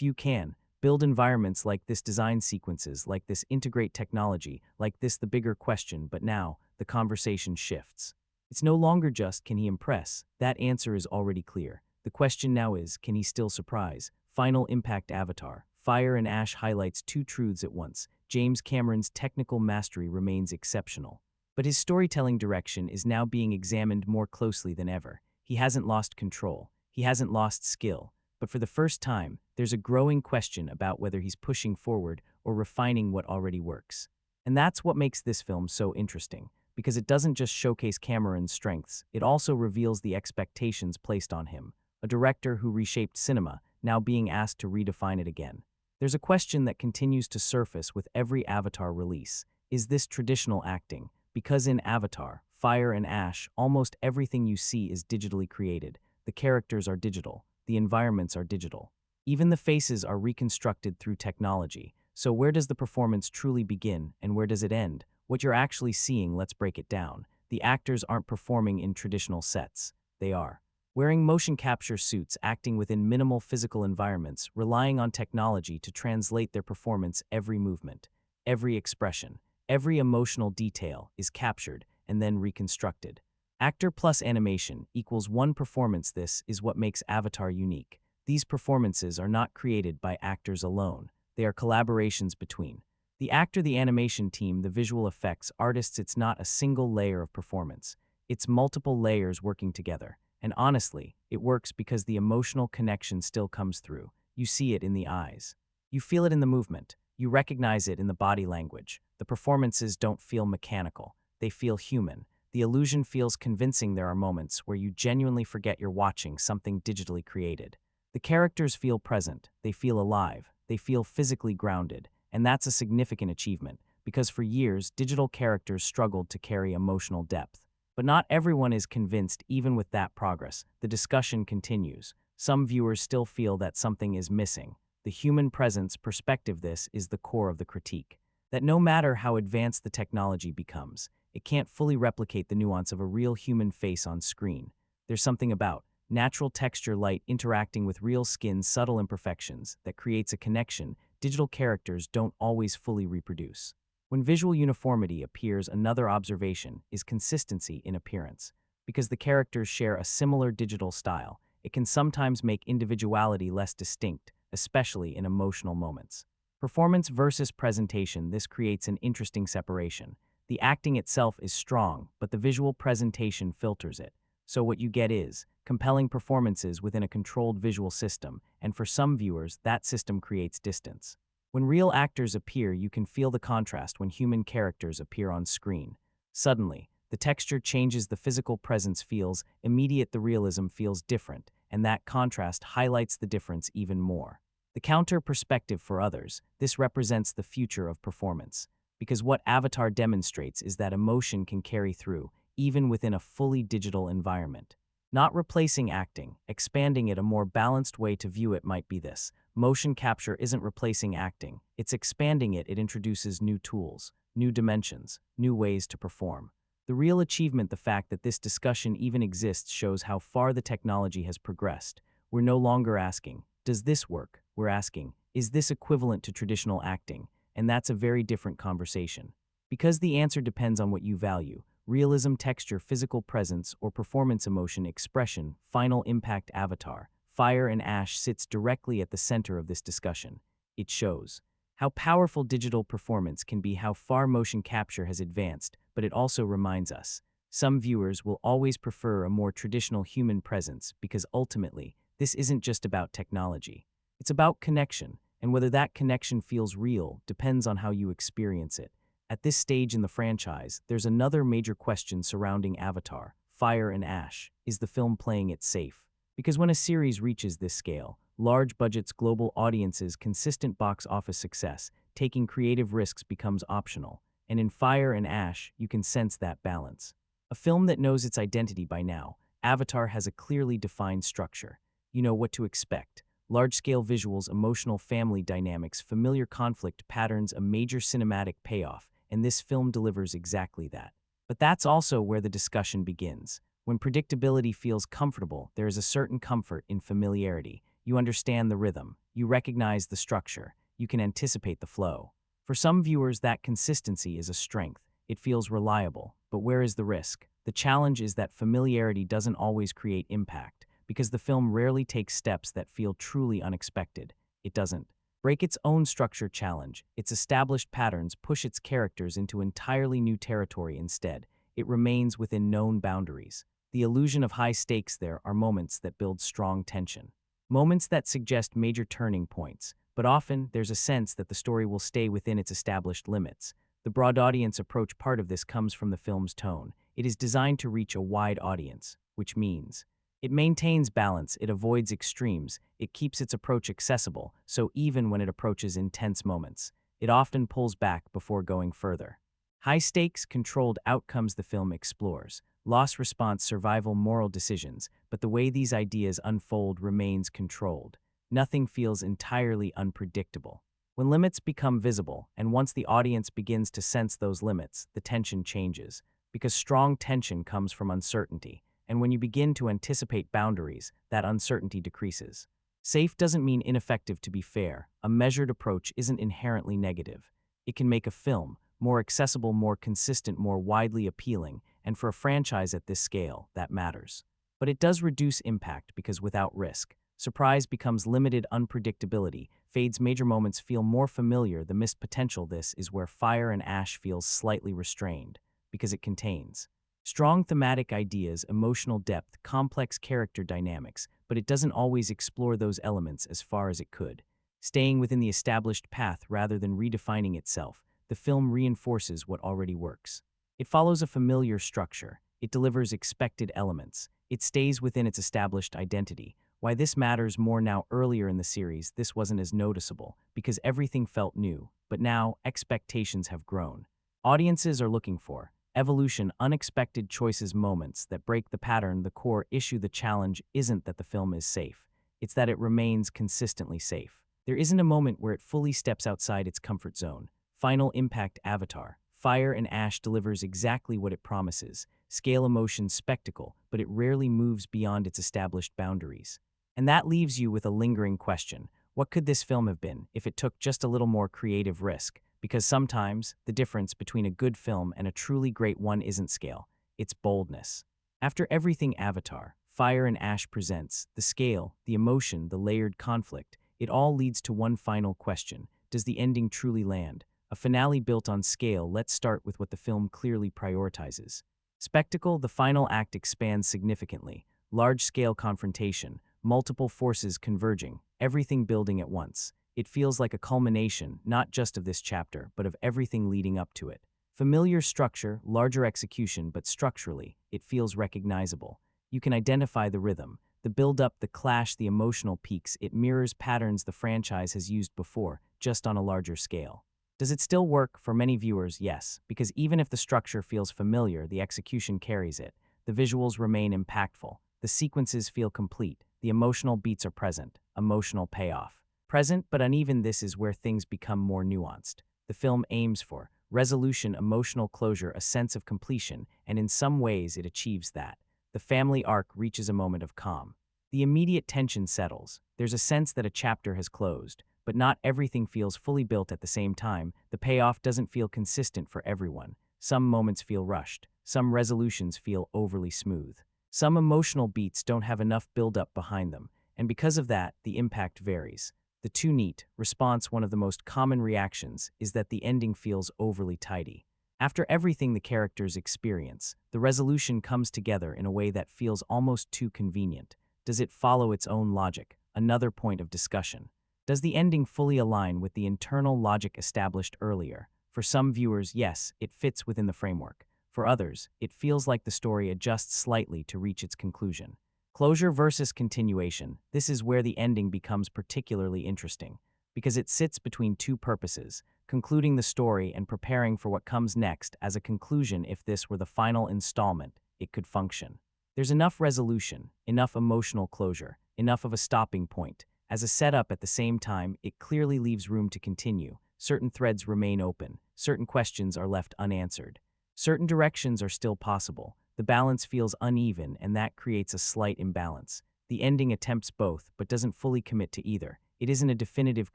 Few can build environments like this, design sequences like this, integrate technology like this. The bigger question, but now the conversation shifts. It's no longer just, can he impress? That answer is already clear. The question now is, can he still surprise? Final impact. Avatar, Fire and Ash highlights two truths at once. James Cameron's technical mastery remains exceptional, but his storytelling direction is now being examined more closely than ever. He hasn't lost control. He hasn't lost skill. But for the first time, there's a growing question about whether he's pushing forward or refining what already works. And that's what makes this film so interesting, because it doesn't just showcase Cameron's strengths, it also reveals the expectations placed on him. A director who reshaped cinema, now being asked to redefine it again. There's a question that continues to surface with every Avatar release. Is this traditional acting? Because in Avatar, Fire and Ash, almost everything you see is digitally created. The characters are digital. The environments are digital. Even the faces are reconstructed through technology. So where does the performance truly begin and where does it end? What you're actually seeing, let's break it down. The actors aren't performing in traditional sets. They are wearing motion capture suits, acting within minimal physical environments, relying on technology to translate their performance. Every movement, every expression, every emotional detail is captured and then reconstructed. Actor plus animation equals one performance. This is what makes Avatar unique. These performances are not created by actors alone. They are collaborations between the actor, the animation team, the visual effects artists. It's not a single layer of performance. It's multiple layers working together. And honestly, it works because the emotional connection still comes through. You see it in the eyes. You feel it in the movement. You recognize it in the body language. The performances don't feel mechanical. They feel human. The illusion feels convincing. There are moments where you genuinely forget you're watching something digitally created. The characters feel present, they feel alive, they feel physically grounded, and that's a significant achievement, because for years, digital characters struggled to carry emotional depth. But not everyone is convinced. Even with that progress, the discussion continues. Some viewers still feel that something is missing. The human presence perspective. This is the core of the critique. That no matter how advanced the technology becomes, it can't fully replicate the nuance of a real human face on screen. There's something about natural texture, light interacting with real skin, subtle imperfections that creates a connection digital characters don't always fully reproduce. When visual uniformity appears, another observation is consistency in appearance. Because the characters share a similar digital style, it can sometimes make individuality less distinct, especially in emotional moments. Performance versus presentation. This creates an interesting separation. The acting itself is strong, but the visual presentation filters it. So what you get is compelling performances within a controlled visual system, and for some viewers, that system creates distance. When real actors appear, you can feel the contrast when human characters appear on screen. Suddenly, the texture changes, the physical presence feels immediate, the realism feels different, and that contrast highlights the difference even more. The counter perspective. For others, this represents the future of performance. Because what Avatar demonstrates is that emotion can carry through, even within a fully digital environment. Not replacing acting, expanding it. A more balanced way to view it might be this. Motion capture isn't replacing acting, it's expanding it. It introduces new tools, new dimensions, new ways to perform. The real achievement, the fact that this discussion even exists, shows how far the technology has progressed. We're no longer asking, does this work? We're asking, is this equivalent to traditional acting? And that's a very different conversation. Because the answer depends on what you value: realism, texture, physical presence, or performance, emotion, expression. Final impact. Avatar, Fire and Ash sits directly at the center of this discussion. It shows how powerful digital performance can be, how far motion capture has advanced, but it also reminds us, some viewers will always prefer a more traditional human presence, because ultimately, this isn't just about technology. It's about connection, and whether that connection feels real depends on how you experience it. At this stage in the franchise, there's another major question surrounding Avatar, Fire and Ash. Is the film playing it safe? Because when a series reaches this scale, large budgets, global audiences, consistent box office success, taking creative risks becomes optional. And in Fire and Ash, you can sense that balance. A film that knows its identity by now, Avatar has a clearly defined structure. You know what to expect. Large-scale visuals, emotional family dynamics, familiar conflict patterns, a major cinematic payoff, and this film delivers exactly that. But that's also where the discussion begins. When predictability feels comfortable, there is a certain comfort in familiarity. You understand the rhythm. You recognize the structure. You can anticipate the flow. For some viewers, that consistency is a strength. It feels reliable. But where is the risk? The challenge is that familiarity doesn't always create impact, because the film rarely takes steps that feel truly unexpected. It doesn't break its own structure challenge. Its established patterns push its characters into entirely new territory instead. It remains within known boundaries. The illusion of high stakes there are moments that build strong tension. Moments that suggest major turning points, but often there's a sense that the story will stay within its established limits. The broad audience approach part of this comes from the film's tone. It is designed to reach a wide audience, which means it maintains balance, it avoids extremes, it keeps its approach accessible, so even when it approaches intense moments, it often pulls back before going further. High-stakes, controlled outcomes the film explores, loss response, survival, moral decisions, but the way these ideas unfold remains controlled. Nothing feels entirely unpredictable. When limits become visible, and once the audience begins to sense those limits, the tension changes, because strong tension comes from uncertainty. And when you begin to anticipate boundaries, that uncertainty decreases. Safe doesn't mean ineffective, to be fair. A measured approach isn't inherently negative. It can make a film more accessible, more consistent, more widely appealing, and for a franchise at this scale, that matters. But it does reduce impact because without risk, surprise becomes limited, unpredictability fades, major moments feel more familiar, the missed potential. This is where Fire and Ash feels slightly restrained, because it contains strong thematic ideas, emotional depth, complex character dynamics, but it doesn't always explore those elements as far as it could. Staying within the established path rather than redefining itself, the film reinforces what already works. It follows a familiar structure. It delivers expected elements. It stays within its established identity. Why this matters more now, earlier in the series, this wasn't as noticeable, because everything felt new, but now expectations have grown. Audiences are looking for evolution, unexpected choices, moments that break the pattern. The core issue, the challenge, isn't that the film is safe. It's that it remains consistently safe. There isn't a moment where it fully steps outside its comfort zone. Final impact, Avatar. Fire and Ash delivers exactly what it promises. Scale, emotion, spectacle, but it rarely moves beyond its established boundaries. And that leaves you with a lingering question. What could this film have been if it took just a little more creative risk? Because sometimes the difference between a good film and a truly great one isn't scale, it's boldness. After everything Avatar, Fire and Ash presents, the scale, the emotion, the layered conflict, it all leads to one final question. Does the ending truly land? A finale built on scale. Let's start with what the film clearly prioritizes. Spectacle, the final act expands significantly. Large-scale confrontation, multiple forces converging, everything building at once. It feels like a culmination, not just of this chapter, but of everything leading up to it. Familiar structure, larger execution, but structurally, it feels recognizable. You can identify the rhythm, the build-up, the clash, the emotional peaks. It mirrors patterns the franchise has used before, just on a larger scale. Does it still work? For many viewers, yes, because even if the structure feels familiar, the execution carries it. The visuals remain impactful. The sequences feel complete. The emotional beats are present. Emotional payoff. Present but uneven. This is where things become more nuanced. The film aims for resolution, emotional closure, a sense of completion, and in some ways it achieves that. The family arc reaches a moment of calm. The immediate tension settles. There's a sense that a chapter has closed, but not everything feels fully built at the same time. The payoff doesn't feel consistent for everyone. Some moments feel rushed. Some resolutions feel overly smooth. Some emotional beats don't have enough build-up behind them, and because of that, the impact varies. The too neat response, one of the most common reactions, is that the ending feels overly tidy. After everything the characters experience, the resolution comes together in a way that feels almost too convenient. Does it follow its own logic? Another point of discussion. Does the ending fully align with the internal logic established earlier? For some viewers, yes, it fits within the framework. For others, it feels like the story adjusts slightly to reach its conclusion. Closure versus continuation. This is where the ending becomes particularly interesting, because it sits between two purposes, concluding the story and preparing for what comes next. As a conclusion, if this were the final installment, it could function. There's enough resolution, enough emotional closure, enough of a stopping point. As a setup, at the same time, it clearly leaves room to continue. Certain threads remain open, certain questions are left unanswered. Certain directions are still possible. The balance feels uneven, and that creates a slight imbalance. The ending attempts both, but doesn't fully commit to either. It isn't a definitive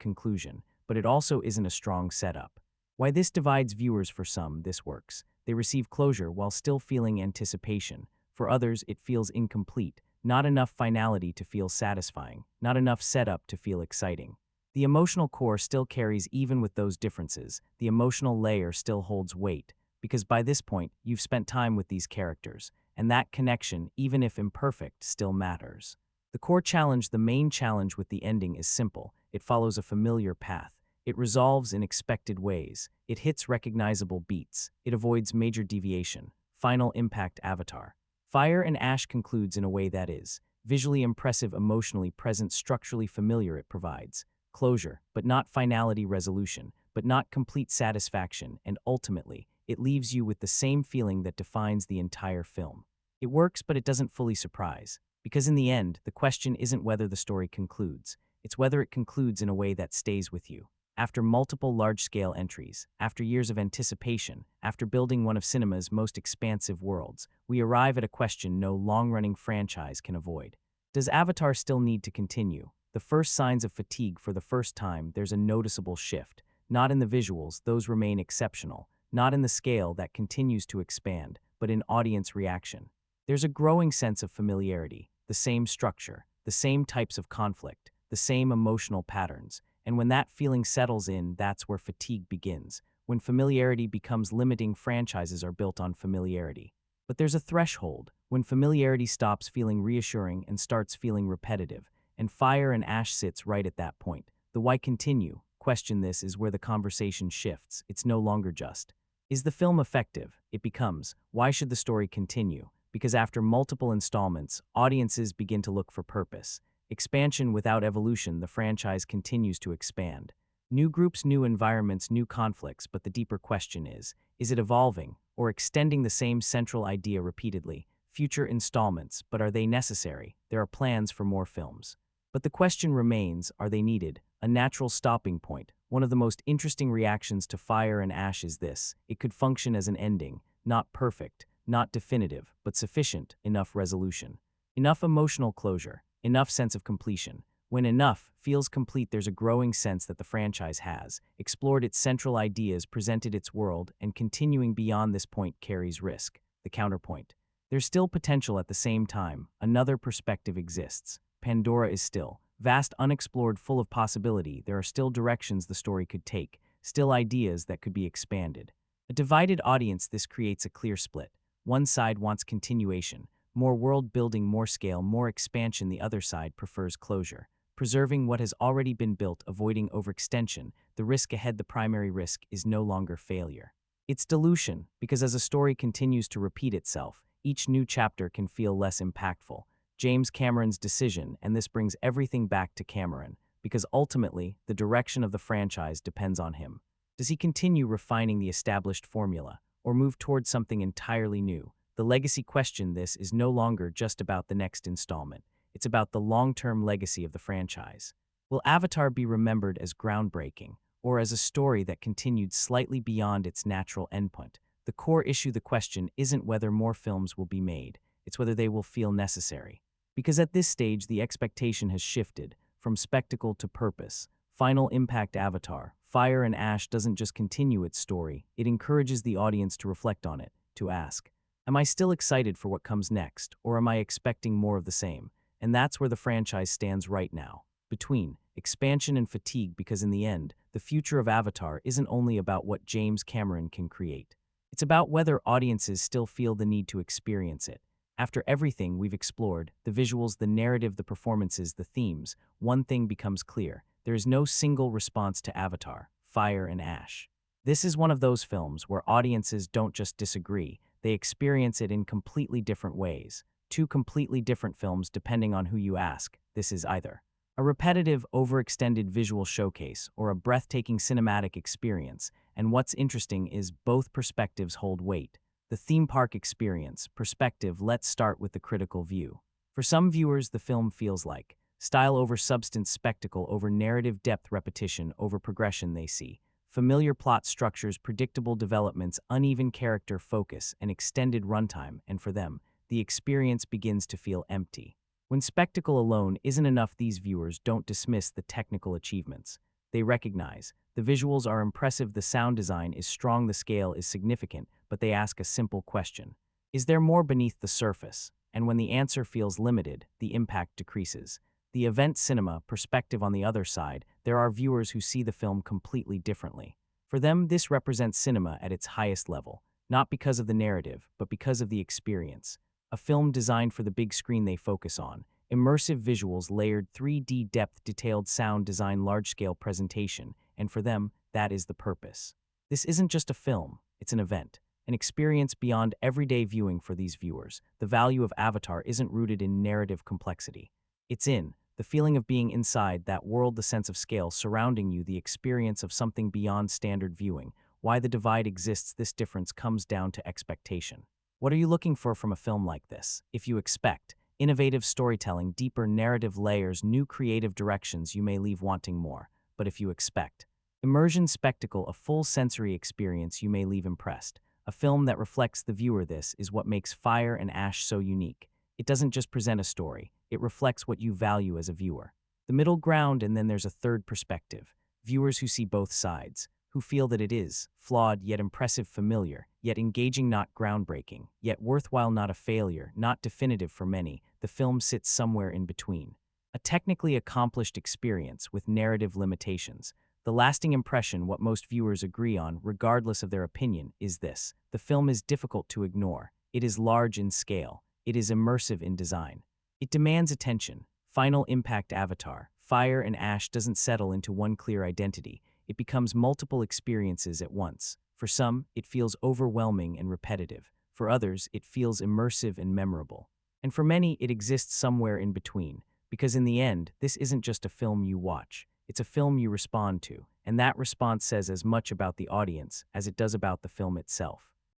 conclusion, but it also isn't a strong setup. Why this divides viewers: for some, this works. They receive closure while still feeling anticipation. For others, it feels incomplete. Not enough finality to feel satisfying. Not enough setup to feel exciting. The emotional core still carries even with those differences. The emotional layer still holds weight, because by this point, you've spent time with these characters, and that connection, even if imperfect, still matters. The core challenge, the main challenge with the ending, is simple. It follows a familiar path. It resolves in expected ways. It hits recognizable beats. It avoids major deviation. Final impact: Avatar. Fire and Ash concludes in a way that is visually impressive, emotionally present, structurally familiar. It provides closure, but not finality; resolution, but not complete satisfaction; and ultimately, it leaves you with the same feeling that defines the entire film. It works, but it doesn't fully surprise. Because in the end, the question isn't whether the story concludes, it's whether it concludes in a way that stays with you. After multiple large-scale entries, after years of anticipation, after building one of cinema's most expansive worlds, we arrive at a question no long-running franchise can avoid. Does Avatar still need to continue? The first signs of fatigue: for the first time, there's a noticeable shift. Not in the visuals, those remain exceptional. Not in the scale that continues to expand, but in audience reaction. There's a growing sense of familiarity, the same structure, the same types of conflict, the same emotional patterns. And when that feeling settles in, that's where fatigue begins. When familiarity becomes limiting, franchises are built on familiarity. But there's a threshold, when familiarity stops feeling reassuring and starts feeling repetitive, and Fire and Ash sits right at that point. The why continue question: this is where the conversation shifts. It's no longer just, is the film effective? It becomes, why should the story continue? Because after multiple installments, audiences begin to look for purpose. Expansion without evolution: the franchise continues to expand. New groups, new environments, new conflicts, but the deeper question is it evolving or extending the same central idea repeatedly? Future installments, but are they necessary? There are plans for more films. But the question remains, are they needed? A natural stopping point. One of the most interesting reactions to Fire and Ash is this: it could function as an ending, not perfect, not definitive, but sufficient, enough resolution, enough emotional closure, enough sense of completion. When enough feels complete, there's a growing sense that the franchise has explored its central ideas, presented its world, and continuing beyond this point carries risk. The counterpoint: there's still potential. At the same time, another perspective exists. Pandora is still vast, unexplored, full of possibility. There are still directions the story could take, still ideas that could be expanded. A divided audience: this creates a clear split. One side wants continuation, more world building, more scale, more expansion. The other side prefers closure, preserving what has already been built, avoiding overextension. The risk ahead: the primary risk is no longer failure. It's dilution, because as a story continues to repeat itself, each new chapter can feel less impactful. James Cameron's decision, and this brings everything back to Cameron, because ultimately, the direction of the franchise depends on him. Does he continue refining the established formula, or move towards something entirely new? The legacy question: this is no longer just about the next installment. It's about the long-term legacy of the franchise. Will Avatar be remembered as groundbreaking, or as a story that continued slightly beyond its natural endpoint? The core issue, the question, isn't whether more films will be made, it's whether they will feel necessary. Because at this stage, the expectation has shifted from spectacle to purpose. Final impact: Avatar. Fire and Ash doesn't just continue its story, it encourages the audience to reflect on it, to ask, am I still excited for what comes next, or am I expecting more of the same? And that's where the franchise stands right now, between expansion and fatigue, because in the end, the future of Avatar isn't only about what James Cameron can create. It's about whether audiences still feel the need to experience it. After everything we've explored, the visuals, the narrative, the performances, the themes, one thing becomes clear: there is no single response to Avatar, Fire and Ash. This is one of those films where audiences don't just disagree, they experience it in completely different ways. Two completely different films depending on who you ask. This is either a repetitive, overextended visual showcase or a breathtaking cinematic experience, and what's interesting is both perspectives hold weight. The theme park experience, perspective. Let's start with the critical view. For some viewers, the film feels like style over substance, spectacle over narrative, depth, repetition over progression. They see familiar plot structures, predictable developments, uneven character focus, and extended runtime, and for them, the experience begins to feel empty. When spectacle alone isn't enough, these viewers don't dismiss the technical achievements. They recognize the visuals are impressive, the sound design is strong, the scale is significant, but they ask a simple question. Is there more beneath the surface? And when the answer feels limited, the impact decreases. The event cinema perspective on the other side, there are viewers who see the film completely differently. For them, this represents cinema at its highest level, not because of the narrative, but because of the experience. A film designed for the big screen they focus on. Immersive visuals, layered 3D depth, detailed sound design, large-scale presentation, and for them, that is the purpose. This isn't just a film, it's an event, an experience beyond everyday viewing for these viewers. The value of Avatar isn't rooted in narrative complexity. It's in the feeling of being inside that world, the sense of scale surrounding you, the experience of something beyond standard viewing. Why the divide exists, this difference comes down to expectation. What are you looking for from a film like this? If you expect innovative storytelling, deeper narrative layers, new creative directions, you may leave wanting more. But if you expect immersion, spectacle, a full sensory experience, you may leave impressed. A film that reflects the viewer, this is what makes Fire and Ash so unique. It doesn't just present a story, it reflects what you value as a viewer. The middle ground, and then there's a third perspective. Viewers who see both sides, who feel that it is flawed yet impressive, familiar, yet engaging, not groundbreaking, yet worthwhile, not a failure, not definitive for many. The film sits somewhere in between. A technically accomplished experience with narrative limitations. The lasting impression, what most viewers agree on, regardless of their opinion, is this. The film is difficult to ignore. It is large in scale. It is immersive in design. It demands attention. Final impact. Avatar, Fire and Ash doesn't settle into one clear identity. It becomes multiple experiences at once. For some, it feels overwhelming and repetitive. For others, it feels immersive and memorable. And for many, it exists somewhere in between. Because in the end, this isn't just a film you watch. It's a film you respond to. And that response says as much about the audience as it does about the film itself.